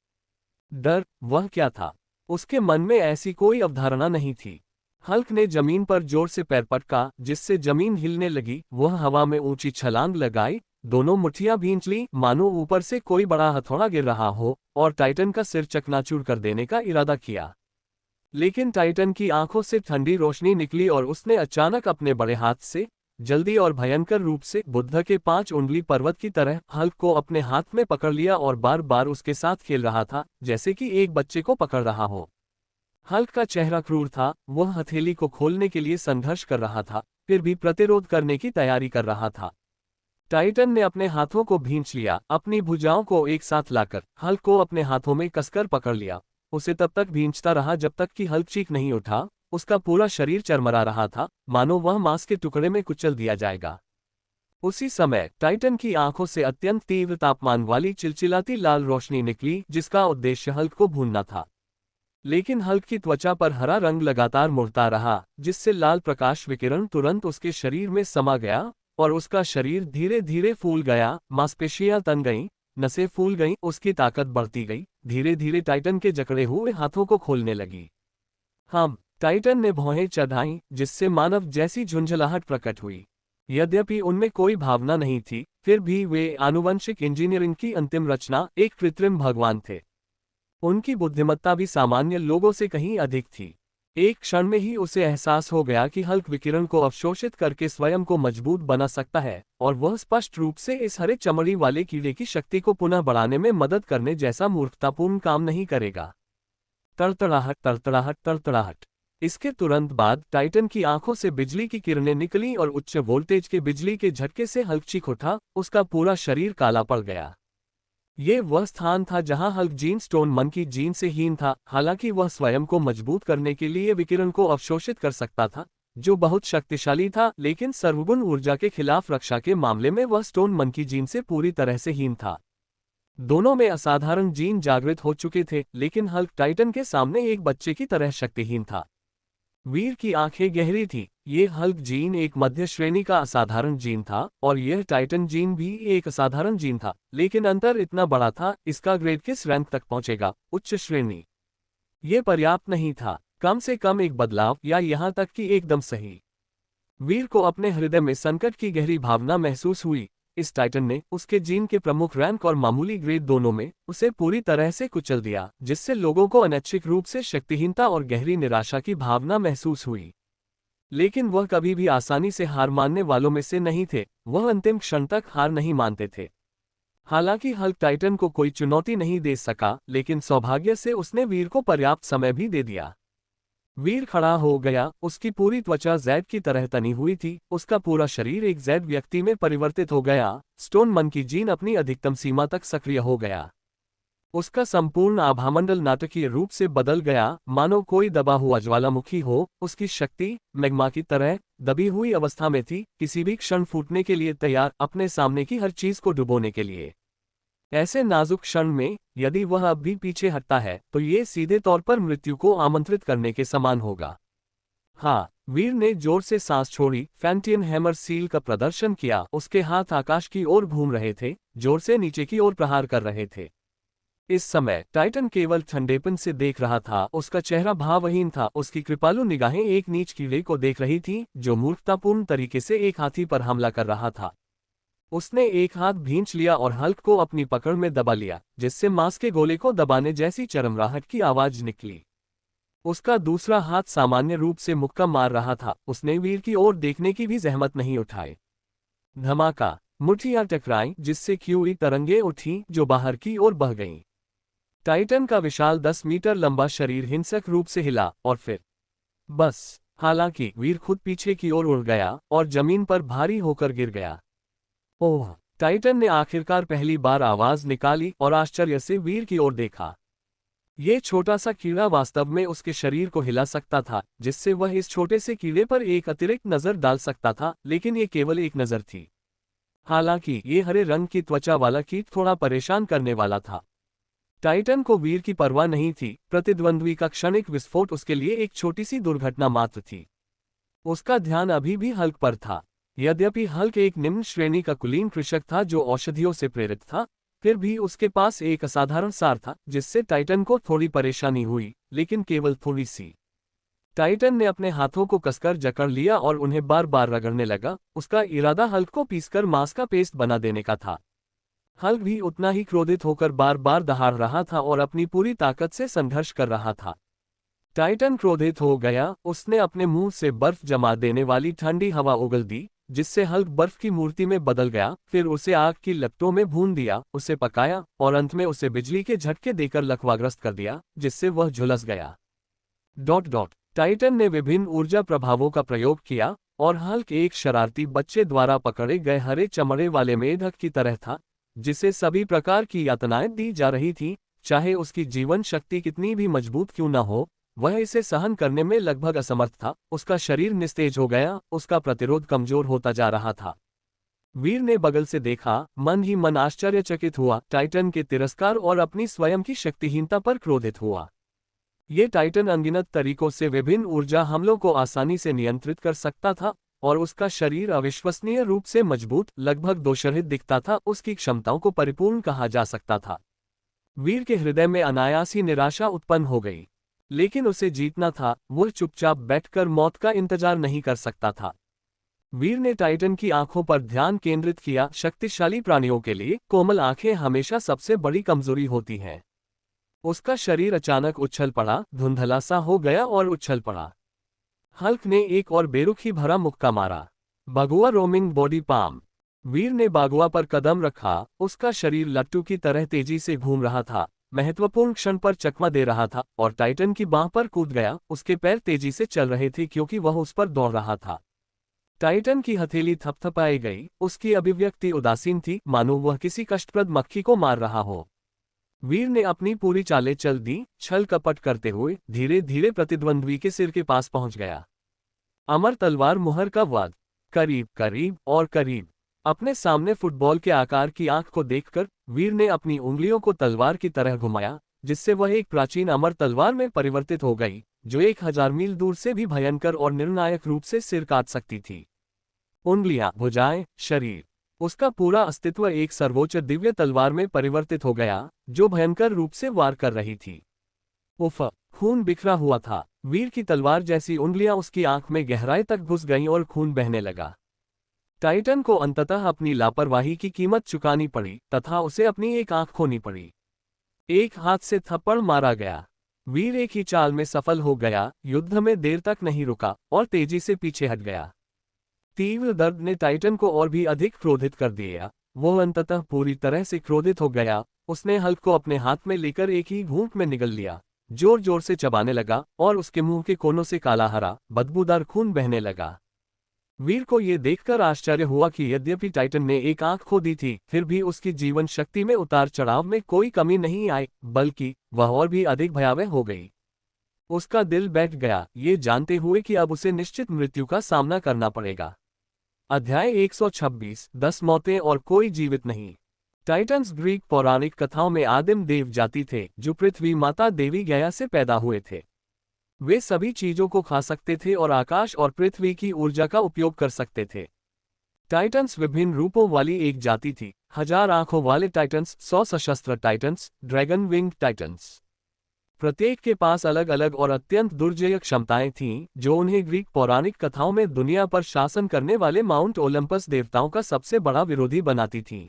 डर, वह क्या था? उसके मन में ऐसी कोई अवधारणा नहीं थी। हल्क ने जमीन पर जोर से पैर पटका, जिससे जमीन हिलने लगी। वह हवा में ऊंची छलांग लगाई, दोनों मुट्ठियां भींच ली, मानो ऊपर से कोई बड़ा हथौड़ा गिर रहा हो, और टाइटन का सिर चकनाचूर कर देने का इरादा किया। लेकिन टाइटन की आंखों से ठंडी रोशनी निकली और उसने अचानक अपने बड़े हाथ से, जल्दी और भयंकर रूप से, बुद्ध के 5 उंगली पर्वत की तरह हल्क को अपने हाथ में पकड़ लिया और बार बार उसके साथ खेल रहा था, जैसे कि एक बच्चे को पकड़ रहा हो। हल्क का चेहरा क्रूर था। वह हथेली को खोलने के लिए संघर्ष कर रहा था, फिर भी प्रतिरोध करने की तैयारी कर रहा था। टाइटन ने अपने हाथों को भींच लिया, अपनी भुजाओं को एक साथ लाकर हल्क को अपने हाथों में कसकर पकड़ लिया। उसे तब तक भींचता रहा जब तक कि हल्क चीख नहीं उठा। उसका पूरा शरीर चरमरा रहा था, मानो वह मांस के टुकड़े में कुचल दिया जाएगा। उसी समय टाइटन की आंखों से अत्यंत तीव्र तापमान वाली चिलचिलाती लाल रोशनी निकली, जिसका उद्देश्य हल्क को भूनना था। लेकिन हल्क की त्वचा पर हरा रंग लगातार मुड़ता रहा, जिससे लाल प्रकाश विकिरण तुरंत उसके शरीर में समा गया और उसका शरीर धीरे धीरे फूल गया। मांसपेशियां तन गईं, नसें फूल गईं, उसकी ताकत बढ़ती गई। धीरे धीरे टाइटन के जकड़े हुए हाथों को खोलने लगी। टाइटन ने भौहें चढ़ाईं, जिससे मानव जैसी झुंझलाहट प्रकट हुई। यद्यपि उनमें कोई भावना नहीं थी, फिर भी वे आनुवंशिक इंजीनियरिंग की अंतिम रचना, एक कृत्रिम भगवान थे। उनकी बुद्धिमत्ता भी सामान्य लोगों से कहीं अधिक थी। एक क्षण में ही उसे एहसास हो गया कि हल्क विकिरण को अवशोषित करके स्वयं को मजबूत बना सकता है, और वह स्पष्ट रूप से इस हरे चमड़ी वाले कीड़े की शक्ति को पुनः बढ़ाने में मदद करने जैसा मूर्खतापूर्ण काम नहीं करेगा। तड़तड़ाहट, तड़तड़ाहट, तड़तड़ाहट। इसके तुरंत बाद टाइटन की आंखों से बिजली की किरणें निकलीं और उच्च वोल्टेज के बिजली के झटके से हल्क चीख उठा। उसका पूरा शरीर काला पड़ गया। ये वह स्थान था जहां हल्क जीन स्टोन मन की जीन से हीन था। हालांकि वह स्वयं को मजबूत करने के लिए विकिरण को अवशोषित कर सकता था, जो बहुत शक्तिशाली था, लेकिन सर्वगुण ऊर्जा के खिलाफ रक्षा के मामले में वह स्टोन मन की जीन से पूरी तरह से हीन था। दोनों में असाधारण जीन जागृत हो चुके थे, लेकिन हल्क टाइटन के सामने एक बच्चे की तरह शक्तिहीन था। वीर की आंखें गहरी थी। ये हल्क जीन एक मध्य श्रेणी का असाधारण जीन था, और यह टाइटन जीन भी एक असाधारण जीन था, लेकिन अंतर इतना बड़ा था, इसका ग्रेड किस रैंक तक पहुंचेगा? उच्च श्रेणी। ये पर्याप्त नहीं था, कम से कम एक बदलाव, या यहां तक कि एकदम सही। वीर को अपने हृदय में संकट की गहरी भावना महसूस हुई। इस टाइटन ने उसके जीन के प्रमुख रैंक और मामूली ग्रेड दोनों में उसे पूरी तरह से कुचल दिया, जिससे लोगों को अनैच्छिक रूप से शक्तिहीनता और गहरी निराशा की भावना महसूस हुई। लेकिन वह कभी भी आसानी से हार मानने वालों में से नहीं थे। वह अंतिम क्षण तक हार नहीं मानते थे। हालांकि हल्क टाइटन को कोई चुनौती नहीं दे सका, लेकिन सौभाग्य से उसने वीर को पर्याप्त समय भी दे दिया। वीर खड़ा हो गया। उसकी पूरी त्वचा जैड की तरह तनी हुई थी। उसका पूरा शरीर एक जैड व्यक्ति में परिवर्तित हो गया। स्टोन मन की जीन अपनी अधिकतम सीमा तक सक्रिय हो गया। उसका संपूर्ण आभामंडल नाटकीय रूप से बदल गया, मानो कोई दबा हुआ ज्वालामुखी हो। उसकी शक्ति मैग्मा की तरह दबी हुई अवस्था में थी, किसी भी क्षण फूटने के लिए तैयार, अपने सामने की हर चीज को डुबोने के लिए। ऐसे नाजुक क्षण में यदि वह अब भी पीछे हटता है, तो ये सीधे तौर पर मृत्यु को आमंत्रित करने के समान होगा। हाँ, वीर ने जोर से सांस छोड़ी, फैंटियन हैमर सील का प्रदर्शन किया। उसके हाथ आकाश की ओर घूम रहे थे, जोर से नीचे की ओर प्रहार कर रहे थे। इस समय टाइटन केवल ठंडेपन से देख रहा था। उसका चेहरा भावहीन था। उसकी कृपालु निगाहें एक नीच कीड़े को देख रही थीं, जो मूर्खतापूर्ण तरीके से एक हाथी पर हमला कर रहा था। उसने एक हाथ भींच लिया और हल्क को अपनी पकड़ में दबा लिया, जिससे मांस के गोले को दबाने जैसी चरमराहट की आवाज निकली। उसका दूसरा हाथ सामान्य रूप से मुक्का मार रहा था। उसने वीर की ओर देखने की भी जहमत नहीं उठाई। धमाका, मुट्ठियां टकराईं, जिससे क्यूई तरंगे उठी जो बाहर की ओर बह गईं। टाइटन का विशाल 10 मीटर लंबा शरीर हिंसक रूप से हिला और फिर बस। हालांकि वीर खुद पीछे की ओर उड़ गया और जमीन पर भारी होकर गिर गया। ओह! टाइटन ने आखिरकार पहली बार आवाज निकाली और आश्चर्य से वीर की ओर देखा। ये छोटा सा कीड़ा वास्तव में उसके शरीर को हिला सकता था, जिससे वह इस छोटे से कीड़े पर एक अतिरिक्त नजर डाल सकता था, लेकिन ये केवल एक नजर थी। हालांकि ये हरे रंग की त्वचा वाला कीट थोड़ा परेशान करने वाला था। टाइटन को वीर की परवाह नहीं थी। प्रतिद्वंद्वी का क्षणिक विस्फोट उसके लिए एक छोटी सी दुर्घटना मात्र थी। उसका ध्यान अभी भी हल्क पर था। यद्यपि हल्क एक निम्न श्रेणी का कुलीन कृषक था जो औषधियों से प्रेरित था, फिर भी उसके पास एक असाधारण सार था जिससे टाइटन को थोड़ी परेशानी हुई, लेकिन केवल थोड़ी सी। टाइटन ने अपने हाथों को कसकर जकड़ लिया और उन्हें बार बार रगड़ने लगा। उसका इरादा हल्क को पीसकर मांस का पेस्ट बना देने का था। हल्क भी उतना ही क्रोधित होकर बार बार दहाड़ रहा था और अपनी पूरी ताकत से संघर्ष कर रहा था। टाइटन क्रोधित हो गया। उसने अपने मुंह से बर्फ जमा देने वाली ठंडी हवा उगल दी, जिससे हल्क बर्फ की मूर्ति में बदल गया। फिर उसे आग की लपटों में भून दिया, उसे पकाया और अंत में उसे बिजली के झटके देकर लकवाग्रस्त कर दिया, जिससे वह झुलस गया। टाइटन ने विभिन्न ऊर्जा प्रभावों का प्रयोग किया और हल्क एक शरारती बच्चे द्वारा पकड़े गए हरे चमड़े वाले मेढक की तरह था, जिसे सभी प्रकार की यातनाएं दी जा रही थीं। चाहे उसकी जीवन शक्ति कितनी भी मजबूत क्यों न हो, वह इसे सहन करने में लगभग असमर्थ था। उसका शरीर निस्तेज हो गया, उसका प्रतिरोध कमजोर होता जा रहा था। वीर ने बगल से देखा, मन ही मन आश्चर्यचकित हुआ। टाइटन के तिरस्कार और अपनी स्वयं की शक्तिहीनता पर क्रोधित हुआ। ये टाइटन अनगिनत तरीकों से विभिन्न ऊर्जा हमलों को आसानी से नियंत्रित कर सकता था और उसका शरीर अविश्वसनीय रूप से मजबूत, लगभग दोषरहित दिखता था। उसकी क्षमताओं को परिपूर्ण कहा जा सकता था। वीर के हृदय में अनायास ही निराशा उत्पन्न हो गई, लेकिन उसे जीतना था। वह चुपचाप बैठकर मौत का इंतजार नहीं कर सकता था। वीर ने टाइटन की आंखों पर ध्यान केंद्रित किया। शक्तिशाली प्राणियों के लिए कोमल आंखें हमेशा सबसे बड़ी कमजोरी होती हैं। उसका शरीर अचानक उछल पड़ा, धुंधला सा हो गया और उछल पड़ा। हल्क ने एक और बेरुखी भरा मुक्का मारा। Bagua roaming body palm. वीर ने बागुआ पर कदम रखा। उसका शरीर लट्टू की तरह तेजी से घूम रहा था, महत्वपूर्ण क्षण पर चकमा दे रहा था और टाइटन की बांह पर कूद गया। उसके पैर तेजी से चल रहे थे क्योंकि वह उस पर दौड़ रहा था। टाइटन की हथेली थपथपाई गई। उसकी अभिव्यक्ति उदासीन थी, मानो वह किसी कष्टप्रद मक्खी को मार रहा हो। वीर ने अपनी पूरी चालें चल दी। छल कपट करते हुए धीरे धीरे प्रतिद्वंद्वी के सिर के पास पहुंच गया। अमर तलवार मुहर का वध। करीब करीब और करीब। अपने सामने फुटबॉल के आकार की आंख को देखकर वीर ने अपनी उंगलियों को तलवार की तरह घुमाया, जिससे वह एक प्राचीन अमर तलवार में परिवर्तित हो गई, जो 1000 मील दूर से भी भयंकर और निर्णायक रूप से सिर काट सकती थी। उंगलियां, भुजाएं, शरीर, उसका पूरा अस्तित्व एक सर्वोच्च दिव्य तलवार में परिवर्तित हो गया, जो भयंकर रूप से वार कर रही थी। उफ! खून बिखरा हुआ था। वीर की तलवार जैसी उंगलियां उसकी आंख में गहराई तक घुस गईं और खून बहने लगा। टाइटन को अंततः अपनी लापरवाही की कीमत चुकानी पड़ी तथा उसे अपनी एक आंख खोनी पड़ी। एक हाथ से थप्पड़ मारा गया। वीर एक ही चाल में सफल हो गया, युद्ध में देर तक नहीं रुका और तेजी से पीछे हट गया। तीव्र दर्द ने टाइटन को और भी अधिक क्रोधित कर दिया। वो अंततः पूरी तरह से क्रोधित हो गया। उसने हल्क को अपने हाथ में लेकर एक ही घूंट में निगल लिया, जोर जोर से चबाने लगा और उसके मुंह के कोनों से काला हरा बदबूदार खून बहने लगा। वीर को यह देखकर आश्चर्य हुआ कि यद्यपि टाइटन ने एक आंख खो दी थी, फिर भी उसकी जीवन शक्ति में उतार चढ़ाव में कोई कमी नहीं आई, बल्कि वह और भी अधिक भयावह हो गई। उसका दिल बैठ गया, ये जानते हुए कि अब उसे निश्चित मृत्यु का सामना करना पड़ेगा। अध्याय 126, 10 मौतें और कोई जीवित नहीं। टाइटन्स ग्रीक पौराणिक कथाओं में आदिम देव जाति थे जो पृथ्वी माता देवी गया से पैदा हुए थे। वे सभी चीजों को खा सकते थे और आकाश और पृथ्वी की ऊर्जा का उपयोग कर सकते थे। टाइटन्स विभिन्न रूपों वाली एक जाति थी। 1000 आंखों वाले टाइटन्स, 100 सशस्त्र टाइटन्स, ड्रैगन विंग टाइटन्स। प्रत्येक के पास अलग अलग और अत्यंत दुर्जय क्षमताएं थीं, जो उन्हें ग्रीक पौराणिक कथाओं में दुनिया पर शासन करने वाले माउंट ओलंपस देवताओं का सबसे बड़ा विरोधी बनाती थीं।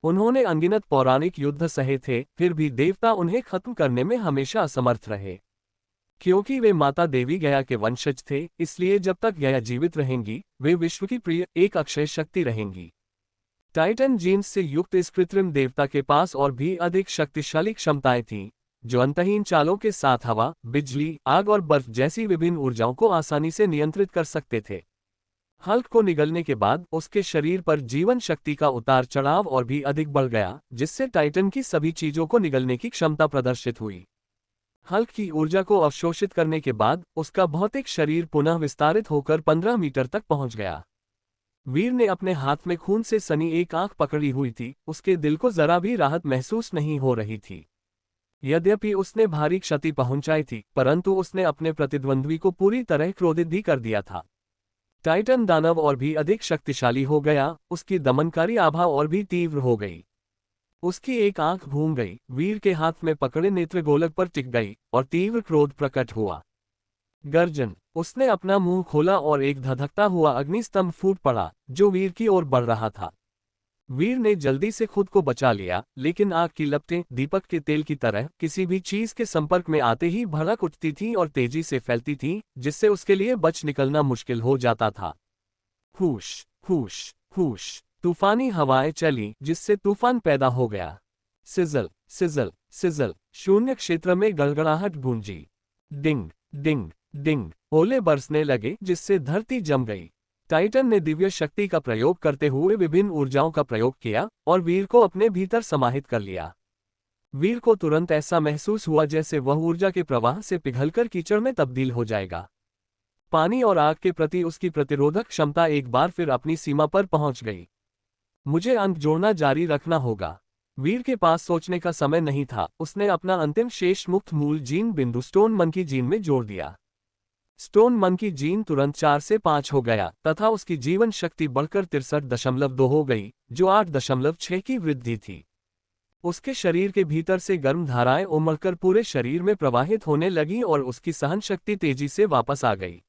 उन्होंने अनगिनत पौराणिक युद्ध सहे थे, फिर भी देवता उन्हें खत्म करने में हमेशा असमर्थ रहे। क्योंकि वे माता देवी गया के वंशज थे, इसलिए जब तक गया जीवित रहेंगी, वे विश्व की प्रिय एक अक्षय शक्ति रहेंगी। टाइटन जीन्स से युक्त इस कृत्रिम देवता के पास और भी अधिक शक्तिशाली क्षमताएं थीं, जो अंतहीन चालों के साथ हवा, बिजली, आग और बर्फ जैसी विभिन्न ऊर्जाओं को आसानी से नियंत्रित कर सकते थे। हल्क को निगलने के बाद उसके शरीर पर जीवन शक्ति का उतार चढ़ाव और भी अधिक बढ़ गया, जिससे टाइटन की सभी चीजों को निगलने की क्षमता प्रदर्शित हुई। हल्क की ऊर्जा को अवशोषित करने के बाद उसका भौतिक शरीर पुनः विस्तारित होकर 15 मीटर तक पहुंच गया। वीर ने अपने हाथ में खून से सनी एक आंख पकड़ी हुई थी, उसके दिल को जरा भी राहत महसूस नहीं हो रही थी। यद्यपि उसने भारी क्षति पहुंचाई थी, परंतु उसने अपने प्रतिद्वंद्वी को पूरी तरह क्रोधित भी कर दिया था। टाइटन दानव और भी अधिक शक्तिशाली हो गया, उसकी दमनकारी आभा और भी तीव्र हो गई। उसकी एक आंख घूम गई, वीर के हाथ में पकड़े नेत्र गोलक पर टिक गई और तीव्र क्रोध प्रकट हुआ। गर्जन, उसने अपना मुंह खोला और एक धधकता हुआ अग्निस्तंभ फूट पड़ा, जो वीर की ओर बढ़ रहा था। वीर ने जल्दी से खुद को बचा लिया, लेकिन आग की लपटें दीपक के तेल की तरह किसी भी चीज के संपर्क में आते ही भड़क उठती थीं और तेजी से फैलती थीं, जिससे उसके लिए बच निकलना मुश्किल हो जाता था। हुश हुश हुश, तूफानी हवाएं चली, जिससे तूफान पैदा हो गया। सिजल सिजल सिजल, शून्य क्षेत्र में गड़गड़ाहट गूंजी। डिंग डिंग डिंग, ओले बरसने लगे, जिससे धरती जम गई। टाइटन ने दिव्य शक्ति का प्रयोग करते हुए विभिन्न ऊर्जाओं का प्रयोग किया और वीर को अपने भीतर समाहित कर लिया। वीर को तुरंत ऐसा महसूस हुआ जैसे वह ऊर्जा के प्रवाह से पिघलकर कीचड़ में तब्दील हो जाएगा। पानी और आग के प्रति उसकी प्रतिरोधक क्षमता एक बार फिर अपनी सीमा पर पहुंच गई। मुझे अंक जोड़ना जारी रखना होगा। वीर के पास सोचने का समय नहीं था, उसने अपना अंतिम शेष मुक्त मूल जीन बिंदु स्टोन मन की जीन में जोड़ दिया। स्टोन मन की जीन तुरंत 4 से 5 हो गया तथा उसकी जीवन शक्ति बढ़कर 63.2 हो गई, जो 8.6 की वृद्धि थी। उसके शरीर के भीतर से गर्म धाराएं उमड़कर पूरे शरीर में प्रवाहित होने लगीं और उसकी सहन शक्ति तेजी से वापस आ गई।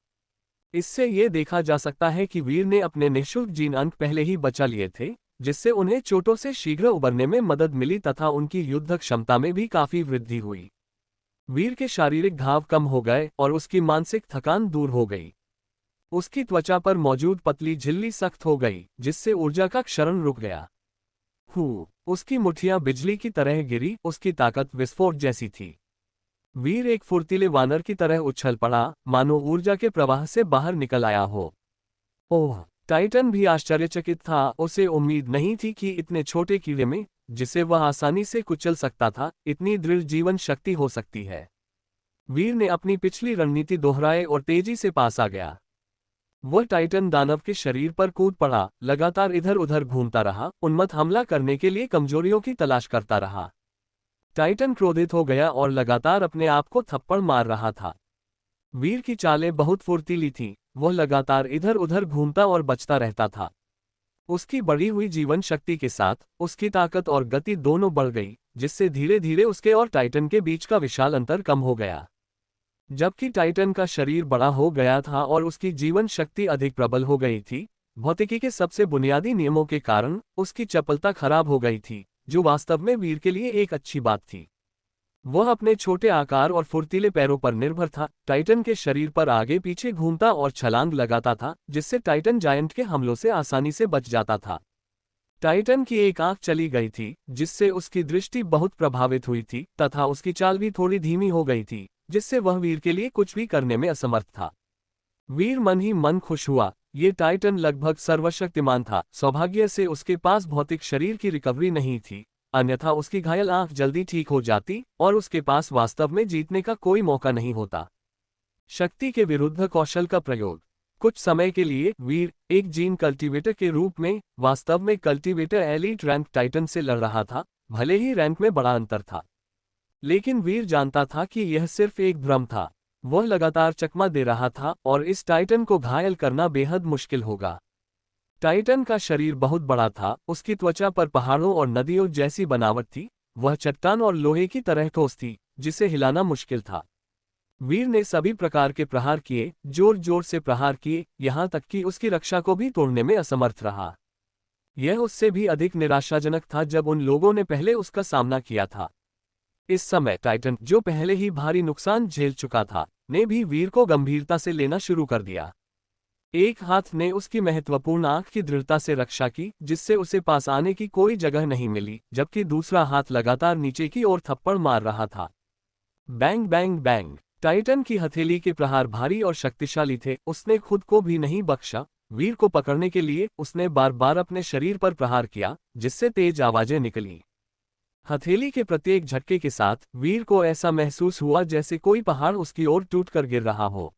इससे ये देखा जा सकता है कि वीर ने अपने निःशुल्क जीन अंक पहले ही बचा लिए थे, जिससे उन्हें चोटों से शीघ्र उबरने में मदद मिली तथा उनकी युद्ध क्षमता में भी काफी वृद्धि हुई। वीर के शारीरिक घाव कम हो गए और उसकी मानसिक थकान दूर हो गई। उसकी त्वचा पर मौजूद पतली झिल्ली सख्त हो गई, जिससे ऊर्जा का क्षरण रुक गया। उसकी मुट्ठियां बिजली की तरह गिरी, उसकी ताकत विस्फोट जैसी थी। वीर एक फुर्तीले वानर की तरह उछल पड़ा, मानो ऊर्जा के प्रवाह से बाहर निकल आया हो। ओह! टाइटन भी आश्चर्यचकित था, उसे उम्मीद नहीं थी कि इतने छोटे कीड़े में, जिसे वह आसानी से कुचल सकता था, इतनी दृढ़ जीवन शक्ति हो सकती है। वीर ने अपनी पिछली रणनीति दोहराए और तेजी से पास आ गया। वह टाइटन दानव के शरीर पर कूद पड़ा, लगातार इधर उधर घूमता रहा, उन्मत्त हमला करने के लिए कमजोरियों की तलाश करता रहा। टाइटन क्रोधित हो गया और लगातार अपने आप को थप्पड़ मार रहा था। वीर की चालें बहुत फुर्तीली थीं, वह लगातार इधर उधर घूमता और बचता रहता था। उसकी बढ़ी हुई जीवन शक्ति के साथ उसकी ताकत और गति दोनों बढ़ गई, जिससे धीरे धीरे उसके और टाइटन के बीच का विशाल अंतर कम हो गया। जबकि टाइटन का शरीर बड़ा हो गया था और उसकी जीवन शक्ति अधिक प्रबल हो गई थी, भौतिकी के सबसे बुनियादी नियमों के कारण उसकी चपलता खराब हो गई थी, जो वास्तव में वीर के लिए एक अच्छी बात थी। वह अपने छोटे आकार और फुर्तीले पैरों पर निर्भर था, टाइटन के शरीर पर आगे पीछे घूमता और छलांग लगाता था, जिससे टाइटन जायंट के हमलों से आसानी से बच जाता था। टाइटन की एक आंख चली गई थी, जिससे उसकी दृष्टि बहुत प्रभावित हुई थी, तथा उसकी चाल भी थोड़ी धीमी हो गई थी, जिससे वह वीर के लिए कुछ भी करने में असमर्थ था। वीर मन ही मन खुश हुआ, ये टाइटन लगभग सर्वशक्तिमान था। सौभाग्य से उसके पास भौतिक शरीर की रिकवरी नहीं थी, अन्यथा उसकी घायल आंख जल्दी ठीक हो जाती और उसके पास वास्तव में जीतने का कोई मौका नहीं होता। शक्ति के विरुद्ध कौशल का प्रयोग। कुछ समय के लिए वीर एक जीन कल्टीवेटर के रूप में वास्तव में कल्टीवेटर एलीट रैंक टाइटन से लड़ रहा था, भले ही रैंक में बड़ा अंतर था। लेकिन वीर जानता था कि यह सिर्फ एक भ्रम था। वह लगातार चकमा दे रहा था और इस टाइटन को घायल करना बेहद मुश्किल होगा। टाइटन का शरीर बहुत बड़ा था, उसकी त्वचा पर पहाड़ों और नदियों जैसी बनावट थी, वह चट्टान और लोहे की तरह ठोस थी, जिसे हिलाना मुश्किल था। वीर ने सभी प्रकार के प्रहार किए, जोर जोर से प्रहार किए, यहां तक कि उसकी रक्षा को भी तोड़ने में असमर्थ रहा। यह उससे भी अधिक निराशाजनक था जब उन लोगों ने पहले उसका सामना किया था। इस समय टाइटन, जो पहले ही भारी नुकसान झेल चुका था, ने भी वीर को गंभीरता से लेना शुरू कर दिया। एक हाथ ने उसकी महत्वपूर्ण आंख की दृढ़ता से रक्षा की, जिससे उसे पास आने की कोई जगह नहीं मिली, जबकि दूसरा हाथ लगातार नीचे की ओर थप्पड़ मार रहा था। Bang bang bang. टाइटन की हथेली के प्रहार भारी और शक्तिशाली थे। उसने खुद को भी नहीं बख्शा। वीर को पकड़ने के लिए उसने बार बार अपने शरीर पर प्रहार किया, जिससे तेज आवाजें निकली। हथेली के प्रत्येक झटके के साथ वीर को ऐसा महसूस हुआ जैसे कोई पहाड़ उसकी ओर टूटकर गिर रहा हो।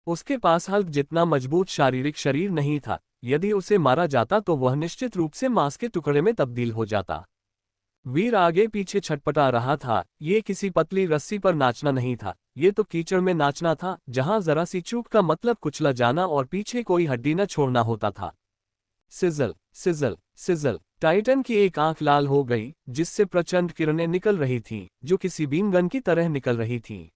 उसके पास हल्क जितना मजबूत शारीरिक शरीर नहीं था। यदि उसे मारा जाता तो वह निश्चित रूप से मांस के टुकड़े में तब्दील हो जाता। वीर आगे पीछे छटपटा रहा था। ये किसी पतली रस्सी पर नाचना नहीं था, ये तो कीचड़ में नाचना था, जहां जरा सी चूक का मतलब कुचला जाना और पीछे कोई हड्डी न छोड़ना होता था। Sizzle sizzle sizzle. टाइटन की एक आंख लाल हो गई, जिससे प्रचंड किरणें निकल रही थीं, जो किसी बीम गन की तरह निकल रही थीं।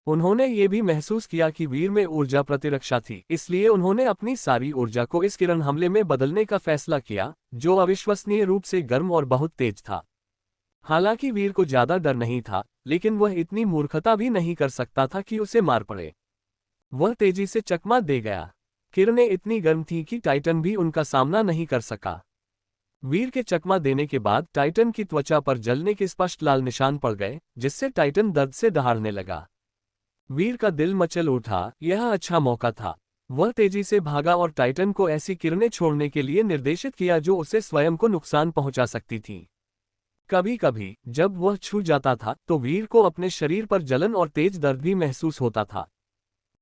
उन्होंने ये भी महसूस किया कि वीर में ऊर्जा प्रतिरक्षा थी, इसलिए उन्होंने अपनी सारी ऊर्जा को इस किरण हमले में बदलने का फैसला किया, जो अविश्वसनीय रूप से गर्म और बहुत तेज था। हालांकि वीर को ज्यादा डर नहीं था, लेकिन वह इतनी मूर्खता भी नहीं कर सकता था कि उसे मार पड़े। वह तेजी से चकमा दे गया। किरणें इतनी गर्म थीं कि टाइटन भी उनका सामना नहीं कर सका। वीर के चकमा देने के बाद टाइटन की त्वचा पर जलने के स्पष्ट लाल निशान पड़ गए, जिससे टाइटन दर्द से दहाड़ने लगा। वीर का दिल मचल उठा। यह अच्छा मौका था। वह तेजी से भागा और टाइटन को ऐसी किरणें छोड़ने के लिए निर्देशित किया जो उसे स्वयं को नुकसान पहुंचा सकती थीं। कभी कभी जब वह छू जाता था तो वीर को अपने शरीर पर जलन और तेज दर्द भी महसूस होता था।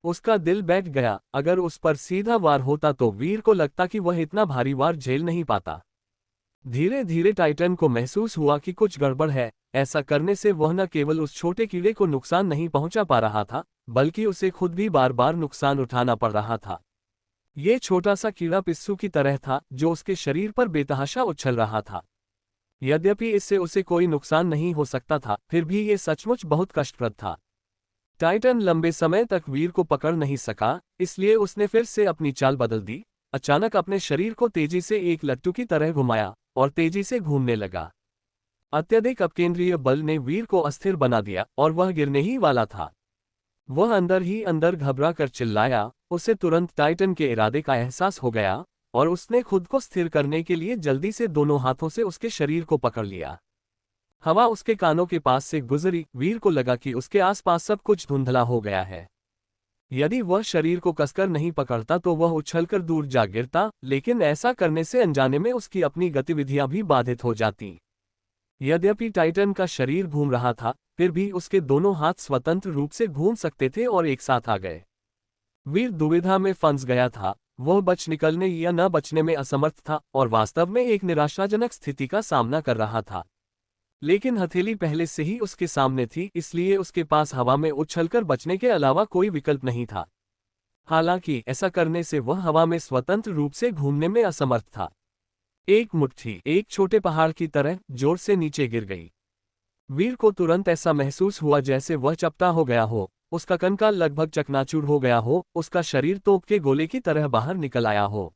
उसका दिल बैठ गया। अगर उस पर सीधा वार होता तो वीर को लगता कि वह इतना भारी वार झेल नहीं पाता। धीरे धीरे टाइटन को महसूस हुआ कि कुछ गड़बड़ है। ऐसा करने से वह न केवल उस छोटे कीड़े को नुकसान नहीं पहुंचा पा रहा था, बल्कि उसे खुद भी बार बार नुकसान उठाना पड़ रहा था। ये छोटा सा कीड़ा पिस्सू की तरह था, जो उसके शरीर पर बेतहाशा उछल रहा था। यद्यपि इससे उसे कोई नुकसान नहीं हो सकता था, फिर भी ये सचमुच बहुत कष्टप्रद था। टाइटन लंबे समय तक वीर को पकड़ नहीं सका, इसलिए उसने फिर से अपनी चाल बदल दी। अचानक अपने शरीर को तेजी से एक लट्टू की तरह घुमाया और तेजी से घूमने लगा। अत्यधिक अपकेंद्रीय बल ने वीर को अस्थिर बना दिया और वह गिरने ही वाला था। वह अंदर ही अंदर घबरा कर चिल्लाया। उसे तुरंत टाइटन के इरादे का एहसास हो गया और उसने खुद को स्थिर करने के लिए जल्दी से दोनों हाथों से उसके शरीर को पकड़ लिया। हवा उसके कानों के पास से गुजरी। वीर को लगा कि उसके आसपास सब कुछ धुंधला हो गया है। यदि वह शरीर को कसकर नहीं पकड़ता तो वह उछलकर दूर जा गिरता, लेकिन ऐसा करने से अनजाने में उसकी अपनी गतिविधियां भी बाधित हो जाती। यद्यपि टाइटन का शरीर घूम रहा था, फिर भी उसके दोनों हाथ स्वतंत्र रूप से घूम सकते थे और एक साथ आ गए। वीर दुविधा में फंस गया था। वह बच निकलने या न बचने में असमर्थ था और वास्तव में एक निराशाजनक स्थिति का सामना कर रहा था। लेकिन हथेली पहले से ही उसके सामने थी, इसलिए उसके पास हवा में उछलकर बचने के अलावा कोई विकल्प नहीं था। हालांकि ऐसा करने से वह हवा में स्वतंत्र रूप से घूमने में असमर्थ था। एक मुट्ठी एक छोटे पहाड़ की तरह जोर से नीचे गिर गई। वीर को तुरंत ऐसा महसूस हुआ जैसे वह चपटा हो गया हो। उसका कंकाल लगभग चकनाचूर हो गया हो, उसका शरीर तोप के गोले की तरह बाहर निकल आया हो।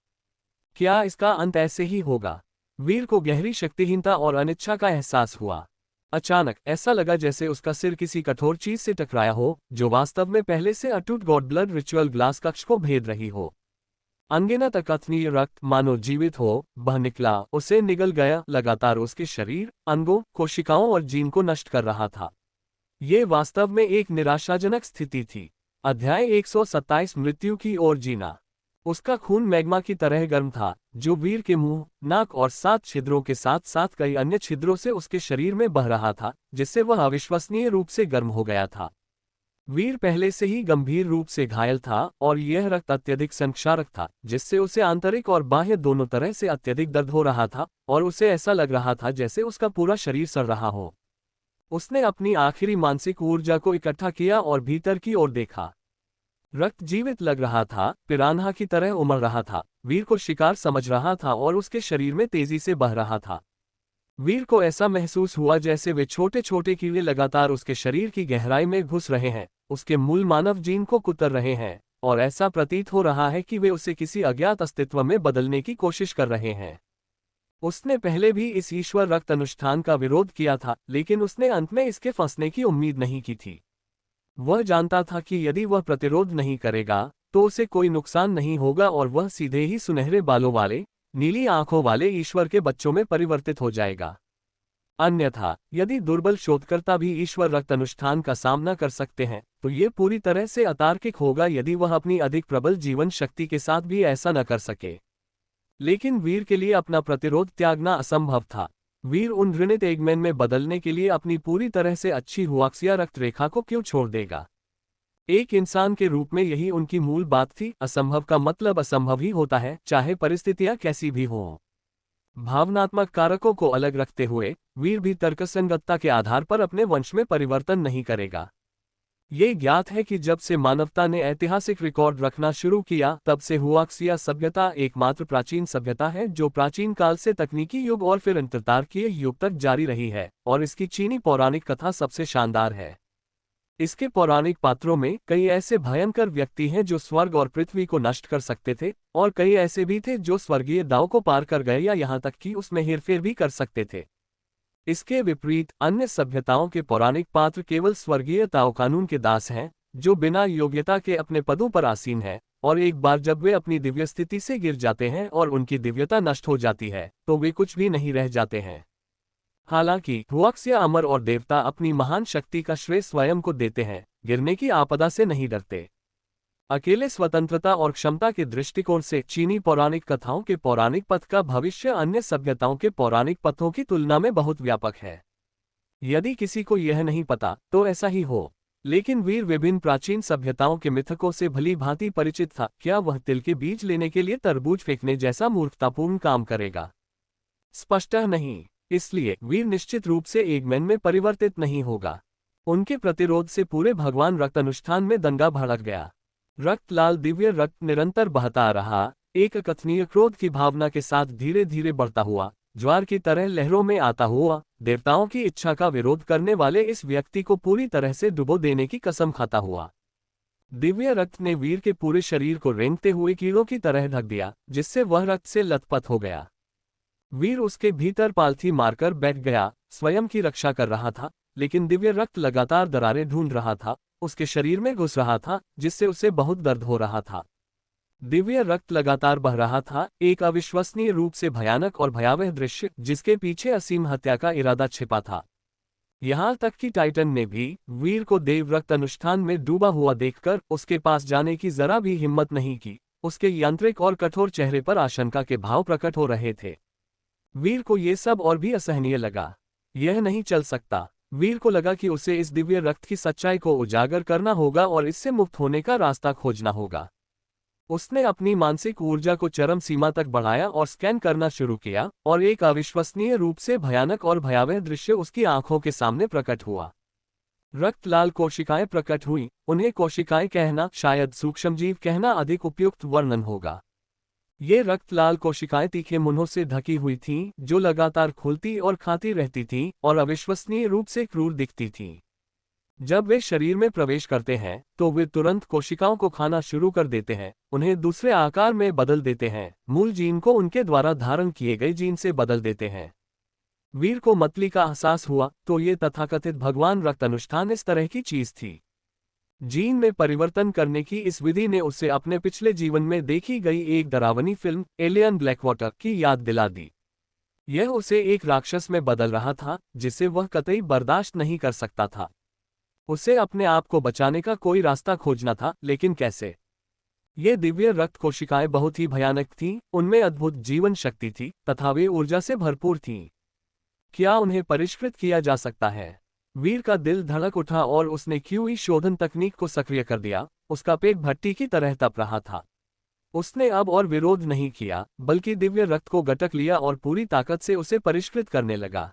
क्या इसका अंत ऐसे ही होगा? वीर को गहरी शक्तिहीनता और अनिच्छा का एहसास हुआ। अचानक ऐसा लगा जैसे उसका सिर किसी कठोर चीज से टकराया हो, जो वास्तव में पहले से अटूट गॉड ब्लड रिचुअल ग्लास कक्ष को भेद रही हो। अनगिनत अकथनीय रक्त मानो जीवित हो बह निकला, उसे निगल गया, लगातार उसके शरीर, अंगों, कोशिकाओं और जीन को नष्ट कर रहा था। ये वास्तव में एक निराशाजनक स्थिति थी। अध्याय 127 मृत्यु की ओर जीना। उसका खून मैग्मा की तरह गर्म था, जो वीर के मुंह, नाक और 7 छिद्रों के साथ साथ कई अन्य छिद्रों से उसके शरीर में बह रहा था, जिससे वह अविश्वसनीय रूप से गर्म हो गया था। वीर पहले से ही गंभीर रूप से घायल था और यह रक्त अत्यधिक संक्षारक था, जिससे उसे आंतरिक और बाह्य दोनों तरह से अत्यधिक दर्द हो रहा था और उसे ऐसा लग रहा था जैसे उसका पूरा शरीर सड़ रहा हो। उसने अपनी आखिरी मानसिक ऊर्जा को इकट्ठा किया और भीतर की ओर देखा। रक्त जीवित लग रहा था, पिरान्हा की तरह उमड़ रहा था। वीर को शिकार समझ रहा था और उसके शरीर में तेजी से बह रहा था। वीर को ऐसा महसूस हुआ जैसे वे छोटे छोटे कीड़े लगातार उसके शरीर की गहराई में घुस रहे हैं, उसके मूल मानव जीन को कुतर रहे हैं, और ऐसा प्रतीत हो रहा है कि वे उसे किसी अज्ञात अस्तित्व में बदलने की कोशिश कर रहे हैं। उसने पहले भी इस ईश्वर रक्त अनुष्ठान का विरोध किया था, लेकिन उसने अंत में इसके फंसने की उम्मीद नहीं की थी। वह जानता था कि यदि वह प्रतिरोध नहीं करेगा तो उसे कोई नुकसान नहीं होगा और वह सीधे ही सुनहरे बालों वाले, नीली आंखों वाले ईश्वर के बच्चों में परिवर्तित हो जाएगा। अन्यथा यदि दुर्बल शोधकर्ता भी ईश्वर रक्त अनुष्ठान का सामना कर सकते हैं, तो ये पूरी तरह से अतार्किक होगा यदि वह अपनी अधिक प्रबल जीवन शक्ति के साथ भी ऐसा न कर सके। लेकिन वीर के लिए अपना प्रतिरोध त्यागना असंभव था। वीर उन घृणित एगमैन में बदलने के लिए अपनी पूरी तरह से अच्छी हुआक्सिया रक्त रेखा को क्यों छोड़ देगा? एक इंसान के रूप में यही उनकी मूल बात थी। असंभव का मतलब असंभव ही होता है, चाहे परिस्थितियां कैसी भी हों। भावनात्मक कारकों को अलग रखते हुए वीर भी तर्कसंगतता के आधार पर अपने वंश में परिवर्तन नहीं करेगा। ये ज्ञात है कि जब से मानवता ने ऐतिहासिक रिकॉर्ड रखना शुरू किया, तब से हुआक्सिया सभ्यता एकमात्र प्राचीन सभ्यता है जो प्राचीन काल से तकनीकी युग और फिर अंतरतारकीय युग तक जारी रही है, और इसकी चीनी पौराणिक कथा सबसे शानदार है। इसके पौराणिक पात्रों में कई ऐसे भयंकर व्यक्ति हैं जो स्वर्ग और पृथ्वी को नष्ट कर सकते थे, और कई ऐसे भी थे जो स्वर्गीय दाव को पार कर गए या यहाँ तक कि उसमें हेरफेर भी कर सकते थे। इसके विपरीत अन्य सभ्यताओं के पौराणिक पात्र केवल स्वर्गीय ताओ कानून के दास हैं, जो बिना योग्यता के अपने पदों पर आसीन हैं, और एक बार जब वे अपनी दिव्य स्थिति से गिर जाते हैं और उनकी दिव्यता नष्ट हो जाती है, तो वे कुछ भी नहीं रह जाते हैं। हालांकि हुआक्सिया अमर और देवता अपनी महान शक्ति का श्रेय स्वयं को देते हैं, गिरने की आपदा से नहीं डरते। अकेले स्वतंत्रता और क्षमता के दृष्टिकोण से चीनी पौराणिक कथाओं के पौराणिक पथ का भविष्य अन्य सभ्यताओं के पौराणिक पथों की तुलना में बहुत व्यापक है। यदि किसी को यह नहीं पता तो ऐसा ही हो, लेकिन वीर विभिन्न प्राचीन सभ्यताओं के मिथकों से भली भांति परिचित था। क्या वह तिल के बीज लेने के लिए तरबूज फेंकने जैसा मूर्खतापूर्ण काम करेगा? स्पष्ट नहीं। इसलिए वीर निश्चित रूप से एगमैन में परिवर्तित नहीं होगा। उनके प्रतिरोध से पूरे भगवान रक्त अनुष्ठान में दंगा भड़क गया। रक्त लाल दिव्य रक्त निरंतर बहता रहा, एक अकथनीय क्रोध की भावना के साथ धीरे धीरे बढ़ता हुआ, ज्वार की तरह लहरों में आता हुआ, देवताओं की इच्छा का विरोध करने वाले इस व्यक्ति को पूरी तरह से डुबो देने की कसम खाता हुआ। दिव्य रक्त ने वीर के पूरे शरीर को रेंगते हुए कीड़ों की तरह ढक दिया, जिससे वह रक्त से लथपथ हो गया। वीर उसके भीतर पालथी मारकर बैठ गया, स्वयं की रक्षा कर रहा था, लेकिन दिव्य रक्त लगातार दरारें ढूंढ रहा था, उसके शरीर में घुस रहा था, जिससे उसे बहुत दर्द हो रहा था। दिव्य रक्त लगातार बह रहा था, एक अविश्वसनीय रूप से भयानक और भयावह दृश्य जिसके पीछे असीम हत्या का इरादा छिपा था। यहाँ तक कि टाइटन ने भी वीर को देव रक्त अनुष्ठान में डूबा हुआ देखकर उसके पास जाने की जरा भी हिम्मत नहीं की। उसके यांत्रिक और कठोर चेहरे पर आशंका के भाव प्रकट हो रहे थे। वीर को ये सब और भी असहनीय लगा। यह नहीं चल सकता। वीर को लगा कि उसे इस दिव्य रक्त की सच्चाई को उजागर करना होगा और इससे मुक्त होने का रास्ता खोजना होगा। उसने अपनी मानसिक ऊर्जा को चरम सीमा तक बढ़ाया और स्कैन करना शुरू किया, और एक अविश्वसनीय रूप से भयानक और भयावह दृश्य उसकी आंखों के सामने प्रकट हुआ। रक्त लाल कोशिकाएं प्रकट हुईं। उन्हें कोशिकाएं कहना, शायद सूक्ष्मजीव कहना अधिक उपयुक्त वर्णन होगा। ये रक्त लाल कोशिकाएं तीखे मुंहों से ढकी हुई थीं, जो लगातार खुलती और खाती रहती थीं और अविश्वसनीय रूप से क्रूर दिखती थीं। जब वे शरीर में प्रवेश करते हैं तो वे तुरंत कोशिकाओं को खाना शुरू कर देते हैं, उन्हें दूसरे आकार में बदल देते हैं, मूल जीन को उनके द्वारा धारण किए गए जीन से बदल देते हैं। वीर को मतली का एहसास हुआ तो ये तथाकथित भगवान रक्त अनुष्ठान इस तरह की चीज थी। जीन में परिवर्तन करने की इस विधि ने उसे अपने पिछले जीवन में देखी गई एक डरावनी फिल्म एलियन ब्लैकवाटर की याद दिला दी। यह उसे एक राक्षस में बदल रहा था जिसे वह कतई बर्दाश्त नहीं कर सकता था। उसे अपने आप को बचाने का कोई रास्ता खोजना था, लेकिन कैसे? ये दिव्य रक्त कोशिकाएं बहुत ही भयानक थीं, उनमें अद्भुत जीवन शक्ति थी तथा वे ऊर्जा से भरपूर थीं। क्या उन्हें परिष्कृत किया जा सकता है? वीर का दिल धड़क उठा और उसने क्यूई शोधन तकनीक को सक्रिय कर दिया। उसका पेट भट्टी की तरह तप रहा था। उसने अब और विरोध नहीं किया, बल्कि दिव्य रक्त को गटक लिया और पूरी ताकत से उसे परिष्कृत करने लगा।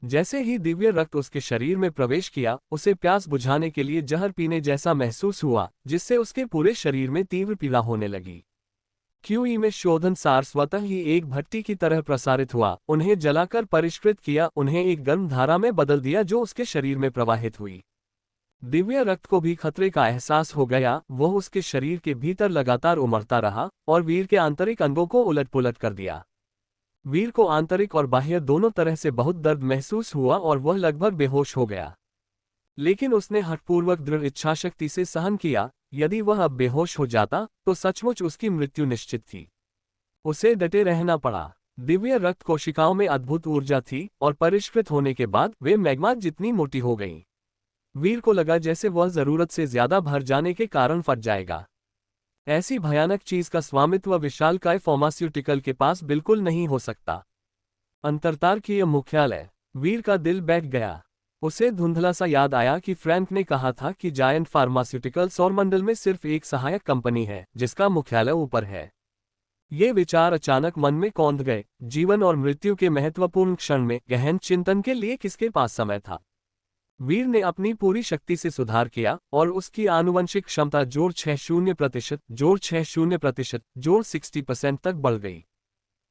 जैसे ही दिव्य रक्त उसके शरीर में प्रवेश किया, उसे प्यास बुझाने के लिए जहर पीने जैसा महसूस हुआ, जिससे उसके पूरे शरीर में तीव्र पीड़ा होने लगी। क्यूई में शोधन सार स्वतः ही एक भट्टी की तरह प्रसारित हुआ, उन्हें जलाकर परिष्कृत किया, उन्हें एक गर्म धारा में बदल दिया जो उसके शरीर में प्रवाहित हुई। दिव्य रक्त को भी खतरे का एहसास हो गया, वह उसके शरीर के भीतर लगातार उमड़ता रहा और वीर के आंतरिक अंगों को उलट-पुलट कर दिया। वीर को आंतरिक और बाह्य दोनों तरह से बहुत दर्द महसूस हुआ और वह लगभग बेहोश हो गया। लेकिन उसने हठपूर्वक दृढ़ इच्छाशक्ति से सहन किया, यदि वह अब बेहोश हो जाता तो सचमुच उसकी मृत्यु निश्चित थी। उसे डटे रहना पड़ा। दिव्य रक्त कोशिकाओं में अद्भुत ऊर्जा थी और परिष्कृत होने के बाद वे मैग्मा जितनी मोटी हो गईं। वीर को लगा जैसे वह जरूरत से ज्यादा भर जाने के कारण फट जाएगा। ऐसी भयानक चीज का स्वामित्व विशालकाय फार्मास्यूटिकल के पास बिल्कुल नहीं हो सकता। अंतरतारकीय मुख्यालय। वीर का दिल बैठ गया। उसे धुंधला सा याद आया कि फ्रैंक ने कहा था कि जायंट फार्मास्यूटिकल सौरमंडल में सिर्फ एक सहायक कंपनी है जिसका मुख्यालय ऊपर है। ये विचार अचानक मन में कौंध गए। जीवन और मृत्यु के महत्वपूर्ण क्षण में गहन चिंतन के लिए किसके पास समय था। वीर ने अपनी पूरी शक्ति से सुधार किया और उसकी आनुवंशिक क्षमता जोड़ 60% जोड़ 60% जोड़ 60% तक बढ़ गई।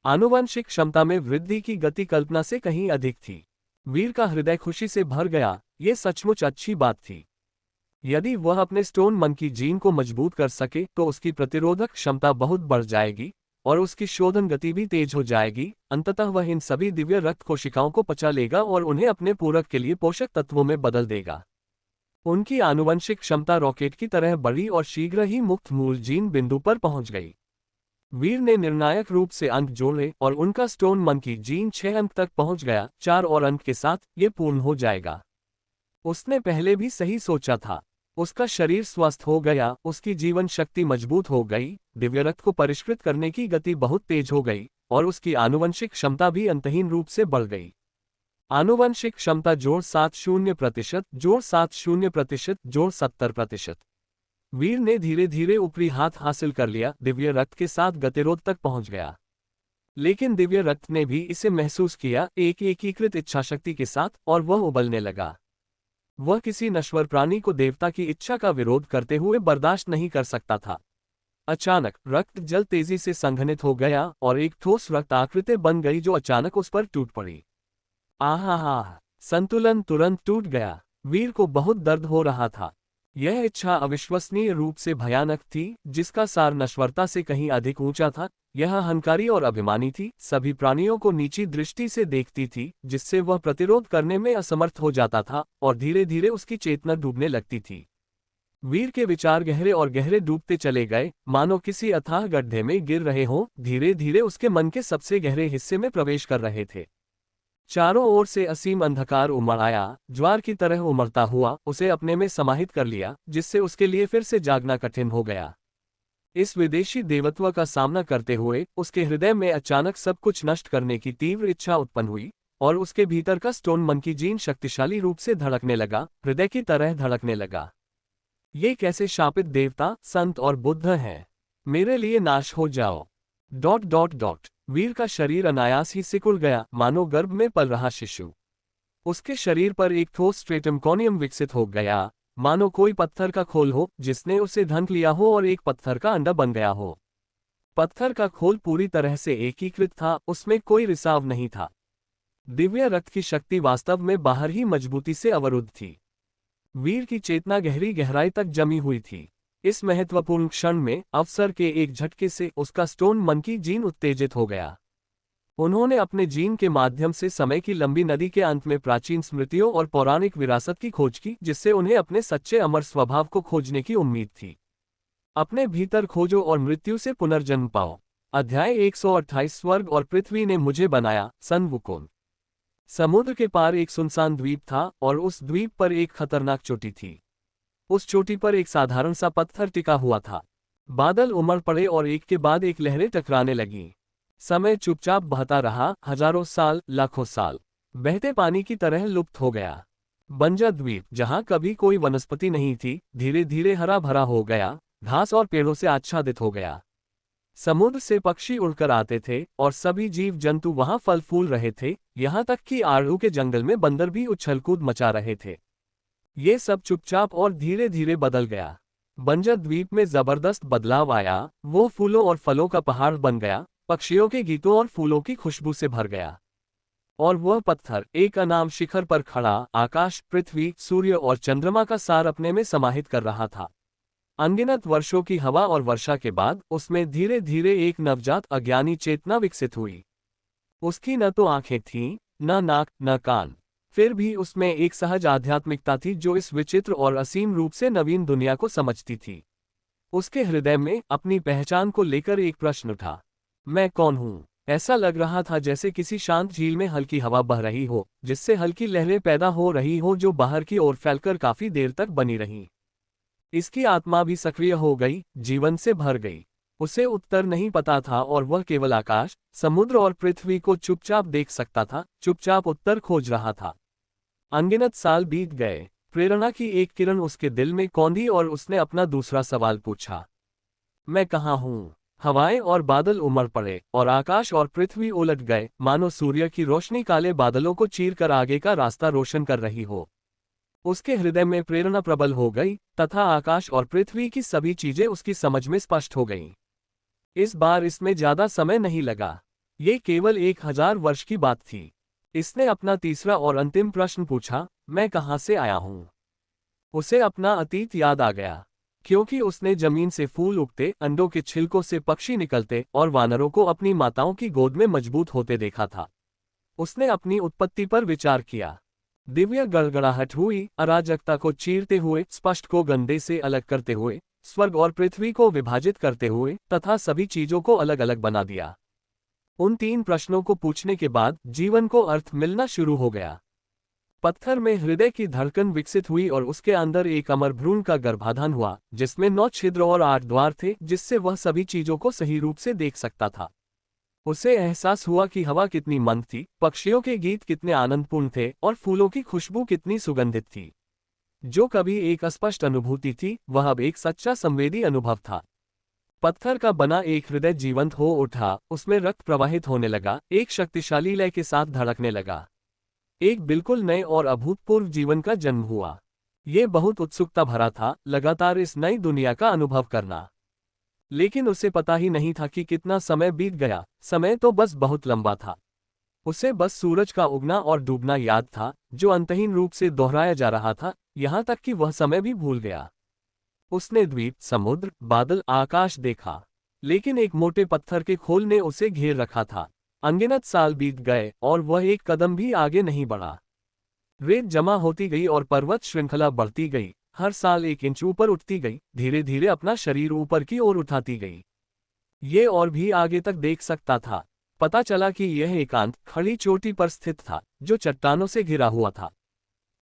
आनुवंशिक क्षमता में वृद्धि की गति कल्पना से कहीं अधिक थी। वीर का हृदय खुशी से भर गया, ये सचमुच अच्छी बात थी। यदि वह अपने स्टोन मंकी जीन को मजबूत कर सके तो उसकी प्रतिरोधक क्षमता बहुत बढ़ जाएगी और उसकी शोधन गति भी तेज हो जाएगी। अंततः वह इन सभी दिव्य रक्त कोशिकाओं को पचा लेगा और उन्हें अपने पूरक के लिए पोषक तत्वों में बदल देगा। उनकी आनुवंशिक क्षमता रॉकेट की तरह बढ़ी और शीघ्र ही मुक्त मूल जीन बिंदु पर पहुंच गई। वीर ने निर्णायक रूप से अंक जोड़े और उनका स्टोन मंकी जीन 6 अंक तक पहुंच गया। 4 और अंक के साथ ये पूर्ण हो जाएगा। उसने पहले भी सही सोचा था। उसका शरीर स्वस्थ हो गया, उसकी जीवन शक्ति मजबूत हो गई, दिव्य रक्त को परिष्कृत करने की गति बहुत तेज हो गई और उसकी आनुवंशिक क्षमता भी अंतहीन रूप से बढ़ गई। आनुवंशिक क्षमता जोड़ 70% जोड़ 70% जोड़ 70%। वीर ने धीरे धीरे ऊपरी हाथ हासिल कर लिया, दिव्य रक्त के साथ गतिरोध तक पहुंच गया। लेकिन दिव्य रक्त ने भी इसे महसूस किया, एक एकीकृत इच्छाशक्ति के साथ, और वह उबलने लगा। वह किसी नश्वर प्राणी को देवता की इच्छा का विरोध करते हुए बर्दाश्त नहीं कर सकता था। अचानक रक्त जल तेजी से संघनित हो गया और एक ठोस रक्त आकृति बन गई जो अचानक उस पर टूट पड़ी। आहा! संतुलन तुरंत टूट गया। वीर को बहुत दर्द हो रहा था। यह इच्छा अविश्वसनीय रूप से भयानक थी, जिसका सार नश्वरता से कहीं अधिक ऊंचा था। यह अहंकारी और अभिमानी थी, सभी प्राणियों को नीची दृष्टि से देखती थी, जिससे वह प्रतिरोध करने में असमर्थ हो जाता था और धीरे धीरे उसकी चेतना डूबने लगती थी। वीर के विचार गहरे और गहरे डूबते चले गए, मानो किसी अथाह गड्ढे में गिर रहे हों, धीरे धीरे उसके मन के सबसे गहरे हिस्से में प्रवेश कर रहे थे। चारों ओर से असीम अंधकार उमड़ आया, ज्वार की तरह उमड़ता हुआ उसे अपने में समाहित कर लिया, जिससे उसके लिए फिर से जागना कठिन हो गया। इस विदेशी देवत्व का सामना करते हुए उसके हृदय में अचानक सब कुछ नष्ट करने की तीव्र इच्छा उत्पन्न हुई और उसके भीतर का स्टोन मंकी जीन शक्तिशाली रूप से धड़कने लगा, हृदय की तरह धड़कने लगा। ये कैसे शापित देवता, संत और बुद्ध हैं? मेरे लिए नाश हो जाओ। ... वीर का शरीर अनायास ही सिकुड़ गया, मानो गर्भ में पल रहा शिशु। उसके शरीर पर एक ठोस स्ट्रेटम कॉर्नियम विकसित हो गया, मानो कोई पत्थर का खोल हो जिसने उसे ढंक लिया हो और एक पत्थर का अंडा बन गया हो। पत्थर का खोल पूरी तरह से एकीकृत था, उसमें कोई रिसाव नहीं था। दिव्य रक्त की शक्ति वास्तव में बाहर ही मजबूती से अवरुद्ध थी। वीर की चेतना गहरी गहराई तक जमी हुई थी। इस महत्वपूर्ण क्षण में अवसर के एक झटके से उसका स्टोन मंकी जीन उत्तेजित हो गया। उन्होंने अपने जीन के माध्यम से समय की लंबी नदी के अंत में प्राचीन स्मृतियों और पौराणिक विरासत की खोज की, जिससे उन्हें अपने सच्चे अमर स्वभाव को खोजने की उम्मीद थी। अपने भीतर खोजो और मृत्यु से पुनर्जन्म पाओ। अध्याय 128 स्वर्ग और पृथ्वी ने मुझे बनाया। सन वुकोन। समुद्र के पार एक सुनसान द्वीप था और उस द्वीप पर एक खतरनाक चोटी थी। उस चोटी पर एक साधारण सा पत्थर टिका हुआ था। बादल उमड़ पड़े और एक के बाद एक लहरें टकराने लगीं। समय चुपचाप बहता रहा, हजारों साल, लाखों साल बहते पानी की तरह लुप्त हो गया। बंजर द्वीप, जहां कभी कोई वनस्पति नहीं थी, धीरे धीरे हरा भरा हो गया, घास और पेड़ों से आच्छादित हो गया। समुद्र से पक्षी उड़कर आते थे और सभी जीव जंतु वहां फल फूल रहे थे, यहां तक कि आड़ू के जंगल में बंदर भी उछल कूद मचा रहे थे। ये सब चुपचाप और धीरे धीरे बदल गया। बंजर द्वीप में जबरदस्त बदलाव आया, वो फूलों और फलों का पहाड़ बन गया, पक्षियों के गीतों और फूलों की खुशबू से भर गया। और वह पत्थर एक अनाम शिखर पर खड़ा आकाश, पृथ्वी, सूर्य और चंद्रमा का सार अपने में समाहित कर रहा था। अनगिनत वर्षों की हवा और वर्षा के बाद उसमें धीरे धीरे एक नवजात अज्ञानी चेतना विकसित हुई। उसकी न तो आंखें थीं, न नाक, न कान, फिर भी उसमें एक सहज आध्यात्मिकता थी जो इस विचित्र और असीम रूप से नवीन दुनिया को समझती थी। उसके हृदय में अपनी पहचान को लेकर एक प्रश्न उठा, मैं कौन हूँ? ऐसा लग रहा था जैसे किसी शांत झील में हल्की हवा बह रही हो, जिससे हल्की लहरें पैदा हो रही हो जो बाहर की ओर फैलकर काफी देर तक बनी रहीं। इसकी आत्मा भी सक्रिय हो गई, जीवन से भर गई। उसे उत्तर नहीं पता था और वह केवल आकाश, समुद्र और पृथ्वी को चुपचाप देख सकता था, चुपचाप उत्तर खोज रहा था। अनगिनत साल बीत गए, प्रेरणा की एक किरण उसके दिल में कौंधी और उसने अपना दूसरा सवाल पूछा, मैं कहाँ हूँ? हवाएं और बादल उमड़ पड़े और आकाश और पृथ्वी उलट गए, मानो सूर्य की रोशनी काले बादलों को चीरकर आगे का रास्ता रोशन कर रही हो। उसके हृदय में प्रेरणा प्रबल हो गई तथा आकाश और पृथ्वी की सभी चीजें उसकी समझ में स्पष्ट हो गईं। इस बार इसमें ज्यादा समय नहीं लगा, ये केवल 1000 वर्ष की बात थी। इसने अपना तीसरा और अंतिम प्रश्न पूछा, मैं कहाँ से आया हूँ? उसे अपना अतीत याद आ गया, क्योंकि उसने जमीन से फूल उगते, अंडों के छिलकों से पक्षी निकलते और वानरों को अपनी माताओं की गोद में मजबूत होते देखा था। उसने अपनी उत्पत्ति पर विचार किया। दिव्य गड़गड़ाहट हुई, अराजकता को चीरते हुए, स्पष्ट को गंदे से अलग करते हुए, स्वर्ग और पृथ्वी को विभाजित करते हुए तथा सभी चीजों को अलग अलग बना दिया। उन 3 प्रश्नों को पूछने के बाद जीवन को अर्थ मिलना शुरू हो गया। पत्थर में हृदय की धड़कन विकसित हुई और उसके अंदर एक अमर भ्रूण का गर्भाधान हुआ, जिसमें 9 छिद्र और 8 द्वार थे, जिससे वह सभी चीजों को सही रूप से देख सकता था। उसे एहसास हुआ कि हवा कितनी मंद थी, पक्षियों के गीत कितने आनंदपूर्ण थे और फूलों की खुशबू कितनी सुगंधित थी। जो कभी एक अस्पष्ट अनुभूति थी, वह अब एक सच्चा संवेदी अनुभव था। पत्थर का बना एक हृदय जीवंत हो उठा, उसमें रक्त प्रवाहित होने लगा, एक शक्तिशाली लय के साथ धड़कने लगा। एक बिल्कुल नए और अभूतपूर्व जीवन का जन्म हुआ। ये बहुत उत्सुकता भरा था, लगातार इस नई दुनिया का अनुभव करना। लेकिन उसे पता ही नहीं था कि कितना समय बीत गया। समय तो बस बहुत लंबा था। उसे बस सूरज का उगना और डूबना याद था, जो अंतहीन रूप से दोहराया जा रहा था, यहाँ तक कि वह समय भी भूल गया। उसने द्वीप, समुद्र, बादल, आकाश देखा, लेकिन एक मोटे पत्थर के खोल ने उसे घेर रखा था। अनगिनत साल बीत गए और वह एक कदम भी आगे नहीं बढ़ा। रेत जमा होती गई और पर्वत श्रृंखला बढ़ती गई, हर साल 1 इंच ऊपर उठती गई, धीरे धीरे अपना शरीर ऊपर की ओर उठाती गई। ये और भी आगे तक देख सकता था। पता चला कि यह एकांत खड़ी चोटी पर स्थित था, जो चट्टानों से घिरा हुआ था।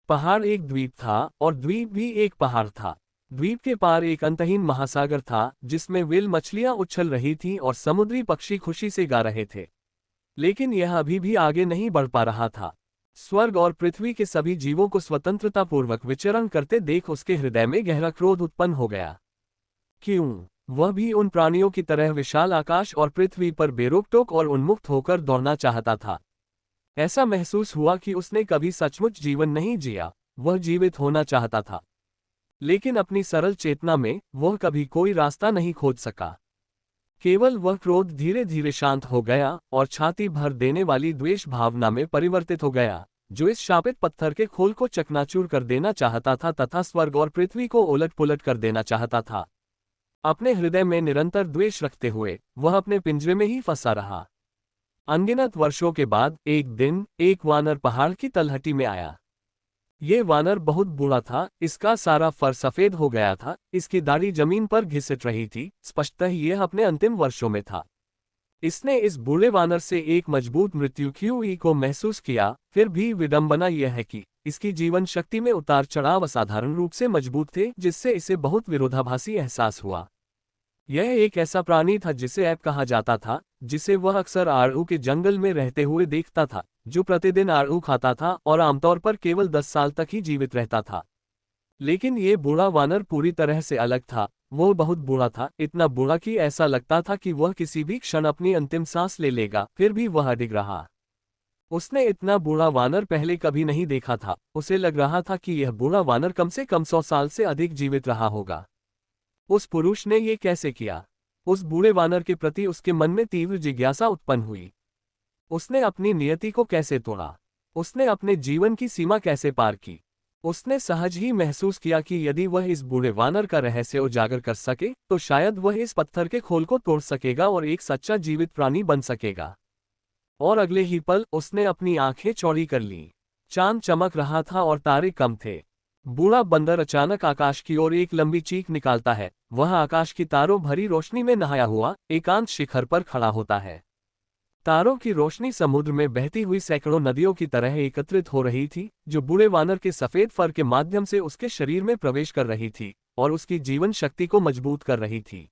पहाड़ एक द्वीप था और द्वीप भी एक पहाड़ था। द्वीप के पार एक अंतहीन महासागर था, जिसमें व्हेल मछलियां उछल रही थीं और समुद्री पक्षी खुशी से गा रहे थे। लेकिन यह अभी भी आगे नहीं बढ़ पा रहा था। स्वर्ग और पृथ्वी के सभी जीवों को स्वतंत्रतापूर्वक विचरण करते देख उसके हृदय में गहरा क्रोध उत्पन्न हो गया। क्यों? वह भी उन प्राणियों की तरह विशाल आकाश और पृथ्वी पर बेरोक-टोक और उन्मुक्त होकर दौड़ना चाहता था। ऐसा महसूस हुआ कि उसने कभी सचमुच जीवन नहीं जिया, वह जीवित होना चाहता था। लेकिन अपनी सरल चेतना में वह कभी कोई रास्ता नहीं खोज सका। केवल वह क्रोध धीरे धीरे शांत हो गया और छाती भर देने वाली द्वेष भावना में परिवर्तित हो गया, जो इस शापित पत्थर के खोल को चकनाचूर कर देना चाहता था तथा स्वर्ग और पृथ्वी को उलट पुलट कर देना चाहता था। अपने हृदय में निरंतर द्वेष रखते हुए वह अपने पिंजरे में ही फंसा रहा। अनगिनत वर्षों के बाद एक दिन एक वानर पहाड़ की तलहटी में आया। ये वानर बहुत बूढ़ा था, इसका सारा फर सफेद हो गया था, इसकी दाढ़ी जमीन पर घिसट रही थी, स्पष्टतः यह अपने अंतिम वर्षों में था। इसने इस बूढ़े वानर से एक मजबूत मृत्यु की को महसूस किया। फिर भी विडंबना यह है कि इसकी जीवन शक्ति में उतार चढ़ाव असाधारण रूप से मजबूत थे, जिससे इसे बहुत विरोधाभासी एहसास हुआ। यह एक ऐसा प्राणी था जिसे ऐप कहा जाता था, जिसे वह अक्सर आड़ू के जंगल में रहते हुए देखता था, जो प्रतिदिन आड़ू खाता था और आमतौर पर केवल 10 साल तक ही जीवित रहता था। लेकिन ये बूढ़ा वानर पूरी तरह से अलग था। वो बहुत बूढ़ा था, इतना बूढ़ा कि ऐसा लगता था कि वह किसी भी क्षण अपनी अंतिम सांस ले लेगा, फिर भी वह अडिग रहा। उसने इतना बूढ़ा वानर पहले कभी नहीं देखा था। उसे लग रहा था कि यह बूढ़ा वानर कम से कम 100 साल से अधिक जीवित रहा होगा। उस पुरुष ने ये कैसे किया? उस बूढ़े वानर के प्रति उसके मन में तीव्र जिज्ञासा उत्पन्न हुई। उसने अपनी नियति को कैसे तोड़ा? उसने अपने जीवन की सीमा कैसे पार की? उसने सहज ही महसूस किया कि यदि वह इस बूढ़े वानर का रहस्य उजागर कर सके तो शायद वह इस पत्थर के खोल को तोड़ सकेगा और एक सच्चा जीवित प्राणी बन सकेगा। और अगले ही पल उसने अपनी आंखें चौड़ी कर लीं। चांद चमक रहा था और तारे कम थे। बूढ़ा बंदर अचानक आकाश की ओर एक लंबी चीख निकालता है। वह आकाश की तारों भरी रोशनी में नहाया हुआ एकांत शिखर पर खड़ा होता है। तारों की रोशनी समुद्र में बहती हुई सैकड़ों नदियों की तरह एकत्रित हो रही थी, जो बूढ़े वानर के सफेद फर के माध्यम से उसके शरीर में प्रवेश कर रही थी और उसकी जीवन शक्ति को मजबूत कर रही थी।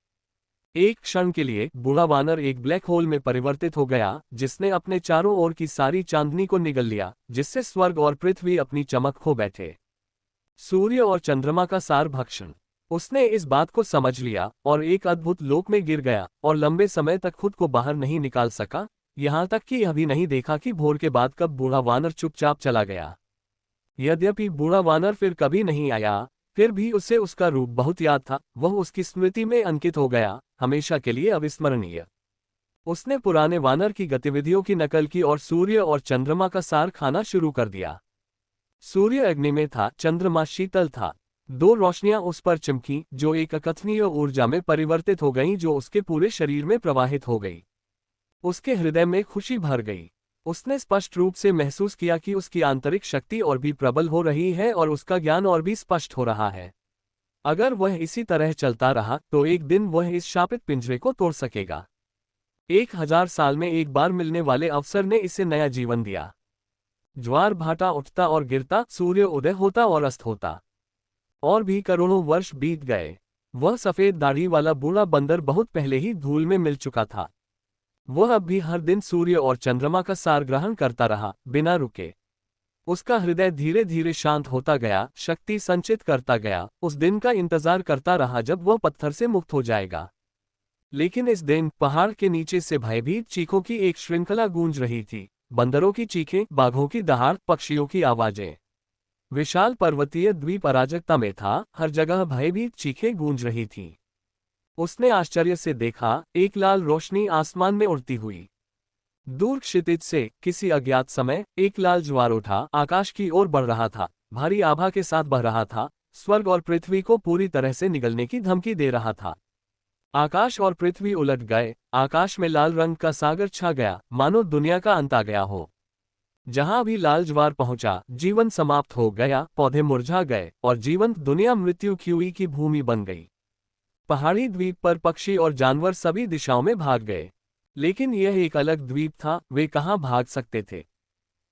एक क्षण के लिए बूढ़ा वानर एक ब्लैक होल में परिवर्तित हो गया, जिसने अपने चारों ओर की सारी चांदनी को निगल लिया, जिससे स्वर्ग और पृथ्वी अपनी चमक खो बैठे। सूर्य और चंद्रमा का सार भक्षण। उसने इस बात को समझ लिया और एक अद्भुत लोक में गिर गया और लंबे समय तक खुद को बाहर नहीं निकाल सका, यहाँ तक कि यह भी नहीं देखा कि भोर के बाद कब बूढ़ा वानर चुपचाप चला गया। यद्यपि बूढ़ा वानर फिर कभी नहीं आया, फिर भी उसे उसका रूप बहुत याद था। वह उसकी स्मृति में अंकित हो गया, हमेशा के लिए अविस्मरणीय। उसने पुराने वानर की गतिविधियों की नकल की और सूर्य और चंद्रमा का सार खाना शुरू कर दिया। सूर्य अग्नि में था, चंद्रमा शीतल था। दो रोशनियां उस पर चमकीं, जो एक अकथनीय ऊर्जा में परिवर्तित हो गईं, जो उसके पूरे शरीर में प्रवाहित हो गई। उसके हृदय में खुशी भर गई। उसने स्पष्ट रूप से महसूस किया कि उसकी आंतरिक शक्ति और भी प्रबल हो रही है और उसका ज्ञान और भी स्पष्ट हो रहा है। अगर वह इसी तरह चलता रहा तो एक दिन वह इस शापित पिंजरे को तोड़ सकेगा। 1000 साल में एक बार मिलने वाले अवसर ने इसे नया जीवन दिया। ज्वार भाटा उठता और गिरता, सूर्य उदय होता और अस्त होता। और भी करोड़ों वर्ष बीत गए। वह सफेद दाढ़ी वाला बूढ़ा बंदर बहुत पहले ही धूल में मिल चुका था। वह अब भी हर दिन सूर्य और चंद्रमा का सार ग्रहण करता रहा, बिना रुके। उसका हृदय धीरे धीरे शांत होता गया, शक्ति संचित करता गया, उस दिन का इंतजार करता रहा जब वह पत्थर से मुक्त हो जाएगा। लेकिन इस दिन पहाड़ के नीचे से भयभीत चीखों की एक श्रृंखला गूंज रही थी। बंदरों की चीखें, बाघों की दहाड़, पक्षियों की आवाजें। विशाल पर्वतीय द्वीप अराजकता में था, हर जगह भयभीत चीखें गूंज रही थीं। उसने आश्चर्य से देखा, एक लाल रोशनी आसमान में उड़ती हुई। दूर क्षितिज से किसी अज्ञात समय एक लाल ज्वार उठा, आकाश की ओर बढ़ रहा था, भारी आभा के साथ बह रहा था, स्वर्ग और पृथ्वी को पूरी तरह से निगलने की धमकी दे रहा था। आकाश और पृथ्वी उलट गए, आकाश में लाल रंग का सागर छा गया, मानो दुनिया का अंत आ गया हो। जहां भी लाल ज्वार पहुंचा, जीवन समाप्त हो गया, पौधे मुरझा गए और जीवंत दुनिया मृत्यु की भूमि बन गई। पहाड़ी द्वीप पर पक्षी और जानवर सभी दिशाओं में भाग गए। लेकिन यह एक अलग द्वीप था, वे कहां भाग सकते थे।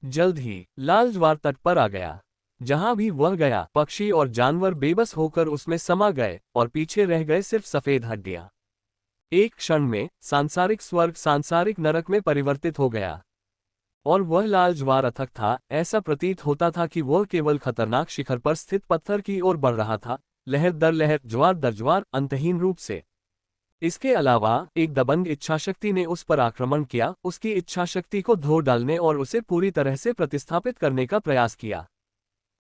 जल्द ही लाल ज्वार तट पर आ गया। जहां भी वह गया, पक्षी और जानवर बेबस होकर उसमें समा गए और पीछे रह गए सिर्फ सफेद हड्डियां। एक क्षण में सांसारिक स्वर्ग सांसारिक नरक में परिवर्तित हो गया। और वह लाल ज्वार अथक था, ऐसा प्रतीत होता था कि वह केवल खतरनाक शिखर पर स्थित पत्थर की ओर बढ़ रहा था, लहर दर लहर, ज्वार दर ज्वार, अंतहीन रूप से। इसके अलावा एक दबंग इच्छाशक्ति ने उस पर आक्रमण किया, उसकी इच्छाशक्ति को धो डालने और उसे पूरी तरह से प्रतिस्थापित करने का प्रयास किया।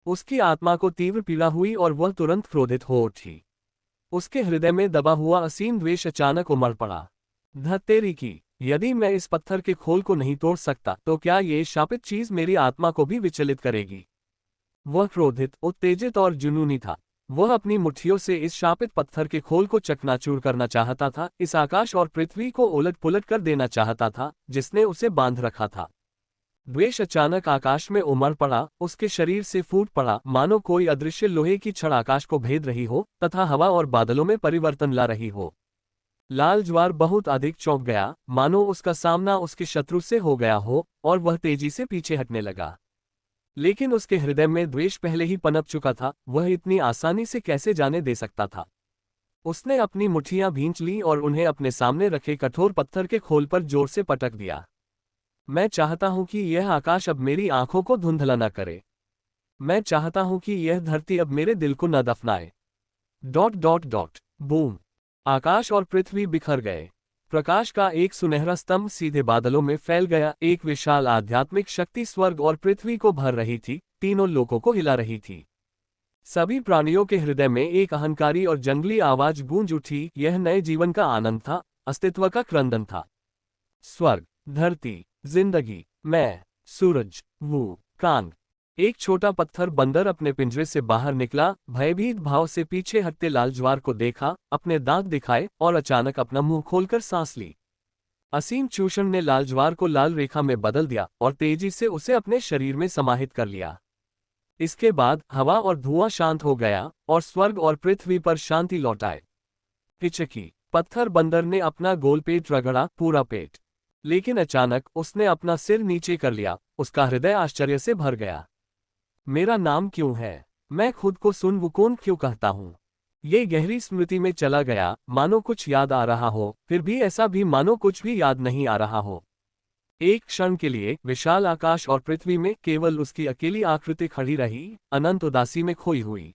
उसकी आत्मा को तीव्र पीड़ा हुई और वह तुरंत क्रोधित हो उठी। उसके हृदय में दबा हुआ असीम द्वेष अचानक उमड़ पड़ा। धत्तेरी की, यदि मैं इस पत्थर के खोल को नहीं तोड़ सकता तो क्या ये शापित चीज मेरी आत्मा को भी विचलित करेगी? वह क्रोधित, उत्तेजित और जुनूनी था। वह अपनी मुट्ठियों से इस शापित पत्थर के खोल को चकनाचूर करना चाहता था, इस आकाश और पृथ्वी को उलट पुलट कर देना चाहता था जिसने उसे बांध रखा था। द्वेष अचानक आकाश में उमड़ पड़ा, उसके शरीर से फूट पड़ा, मानो कोई अदृश्य लोहे की छड़ आकाश को भेद रही हो तथा हवा और बादलों में परिवर्तन ला रही हो। लाल ज्वार बहुत अधिक चौंक गया, मानो उसका सामना उसके शत्रु से हो गया हो, और वह तेजी से पीछे हटने लगा। लेकिन उसके हृदय में द्वेष पहले ही पनप चुका था, वह इतनी आसानी से कैसे जाने दे सकता था। उसने अपनी मुट्ठियां भींच लीं और उन्हें अपने सामने रखे कठोर पत्थर के खोल पर जोर से पटक दिया। मैं चाहता हूं कि यह आकाश अब मेरी आंखों को धुंधला न करे। मैं चाहता हूं कि यह धरती अब मेरे दिल को न दफनाए। Dot dot dot boom. आकाश और पृथ्वी बिखर गए। प्रकाश का एक सुनहरा स्तंभ सीधे बादलों में फैल गया। एक विशाल आध्यात्मिक शक्ति स्वर्ग और पृथ्वी को भर रही थी, तीनों लोकों को हिला रही थी। सभी प्राणियों के हृदय में एक अहंकारी और जंगली आवाज गूंज उठी। यह नए जीवन का आनंद था, अस्तित्व का क्रंदन था। स्वर्ग, धरती, जिंदगी, मैं, सूरज, वो, कांग। एक छोटा पत्थर बंदर अपने पिंजरे से बाहर निकला, भयभीत भाव से पीछे हटते लाल ज्वार को देखा, अपने दांत दिखाए और अचानक अपना मुंह खोलकर सांस ली। असीम चूषण ने लाल ज्वार को लाल रेखा में बदल दिया और तेजी से उसे अपने शरीर में समाहित कर लिया। इसके बाद हवा और धुआं शांत हो गया और स्वर्ग और पृथ्वी पर शांति लौट आए। हिचकी, पत्थर बंदर ने अपना गोल पेट रगड़ा, पूरा पेट। लेकिन अचानक उसने अपना सिर नीचे कर लिया, उसका हृदय आश्चर्य से भर गया। मेरा नाम क्यों है? मैं खुद को सुन वुकोन क्यों कहता हूं? ये गहरी स्मृति में चला गया, मानो कुछ याद आ रहा हो, फिर भी ऐसा भी मानो कुछ भी याद नहीं आ रहा हो। एक क्षण के लिए विशाल आकाश और पृथ्वी में केवल उसकी अकेली आकृति खड़ी रही, अनंत उदासी में खोई हुई।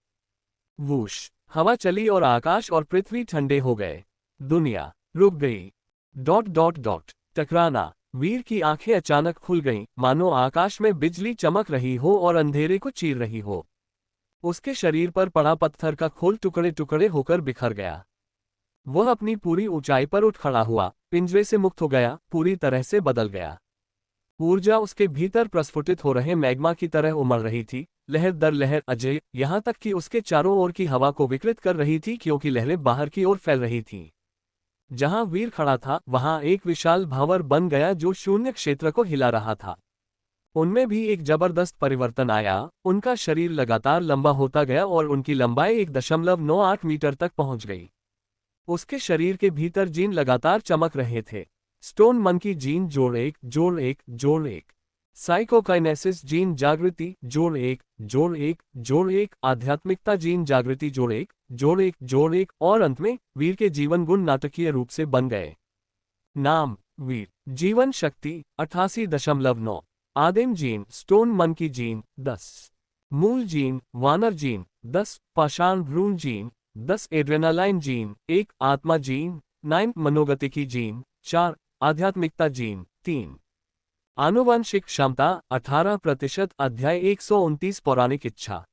वूश, हवा चली और आकाश और पृथ्वी ठंडे हो गए। दुनिया रुक गई। डॉट डॉट डॉट टकराना। वीर की आंखें अचानक खुल गईं, मानो आकाश में बिजली चमक रही हो और अंधेरे को चीर रही हो। उसके शरीर पर पड़ा पत्थर का खोल टुकड़े टुकड़े होकर बिखर गया। वह अपनी पूरी ऊंचाई पर उठ खड़ा हुआ, पिंजरे से मुक्त हो गया, पूरी तरह से बदल गया। ऊर्जा उसके भीतर प्रस्फुटित हो रहे मैग्मा की तरह उमड़ रही थी, लहर दर लहर अजय, यहाँ तक कि उसके चारों ओर की हवा को विकृत कर रही थी, क्योंकि लहरें बाहर की ओर फैल रही थीं। जहां वीर खड़ा था वहां एक विशाल भंवर बन गया जो शून्य क्षेत्र को हिला रहा था। उनमें भी एक जबरदस्त परिवर्तन आया, उनका शरीर लगातार लंबा होता गया और उनकी लंबाई 1.98 मीटर तक पहुंच गई। उसके शरीर के भीतर जीन लगातार चमक रहे थे। स्टोन मन की जीन जोड़ एक जोड़ एक जोड़ एक, साइकोकाइनेसिस जीन जागृति जोड़ एक जोड़ एक जोड़ एक, आध्यात्मिकता जीन जागृति जोड़ एक जोड़ एक जोड़ एक, और अंत में वीर के जीवन गुण नाटकीय रूप से बन गए। नाम वीर। जीवन शक्ति 88.9। आदिम जीन स्टोन मन की जीन 10। मूल जीन वानर जीन 10। पाषाण भ्रूण जीन 10। Adrenaline gene 1। आत्मा जीन 9। मनोगतिकी जीन 4। आध्यात्मिकता जीन 3। आनुवंशिक क्षमता 18%। अध्याय 129 पौराणिक इच्छा।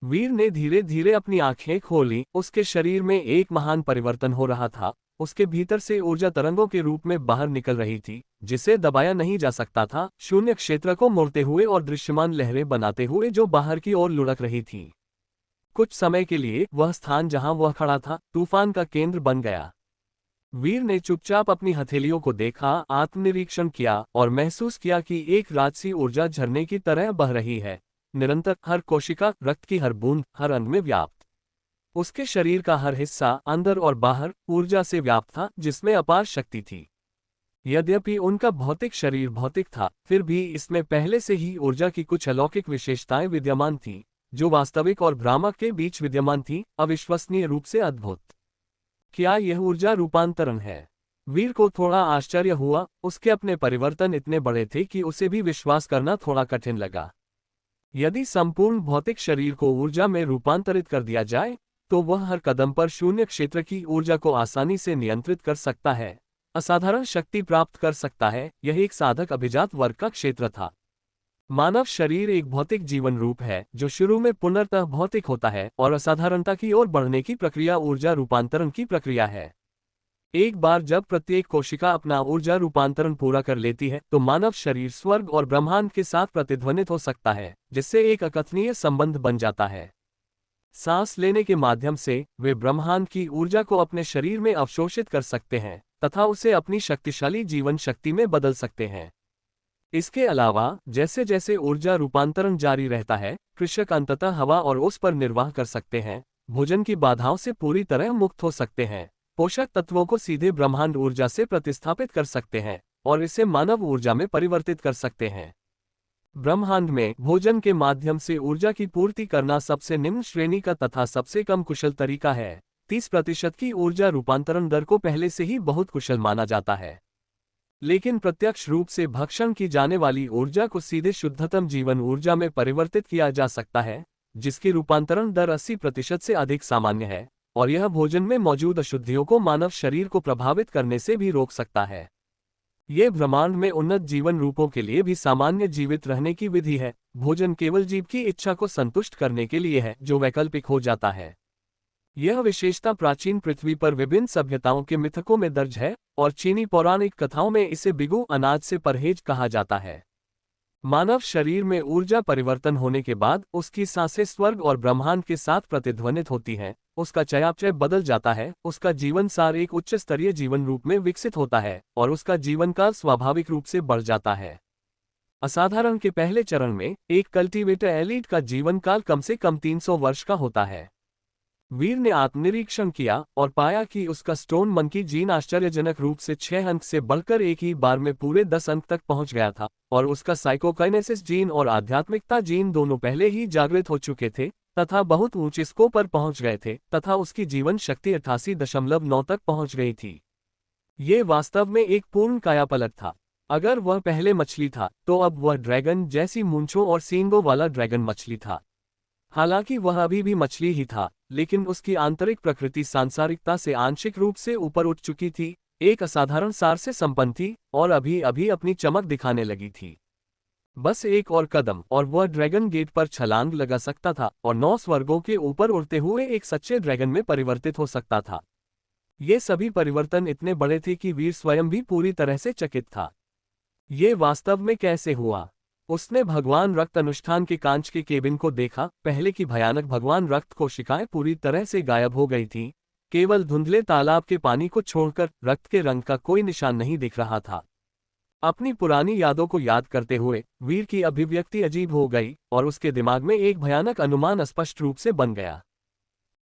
वीर ने धीरे धीरे अपनी आंखें खोली, उसके शरीर में एक महान परिवर्तन हो रहा था। उसके भीतर से ऊर्जा तरंगों के रूप में बाहर निकल रही थी, जिसे दबाया नहीं जा सकता था, शून्य क्षेत्र को मोड़ते हुए और दृश्यमान लहरें बनाते हुए जो बाहर की ओर लुढ़क रही थी। कुछ समय के लिए वह स्थान जहां वह खड़ा था तूफान का केंद्र बन गया। वीर ने चुपचाप अपनी हथेलियों को देखा, आत्मनिरीक्षण किया और महसूस किया कि एक राजसी ऊर्जा झरने की तरह बह रही है, निरंतर, हर कोशिका, रक्त की हर बूंद, हर अंग में व्याप्त। उसके शरीर का हर हिस्सा अंदर और बाहर ऊर्जा से व्याप्त था, जिसमें अपार शक्ति थी। यद्यपि उनका भौतिक शरीर भौतिक था, फिर भी इसमें पहले से ही ऊर्जा की कुछ अलौकिक विशेषताएं विद्यमान थीं, जो वास्तविक और भ्रामक के बीच विद्यमान थीं, अविश्वसनीय रूप से अद्भुत। क्या यह ऊर्जा रूपांतरण है? वीर को थोड़ा आश्चर्य हुआ, उसके अपने परिवर्तन इतने बड़े थे कि उसे भी विश्वास करना थोड़ा कठिन लगा। यदि संपूर्ण भौतिक शरीर को ऊर्जा में रूपांतरित कर दिया जाए, तो वह हर कदम पर शून्य क्षेत्र की ऊर्जा को आसानी से नियंत्रित कर सकता है, असाधारण शक्ति प्राप्त कर सकता है। यह एक साधक अभिजात वर्ग का क्षेत्र था। मानव शरीर एक भौतिक जीवन रूप है जो शुरू में पुनर्तः भौतिक होता है और असाधारणता की ओर बढ़ने की प्रक्रिया ऊर्जा रूपांतरण की प्रक्रिया है। एक बार जब प्रत्येक कोशिका अपना ऊर्जा रूपांतरण पूरा कर लेती है, तो मानव शरीर स्वर्ग और ब्रह्मांड के साथ प्रतिध्वनित हो सकता है, जिससे एक अकथनीय संबंध बन जाता है। सांस लेने के माध्यम से वे ब्रह्मांड की ऊर्जा को अपने शरीर में अवशोषित कर सकते हैं तथा उसे अपनी शक्तिशाली जीवन शक्ति में बदल सकते हैं। इसके अलावा जैसे जैसे ऊर्जा रूपांतरण जारी रहता है, कृषक अंततः हवा और ओस पर निर्वाह कर सकते हैं, भोजन की बाधाओं से पूरी तरह मुक्त हो सकते हैं, पोषक तत्वों को सीधे ब्रह्मांड ऊर्जा से प्रतिस्थापित कर सकते हैं और इसे मानव ऊर्जा में परिवर्तित कर सकते हैं। ब्रह्मांड में भोजन के माध्यम से ऊर्जा की पूर्ति करना सबसे निम्न श्रेणी का तथा सबसे कम कुशल तरीका है। 30% की ऊर्जा रूपांतरण दर को पहले से ही बहुत कुशल माना जाता है, लेकिन प्रत्यक्ष रूप से भक्षण की जाने वाली ऊर्जा को सीधे शुद्धतम जीवन ऊर्जा में परिवर्तित किया जा सकता है, जिसकी रूपांतरण दर 80% से अधिक सामान्य है, और यह भोजन में मौजूद अशुद्धियों को मानव शरीर को प्रभावित करने से भी रोक सकता है। ये ब्रह्मांड में उन्नत जीवन रूपों के लिए भी सामान्य जीवित रहने की विधि है। भोजन केवल जीव की इच्छा को संतुष्ट करने के लिए है, जो वैकल्पिक हो जाता है। यह विशेषता प्राचीन पृथ्वी पर विभिन्न सभ्यताओं के मिथकों में दर्ज है, और चीनी पौराणिक कथाओं में इसे बिगु अनाज से परहेज कहा जाता है। मानव शरीर में ऊर्जा परिवर्तन होने के बाद उसकी सांसें स्वर्ग और ब्रह्मांड के साथ प्रतिध्वनित होती हैं, उसका चयापचय बदल जाता है, उसका जीवन सार एक उच्च स्तरीय जीवन रूप में विकसित होता है, और उसका जीवन काल स्वाभाविक रूप से बढ़ जाता है। असाधारण के पहले चरण में एक कल्टीवेटर एलीट का जीवन काल कम से कम 300 वर्ष का होता है। वीर ने आत्मनिरीक्षण किया और पाया कि उसका स्टोन मंकी जीन आश्चर्यजनक रूप से 6 अंक से बढ़कर एक ही बार में पूरे 10 अंक तक पहुंच गया था, और उसका साइकोकाइनेसिस जीन और आध्यात्मिकता जीन दोनों पहले ही जागृत हो चुके थे तथा बहुत ऊंचे स्कोप पर पहुंच गए थे, तथा उसकी जीवन शक्ति 88.9 तक पहुंच गई थी। ये वास्तव में एक पूर्ण कायापलट था। अगर वह पहले मछली था तो अब वह ड्रैगन जैसी मूंछों और सींगों वाला ड्रैगन मछली था। हालांकि वह अभी भी मछली ही था, लेकिन उसकी आंतरिक प्रकृति सांसारिकता से आंशिक रूप से ऊपर उठ चुकी थी, एक असाधारण सार से संपन्न थी, और अभी अभी अपनी चमक दिखाने लगी थी। बस एक और कदम और वह ड्रैगन गेट पर छलांग लगा सकता था और 9 स्वर्गों के ऊपर उड़ते हुए एक सच्चे ड्रैगन में परिवर्तित हो सकता था। ये सभी परिवर्तन इतने बड़े थे कि वीर स्वयं भी पूरी तरह से चकित था। ये वास्तव में कैसे हुआ? उसने भगवान रक्त अनुष्ठान के कांच के केबिन को देखा। पहले की भयानक भगवान रक्त कोशिकाएं पूरी तरह से गायब हो गई थीं। केवल धुंधले तालाब के पानी को छोड़कर रक्त के रंग का कोई निशान नहीं दिख रहा था। अपनी पुरानी यादों को याद करते हुए वीर की अभिव्यक्ति अजीब हो गई और उसके दिमाग में एक भयानक अनुमान स्पष्ट रूप से बन गया।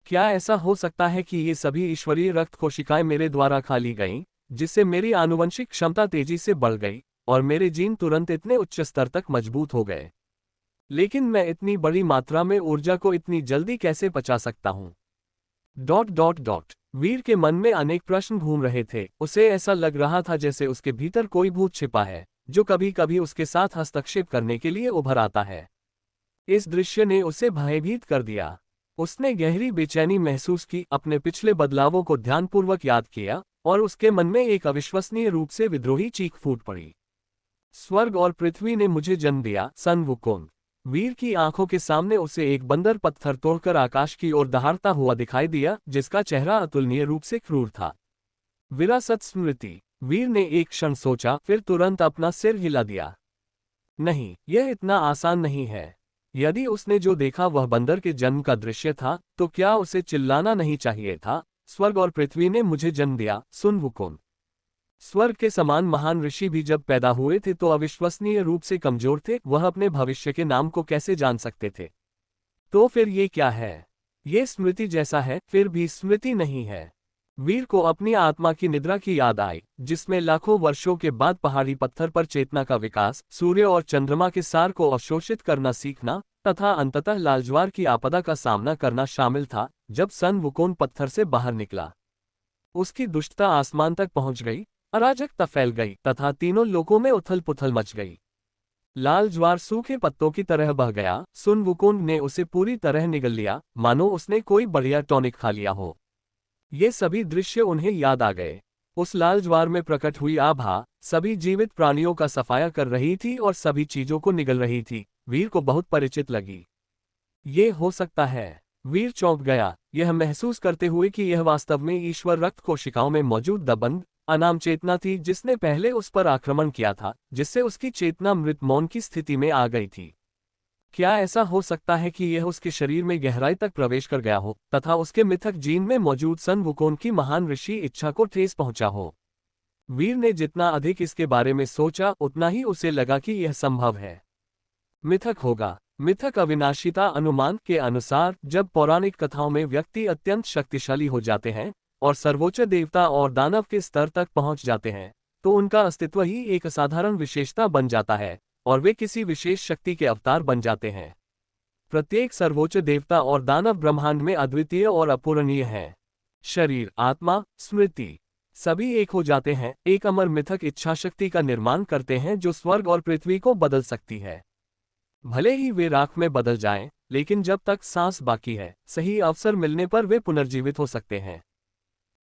क्या ऐसा हो सकता है कि ये सभी ईश्वरीय रक्त कोशिकाएं मेरे द्वारा खा ली गईं, जिससे मेरी आनुवंशिक क्षमता तेजी से बढ़ गई और मेरे जीन तुरंत इतने उच्च स्तर तक मजबूत हो गए? लेकिन मैं इतनी बड़ी मात्रा में ऊर्जा को इतनी जल्दी कैसे पचा सकता हूँ? वीर के मन में अनेक प्रश्न घूम रहे थे। उसे ऐसा लग रहा था जैसे उसके भीतर कोई भूत छिपा है, जो कभी कभी उसके साथ हस्तक्षेप करने के लिए उभर आता है। इस दृश्य ने उसे भयभीत कर दिया। उसने गहरी बेचैनी महसूस की, अपने पिछले बदलावों को ध्यानपूर्वक याद किया, और उसके मन में एक अविश्वसनीय रूप से विद्रोही चीख फूट पड़ी। स्वर्ग और पृथ्वी ने मुझे जन्म दिया, सन वुकोंग। वीर की आंखों के सामने उसे एक बंदर पत्थर तोड़कर आकाश की ओर दहाड़ता हुआ दिखाई दिया, जिसका चेहरा अतुलनीय रूप से क्रूर था। विरासत स्मृति। वीर ने एक क्षण सोचा, फिर तुरंत अपना सिर हिला दिया। नहीं, यह इतना आसान नहीं है। यदि उसने जो देखा वह बंदर के जन्म का दृश्य था, तो क्या उसे चिल्लाना नहीं चाहिए था, स्वर्ग और पृथ्वी ने मुझे जन्म दिया, सुन वुकोंग। स्वर्ग के समान महान ऋषि भी जब पैदा हुए थे तो अविश्वसनीय रूप से कमजोर थे। वह अपने भविष्य के नाम को कैसे जान सकते थे? तो फिर ये क्या है? ये स्मृति जैसा है, फिर भी स्मृति नहीं है। वीर को अपनी आत्मा की निद्रा की याद आई, जिसमें लाखों वर्षों के बाद पहाड़ी पत्थर पर चेतना का विकास, सूर्य और चंद्रमा के सार को अवशोषित करना सीखना, तथा अंततः लालज्वार की आपदा का सामना करना शामिल था। जब सन वुकोन पत्थर से बाहर निकला, उसकी दुष्टता आसमान तक पहुंच गई, अराजकता फैल गई, तथा तीनों लोकों में उथल पुथल मच गई। लाल ज्वार सूखे पत्तों की तरह बह गया। सुन वुकोन ने उसे पूरी तरह निगल लिया, मानो उसने कोई बढ़िया टॉनिक खा लिया हो। ये सभी दृश्य उन्हें याद आ गए। उस लाल ज्वार में प्रकट हुई आभा सभी जीवित प्राणियों का सफाया कर रही थी और सभी चीजों को निगल रही थी। वीर को बहुत परिचित लगी। ये हो सकता है। वीर चौंक गया, यह महसूस करते हुए कि यह वास्तव में ईश्वर रक्त कोशिकाओं में मौजूद दबंग अनाम चेतना थी, जिसने पहले उस पर आक्रमण किया था, जिससे उसकी चेतना मृत मौन की स्थिति में आ गई थी। क्या ऐसा हो सकता है कि यह उसके शरीर में गहराई तक प्रवेश कर गया हो तथा उसके मिथक जीन में मौजूद सन वुकोन की महान ऋषि इच्छा को ठेस पहुंचा हो? वीर ने जितना अधिक इसके बारे में सोचा, उतना ही उसे लगा कि यह संभव है। मिथक होगा। मिथक अविनाशिता अनुमान के अनुसार जब पौराणिक कथाओं में व्यक्ति अत्यंत शक्तिशाली हो जाते हैं और सर्वोच्च देवता और दानव के स्तर तक पहुंच जाते हैं, तो उनका अस्तित्व ही एक असाधारण विशेषता बन जाता है और वे किसी विशेष शक्ति के अवतार बन जाते हैं। प्रत्येक सर्वोच्च देवता और दानव ब्रह्मांड में अद्वितीय और अपूरणीय है। शरीर, आत्मा, स्मृति सभी एक हो जाते हैं। एक अमर मिथक इच्छाशक्ति का निर्माण करते हैं जो स्वर्ग और पृथ्वी को बदल सकती है। भले ही वे राख में बदल जाएं, लेकिन जब तक सांस बाकी है, सही अवसर मिलने पर वे पुनर्जीवित हो सकते हैं।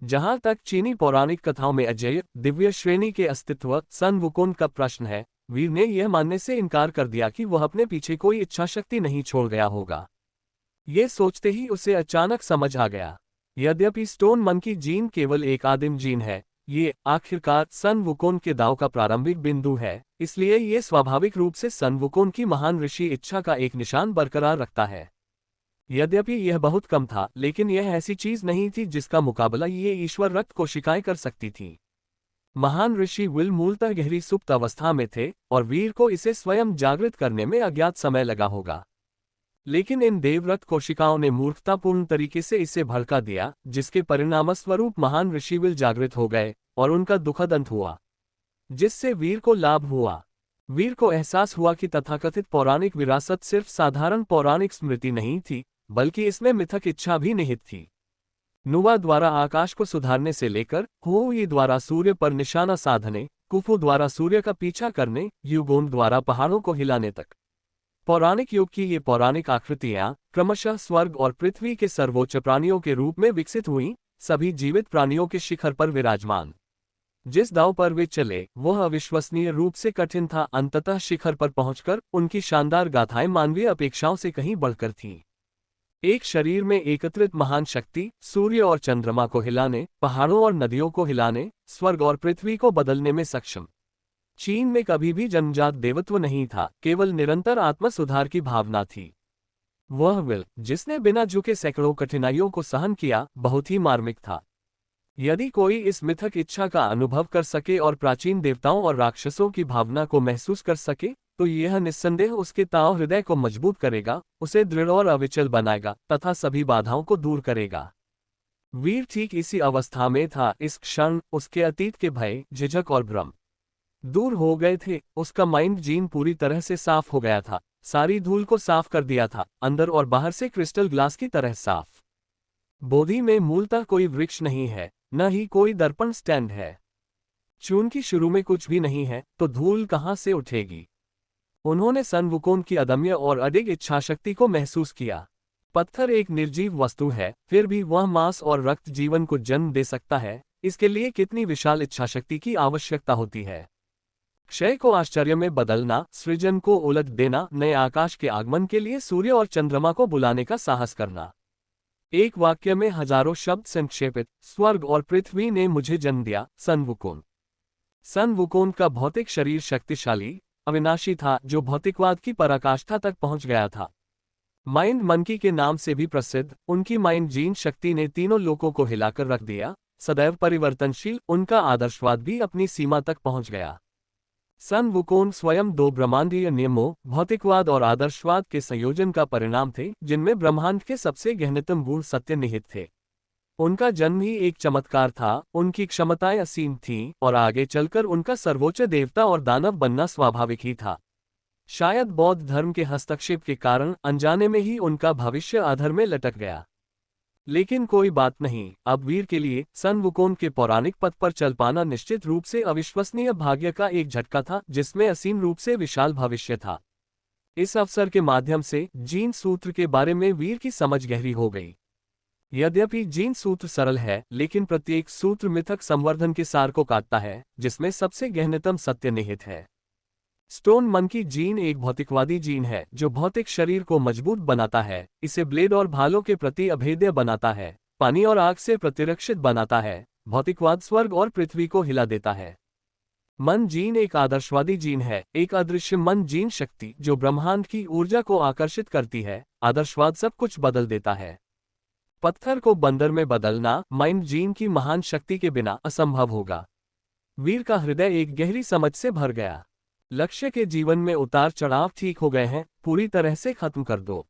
जहां तक चीनी पौराणिक कथाओं में अजेय दिव्य श्रेणी के अस्तित्व सन वुकोन का प्रश्न है, वीर ने यह मानने से इनकार कर दिया कि वह अपने पीछे कोई इच्छा शक्ति नहीं छोड़ गया होगा। ये सोचते ही उसे अचानक समझ आ गया, यद्यपि स्टोन मंकी जीन केवल एक आदिम जीन है, ये आखिरकार सन वुकोन के दांव का प्रारंभिक बिंदु है, इसलिए ये स्वाभाविक रूप से सन वुकोन की महान ऋषि इच्छा का एक निशान बरकरार रखता है। यद्यपि यह बहुत कम था, लेकिन यह ऐसी चीज नहीं थी जिसका मुकाबला ये ईश्वर रक्त कोशिकाएं कर सकती थीं। महान ऋषि विल मूलतः गहरी सुप्त अवस्था में थे और वीर को इसे स्वयं जागृत करने में अज्ञात समय लगा होगा। लेकिन इन देवरक्त कोशिकाओं ने मूर्खतापूर्ण तरीके से इसे भड़का दिया, जिसके परिणामस्वरूप महान ऋषि विल जागृत हो गए और उनका दुखद अंत हुआ, जिससे वीर को लाभ हुआ। वीर को एहसास हुआ कि तथाकथित पौराणिक विरासत सिर्फ साधारण पौराणिक स्मृति नहीं थी, बल्कि इसमें मिथक इच्छा भी निहित थी। नुवा द्वारा आकाश को सुधारने से लेकर हुई द्वारा सूर्य पर निशाना साधने, कुफू द्वारा सूर्य का पीछा करने, युगोन द्वारा पहाड़ों को हिलाने तक, पौराणिक युग की ये पौराणिक आकृतियां क्रमशः स्वर्ग और पृथ्वी के सर्वोच्च प्राणियों के रूप में विकसित हुईं, सभी जीवित प्राणियों के शिखर पर विराजमान। जिस दांव पर वे चले वह अविश्वसनीय रूप से कठिन था, अंततः शिखर पर पहुंचकर उनकी शानदार गाथाएं मानवीय अपेक्षाओं से कहीं बढ़कर थीं। एक शरीर में एकत्रित महान शक्ति, सूर्य और चंद्रमा को हिलाने, पहाड़ों और नदियों को हिलाने, स्वर्ग और पृथ्वी को बदलने में सक्षम। चीन में कभी भी जन्मजात देवत्व नहीं था, केवल निरंतर आत्म सुधार की भावना थी। वह विल जिसने बिना झुके सैकड़ों कठिनाइयों को सहन किया, बहुत ही मार्मिक था। यदि कोई इस मिथक इच्छा का अनुभव कर सके और प्राचीन देवताओं और राक्षसों की भावना को महसूस कर सके, तो यह निस्संदेह उसके ताव हृदय को मजबूत करेगा, उसे दृढ़ और अविचल बनाएगा तथा सभी बाधाओं को दूर करेगा। वीर ठीक इसी अवस्था में था। इस क्षण उसके अतीत के भय, झिझक और भ्रम दूर हो गए थे। उसका माइंड जीन पूरी तरह से साफ हो गया था, सारी धूल को साफ कर दिया था, अंदर और बाहर से क्रिस्टल ग्लास की तरह साफ। बोधि में मूलतः कोई वृक्ष नहीं है, न ही कोई दर्पण स्टैंड है। चूंकि शुरू में कुछ भी नहीं है, तो धूल कहां से उठेगी। उन्होंने सन वुकोन की अदम्य और अडिग इच्छाशक्ति को महसूस किया। पत्थर एक निर्जीव वस्तु है, फिर भी वह मांस और रक्त जीवन को जन्म दे सकता है। इसके लिए कितनी विशाल इच्छाशक्ति की आवश्यकता होती है। क्षय को आश्चर्य में बदलना, सृजन को उलट देना, नए आकाश के आगमन के लिए सूर्य और चंद्रमा को बुलाने का साहस करना। एक वाक्य में हजारों शब्द संक्षेपित, स्वर्ग और पृथ्वी ने मुझे जन्म दिया। सन वुकोन। सन वुकोन का भौतिक शरीर शक्तिशाली, अविनाशी था, जो भौतिकवाद की पराकाष्ठा तक पहुंच गया था। माइंड मंकी के नाम से भी प्रसिद्ध, उनकी माइंड जीन शक्ति ने तीनों लोकों को हिलाकर रख दिया। सदैव परिवर्तनशील, उनका आदर्शवाद भी अपनी सीमा तक पहुंच गया। सन वुकोन स्वयं दो ब्रह्मांडीय नियमों, भौतिकवाद और आदर्शवाद के संयोजन का परिणाम थे, जिनमें ब्रह्मांड के सबसे गहनतम गूढ़ सत्य निहित थे। उनका जन्म ही एक चमत्कार था, उनकी क्षमताएं असीम थीं और आगे चलकर उनका सर्वोच्च देवता और दानव बनना स्वाभाविक ही था। शायद बौद्ध धर्म के हस्तक्षेप के कारण अनजाने में ही उनका भविष्य अधर में लटक गया। लेकिन कोई बात नहीं, अब वीर के लिए सन वुकोन के पौराणिक पथ पर चल पाना निश्चित रूप से अविश्वसनीय भाग्य का एक झटका था, जिसमें असीम रूप से विशाल भविष्य था। इस अवसर के माध्यम से जीन सूत्र के बारे में वीर की समझ गहरी हो गई। यद्यपि जीन सूत्र सरल है, लेकिन प्रत्येक सूत्र मिथक संवर्धन के सार को काटता है, जिसमें सबसे गहनतम सत्य निहित है। स्टोन मंकी जीन एक भौतिकवादी जीन है, जो भौतिक शरीर को मजबूत बनाता है, इसे ब्लेड और भालों के प्रति अभेद्य बनाता है, पानी और आग से प्रतिरक्षित बनाता है। भौतिकवाद स्वर्ग और पृथ्वी को हिला देता है। मन जीन एक आदर्शवादी जीन है, एक अदृश्य मन जीन शक्ति जो ब्रह्मांड की ऊर्जा को आकर्षित करती है। आदर्शवाद सब कुछ बदल देता है। पत्थर को बंदर में बदलना माइंड जीन की महान शक्ति के बिना असंभव होगा। वीर का हृदय एक गहरी समझ से भर गया। लक्ष्य के जीवन में उतार चढ़ाव ठीक हो गए हैं, पूरी तरह से खत्म कर दो।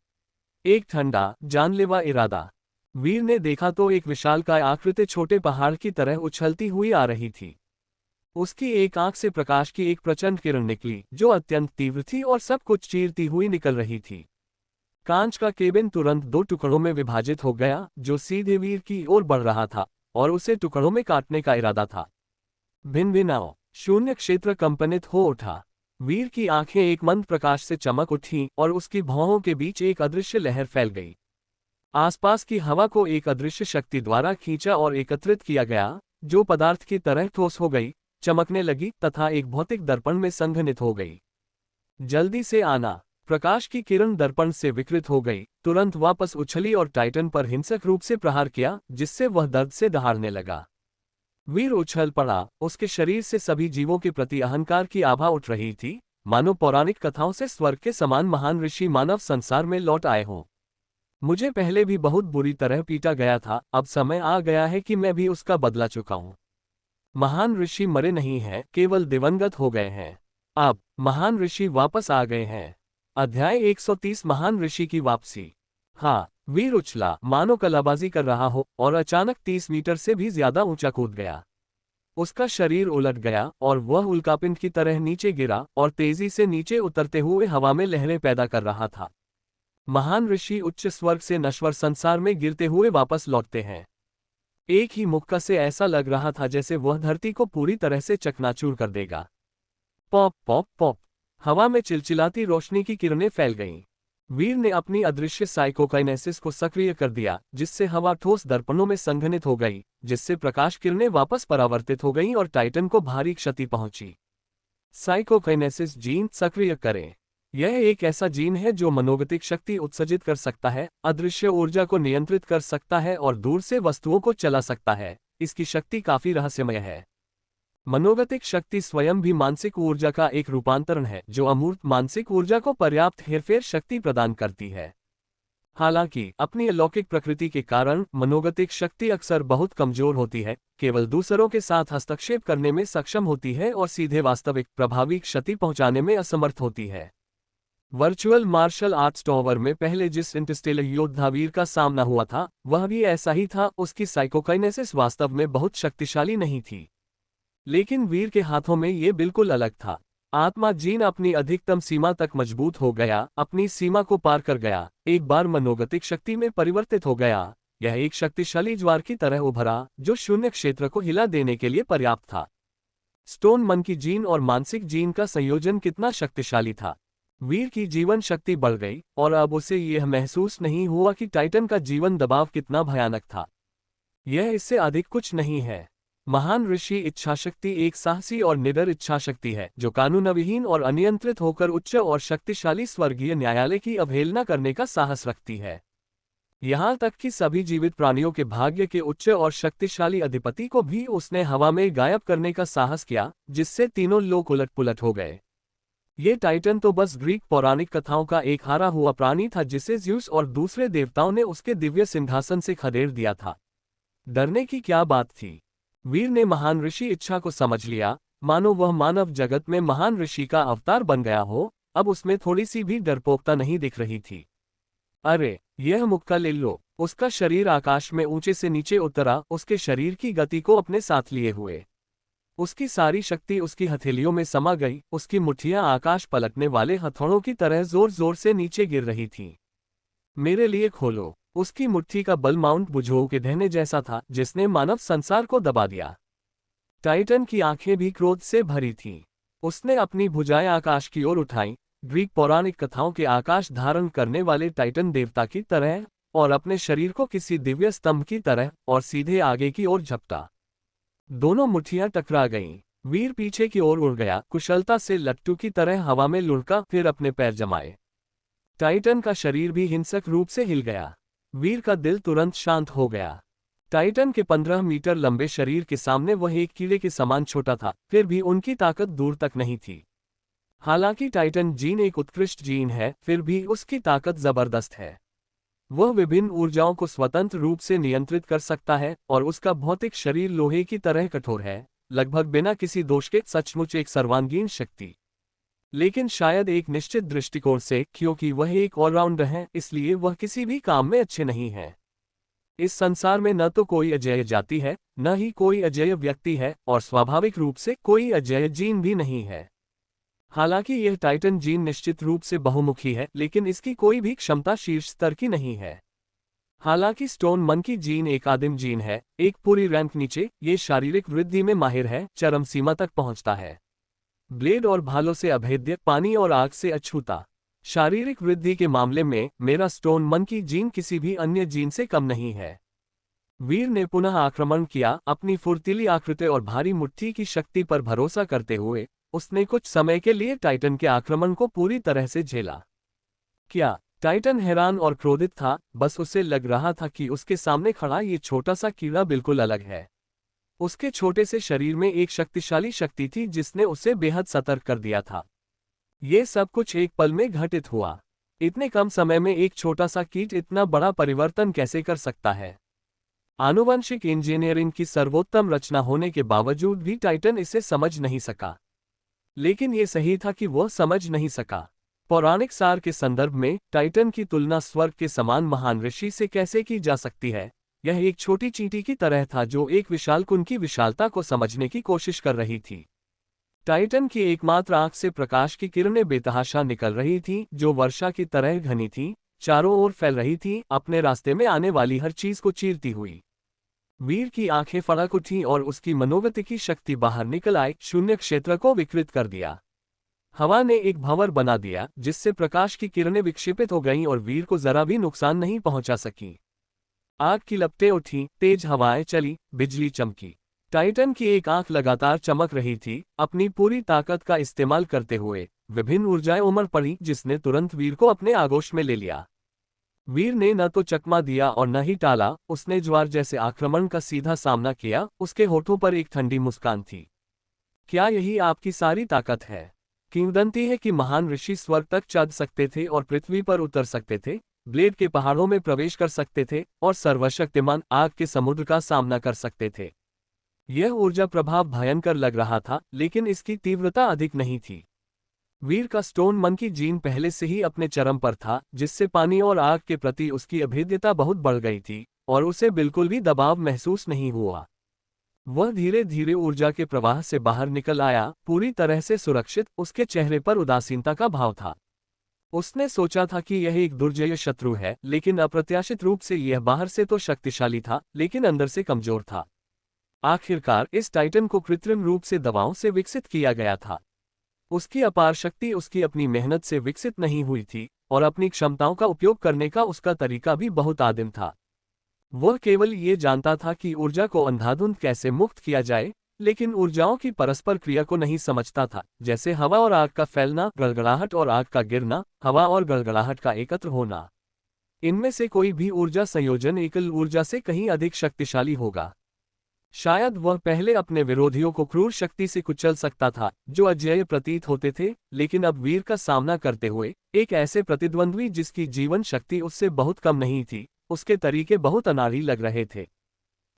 एक ठंडा, जानलेवा इरादा। वीर ने देखा तो एक विशालकाय आकृति छोटे पहाड़ की तरह उछलती हुई आ रही थी। उसकी एक आंख से प्रकाश की एक प्रचंड किरण निकली, जो अत्यंत तीव्र थी और सब कुछ चीरती हुई निकल रही थी। कांच का केबिन तुरंत दो टुकड़ों में विभाजित हो गया, जो सीधे वीर की ओर बढ़ रहा था और उसे टुकड़ों में काटने का इरादा था। भिन्न भिन्न शून्य क्षेत्र कंपनित हो उठा। वीर की आंखें एक मंद प्रकाश से चमक उठी और उसकी भौहों के बीच एक अदृश्य लहर फैल गई। आसपास की हवा को एक अदृश्य शक्ति द्वारा खींचा और एकत्रित किया गया, जो पदार्थ की तरह ठोस हो गई, चमकने लगी तथा एक भौतिक दर्पण में संघनित हो गई। जल्दी से आना। प्रकाश की किरण दर्पण से विकृत हो गई, तुरंत वापस उछली और टाइटन पर हिंसक रूप से प्रहार किया, जिससे वह दर्द से दहाड़ने लगा। वीर उछल पड़ा, उसके शरीर से सभी जीवों के प्रति अहंकार की आभा उठ रही थी, मानो पौराणिक कथाओं से स्वर्ग के समान महान ऋषि मानव संसार में लौट आए हों। मुझे पहले भी बहुत बुरी तरह पीटा गया था, अब समय आ गया है कि मैं भी उसका बदला चुका हूं। महान ऋषि मरे नहीं हैं, केवल दिवंगत हो गए हैं। अब महान ऋषि वापस आ गए हैं। अध्याय 130 महान ऋषि की वापसी। हाँ, वीर उछला, मानो कलाबाजी कर रहा हो, और अचानक 30 मीटर से भी ज्यादा ऊंचा कूद गया। उसका शरीर उलट गया और वह उल्कापिंड की तरह नीचे गिरा और तेजी से नीचे उतरते हुए हवा में लहरें पैदा कर रहा था। महान ऋषि उच्च स्वर्ग से नश्वर संसार में गिरते हुए वापस लौटते हैं। एक ही मुक्का से ऐसा लग रहा था जैसे वह धरती को पूरी तरह से चकनाचूर कर देगा। पॉप पॉप पॉप, हवा में चिलचिलाती रोशनी की किरणें फैल गईं। वीर ने अपनी अदृश्य साइकोकाइनेसिस को सक्रिय कर दिया, जिससे हवा ठोस दर्पणों में संघनित हो गई, जिससे प्रकाश किरणें वापस परावर्तित हो गईं और टाइटन को भारी क्षति पहुंची। साइकोकाइनेसिस जीन सक्रिय करें। यह एक ऐसा जीन है जो मनोगतिक शक्ति उत्सर्जित कर सकता है, अदृश्य ऊर्जा को नियंत्रित कर सकता है और दूर से वस्तुओं को चला सकता है। इसकी शक्ति काफी रहस्यमय है। मनोगतिक शक्ति स्वयं भी मानसिक ऊर्जा का एक रूपांतरण है, जो अमूर्त मानसिक ऊर्जा को पर्याप्त हेरफेर शक्ति प्रदान करती है। हालांकि अपनी अलौकिक प्रकृति के कारण मनोगतिक शक्ति अक्सर बहुत कमजोर होती है, केवल दूसरों के साथ हस्तक्षेप करने में सक्षम होती है और सीधे वास्तविक प्रभावी क्षति पहुंचाने में असमर्थ होती है। वर्चुअल मार्शल आर्ट्स टॉवर में पहले जिस इंटरस्टेलर योद्धा वीर का सामना हुआ था, वह भी ऐसा ही था। उसकी साइकोकाइनेसिस वास्तव में बहुत शक्तिशाली नहीं थी, लेकिन वीर के हाथों में ये बिल्कुल अलग था। आत्मा जीन अपनी अधिकतम सीमा तक मजबूत हो गया, अपनी सीमा को पार कर गया, एक बार मनोगतिक शक्ति में परिवर्तित हो गया। यह एक शक्तिशाली ज्वार की तरह उभरा, जो शून्य क्षेत्र को हिला देने के लिए पर्याप्त था। स्टोन मन की जीन और मानसिक जीन का संयोजन कितना शक्तिशाली था। वीर की जीवन शक्ति बढ़ गई और अब उसे यह महसूस नहीं हुआ कि टाइटन का जीवन दबाव कितना भयानक था। यह इससे अधिक कुछ नहीं है। महान ऋषि इच्छाशक्ति एक साहसी और निडर इच्छाशक्ति है, जो कानूनविहीन और अनियंत्रित होकर उच्च और शक्तिशाली स्वर्गीय न्यायालय की अवहेलना करने का साहस रखती है। यहाँ तक कि सभी जीवित प्राणियों के भाग्य के उच्च और शक्तिशाली अधिपति को भी उसने हवा में गायब करने का साहस किया, जिससे तीनों लोग उलट पुलट हो गए। ये टाइटन तो बस ग्रीक पौराणिक कथाओं का एक हारा हुआ प्राणी था, जिसे ज़्यूस और दूसरे देवताओं ने उसके दिव्य सिंहासन से खदेड़ दिया था। डरने की क्या बात थी। वीर ने महान ऋषि इच्छा को समझ लिया, मानो वह मानव जगत में महान ऋषि का अवतार बन गया हो। अब उसमें थोड़ी सी भी डरपोकता नहीं दिख रही थी। अरे, यह मुक्का ले लो। उसका शरीर आकाश में ऊंचे से नीचे उतरा, उसके शरीर की गति को अपने साथ लिए हुए। उसकी सारी शक्ति उसकी हथेलियों में समा गई, उसकी मुट्ठियां आकाश पलटने वाले हथौड़ों की तरह जोर जोर से नीचे गिर रही थीं। मेरे लिए खोलो। उसकी मुट्ठी का बल माउंट बुझो के ढहने जैसा था, जिसने मानव संसार को दबा दिया। टाइटन की आंखें भी क्रोध से भरी थीं। उसने अपनी भुजाएं आकाश की ओर उठाईं, ग्रीक पौराणिक कथाओं के आकाश धारण करने वाले टाइटन देवता की तरह, और अपने शरीर को किसी दिव्य स्तंभ की तरह और सीधे आगे की ओर झपटा। दोनों मुट्ठियां टकरा गईं। वीर पीछे की ओर उड़ गया, कुशलता से लट्टू की तरह हवा में लुढ़का, फिर अपने पैर जमाए। टाइटन का शरीर भी हिंसक रूप से हिल गया। वीर का दिल तुरंत शांत हो गया। टाइटन के 15 मीटर लंबे शरीर के सामने वह एक कीड़े के समान छोटा था, फिर भी उनकी ताकत दूर तक नहीं थी। हालांकि टाइटन जीन एक उत्कृष्ट जीन है, फिर भी उसकी ताकत जबरदस्त है। वह विभिन्न ऊर्जाओं को स्वतंत्र रूप से नियंत्रित कर सकता है और उसका भौतिक शरीर लोहे की तरह कठोर है, लगभग बिना किसी दोष के। सचमुच एक सर्वांगीण शक्ति। लेकिन शायद एक निश्चित दृष्टिकोण से, क्योंकि वह एक ऑलराउंडर है, इसलिए वह किसी भी काम में अच्छे नहीं हैं। इस संसार में न तो कोई अजेय जाति है, न ही कोई अजेय व्यक्ति है, और स्वाभाविक रूप से कोई अजेय जीन भी नहीं है। हालांकि यह टाइटन जीन निश्चित रूप से बहुमुखी है, लेकिन इसकी कोई भी क्षमता शीर्ष स्तर की नहीं है। हालांकि स्टोन मन की जीन एक आदिम जीन है, एक पूरी रैंक नीचे। ये शारीरिक वृद्धि में माहिर है, चरम सीमा तक पहुंचता है। ब्लेड और भालों से अभेद्य, पानी और आग से अछूता। शारीरिक वृद्धि के मामले में मेरा स्टोन मन की जीन किसी भी अन्य जीन से कम नहीं है। वीर ने पुनः आक्रमण किया, अपनी फुर्तीली आकृति और भारी मुट्ठी की शक्ति पर भरोसा करते हुए उसने कुछ समय के लिए टाइटन के आक्रमण को पूरी तरह से झेला। क्या टाइटन हैरान और क्रोधित था, बस उसे लग रहा था कि उसके सामने खड़ा ये छोटा सा कीड़ा बिल्कुल अलग है। उसके छोटे से शरीर में एक शक्तिशाली शक्ति थी जिसने उसे बेहद सतर्क कर दिया था। ये सब कुछ एक पल में घटित हुआ। इतने कम समय में एक छोटा सा कीट इतना बड़ा परिवर्तन कैसे कर सकता है? आनुवंशिक इंजीनियरिंग की सर्वोत्तम रचना होने के बावजूद भी टाइटन इसे समझ नहीं सका। लेकिन ये सही था कि वह समझ नहीं सका। पौराणिक सार के संदर्भ में टाइटन की तुलना स्वर्ग के समान महान ऋषि से कैसे की जा सकती है? यह एक छोटी चींटी की तरह था जो एक विशाल कुंड की विशालता को समझने की कोशिश कर रही थी। टाइटन की एकमात्र आंख से प्रकाश की किरणें बेतहाशा निकल रही थीं, जो वर्षा की तरह घनी थीं, चारों ओर फैल रही थीं, अपने रास्ते में आने वाली हर चीज को चीरती हुई। वीर की आंखें फड़क उठीं और उसकी मनोगतिकी शक्ति बाहर निकल आई, शून्य क्षेत्र को विकृत कर दिया। हवा ने एक भंवर बना दिया जिससे प्रकाश की किरणें विक्षेपित हो गईं और वीर को जरा भी नुकसान नहीं पहुंचा सकी। आग की लपटें उठीं, तेज हवाएं चली, बिजली चमकी। टाइटन की एक आंख लगातार चमक रही थी, अपनी पूरी ताकत का इस्तेमाल करते हुए विभिन्न ऊर्जाएं उमड़ पड़ी जिसने तुरंत वीर को अपने आगोश में ले लिया। वीर ने न तो चकमा दिया और न ही टाला, उसने ज्वार जैसे आक्रमण का सीधा सामना किया। उसके होठों पर एक ठंडी मुस्कान थी। क्या यही आपकी सारी ताकत है? किंवदंती है कि महान ऋषि स्वर्ग तक चढ़ सकते थे और पृथ्वी पर उतर सकते थे, ब्लेड के पहाड़ों में प्रवेश कर सकते थे और सर्वशक्तिमान आग के समुद्र का सामना कर सकते थे। यह ऊर्जा प्रभाव भयंकर लग रहा था, लेकिन इसकी तीव्रता अधिक नहीं थी। वीर का स्टोन मन की जीन पहले से ही अपने चरम पर था, जिससे पानी और आग के प्रति उसकी अभेद्यता बहुत बढ़ गई थी और उसे बिल्कुल भी दबाव महसूस नहीं हुआ। वह धीरे धीरे ऊर्जा के प्रवाह से बाहर निकल आया, पूरी तरह से सुरक्षित। उसके चेहरे पर उदासीनता का भाव था। उसने सोचा था कि यह एक दुर्जय शत्रु है, लेकिन अप्रत्याशित रूप से यह बाहर से तो शक्तिशाली था, लेकिन अंदर से कमजोर था। आखिरकार इस टाइटन को कृत्रिम रूप से दवाओं से विकसित किया गया था। उसकी अपार शक्ति उसकी अपनी मेहनत से विकसित नहीं हुई थी और अपनी क्षमताओं का उपयोग करने का उसका तरीका भी बहुत आदिम था। वह केवल ये जानता था कि ऊर्जा को अंधाधुंध कैसे मुक्त किया जाए, लेकिन ऊर्जाओं की परस्पर क्रिया को नहीं समझता था, जैसे हवा और आग का फैलना, गड़गड़ाहट और आग का गिरना, हवा और गड़गड़ाहट का एकत्र होना। इनमें से कोई भी ऊर्जा संयोजन एकल ऊर्जा से कहीं अधिक शक्तिशाली होगा। शायद वह पहले अपने विरोधियों को क्रूर शक्ति से कुचल सकता था, जो अजेय प्रतीत होते थे, लेकिन अब वीर का सामना करते हुए एक ऐसे प्रतिद्वंद्वी जिसकी जीवन शक्ति उससे बहुत कम नहीं थी, उसके तरीके बहुत अनाड़ी लग रहे थे।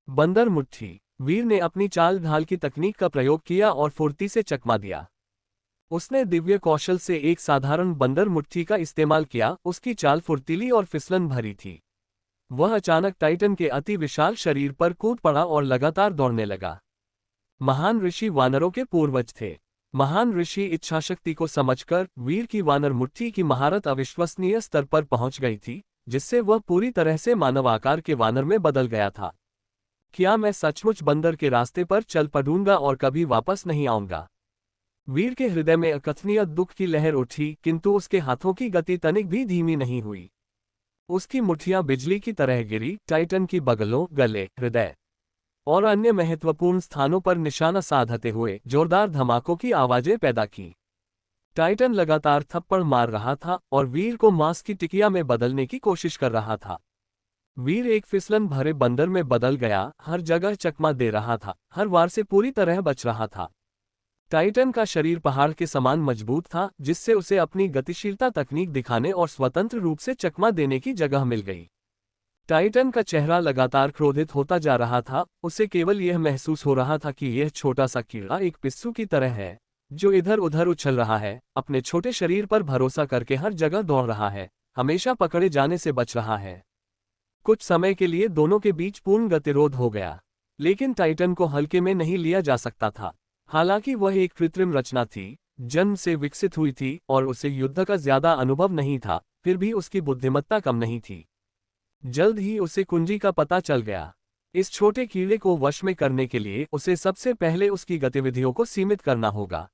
बंदर मुट्ठी। वीर ने अपनी चाल ढाल की तकनीक का प्रयोग किया और फुर्ती से चकमा दिया। उसने दिव्य कौशल से एक साधारण बंदर मुट्ठी का इस्तेमाल किया। उसकी चाल फुर्तीली और फिसलन भरी थी। वह अचानक टाइटन के अति विशाल शरीर पर कूद पड़ा और लगातार दौड़ने लगा। महान ऋषि वानरों के पूर्वज थे। महान ऋषि इच्छाशक्ति को समझकर वीर की वानर मुट्ठी की महारत अविश्वसनीय स्तर पर पहुंच गई थी, जिससे वह पूरी तरह से मानव आकार के वानर में बदल गया था। क्या मैं सचमुच बंदर के रास्ते पर चल पड़ूंगा और कभी वापस नहीं आऊंगा? वीर के हृदय में अकथनीय दुख की लहर उठी, किंतु उसके हाथों की गति तनिक भी धीमी नहीं हुई। उसकी मुट्ठियां बिजली की तरह गिरी, टाइटन की बगलों, गले, हृदय और अन्य महत्वपूर्ण स्थानों पर निशाना साधते हुए जोरदार धमाकों की आवाजें पैदा की। टाइटन लगातार थप्पड़ मार रहा था और वीर को मांस की टिकिया में बदलने की कोशिश कर रहा था। वीर एक फिसलन भरे बंदर में बदल गया, हर जगह चकमा दे रहा था, हर वार से पूरी तरह बच रहा था। टाइटन का शरीर पहाड़ के समान मजबूत था, जिससे उसे अपनी गतिशीलता तकनीक दिखाने और स्वतंत्र रूप से चकमा देने की जगह मिल गई। टाइटन का चेहरा लगातार क्रोधित होता जा रहा था। उसे केवल यह महसूस हो रहा था कि यह छोटा सा कीड़ा एक पिस्सू की तरह है, जो इधर उधर उछल रहा है, अपने छोटे शरीर पर भरोसा करके हर जगह दौड़ रहा है, हमेशा पकड़े जाने से बच रहा है। कुछ समय के लिए दोनों के बीच पूर्ण गतिरोध हो गया, लेकिन टाइटन को हल्के में नहीं लिया जा सकता था। हालांकि वह एक कृत्रिम रचना थी, जन्म से विकसित हुई थी और उसे युद्ध का ज्यादा अनुभव नहीं था, फिर भी उसकी बुद्धिमत्ता कम नहीं थी। जल्द ही उसे कुंजी का पता चल गया। इस छोटे कीड़े को वश में करने के लिए उसे सबसे पहले उसकी गतिविधियों को सीमित करना होगा।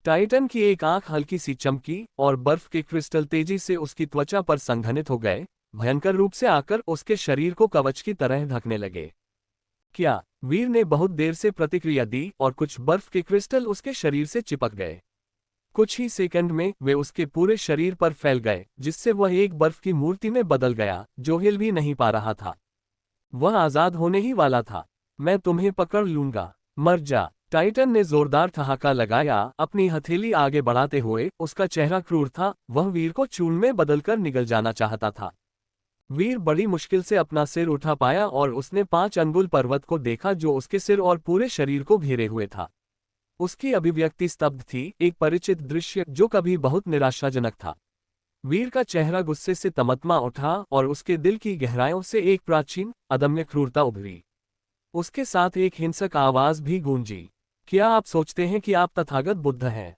टाइटन की एक आंख हल्की सी चमकी और बर्फ के क्रिस्टल तेजी से उसकी त्वचा पर संघनित हो गए, भयंकर रूप से आकर उसके शरीर को कवच की तरह ढकने लगे। क्या? वीर ने बहुत देर से प्रतिक्रिया दी और कुछ बर्फ के क्रिस्टल उसके शरीर से चिपक गए। कुछ ही सेकंड में वे उसके पूरे शरीर पर फैल गए, जिससे वह एक बर्फ की मूर्ति में बदल गया, जो हिल भी नहीं पा रहा था। वह आजाद होने ही वाला था। मैं तुम्हें पकड़ लूंगा, मर जा। टाइटन ने जोरदार ठहाका लगाया, अपनी हथेली आगे बढ़ाते हुए। उसका चेहरा क्रूर था, वह वीर को चूर्ण में बदलकर निगल जाना चाहता था। वीर बड़ी मुश्किल से अपना सिर उठा पाया और उसने 5 अंगुल पर्वत को देखा जो उसके सिर और पूरे शरीर को घेरे हुए था। उसकी अभिव्यक्ति स्तब्ध थी, एक परिचित दृश्य जो कभी बहुत निराशाजनक था। वीर का चेहरा गुस्से से तमतमा उठा और उसके दिल की गहराइयों से एक प्राचीन, अदम्य क्रूरता उभरी। उसके साथ एक हिंसक आवाज भी गूंजी। क्या आप सोचते हैं कि आप तथागत बुद्ध हैं?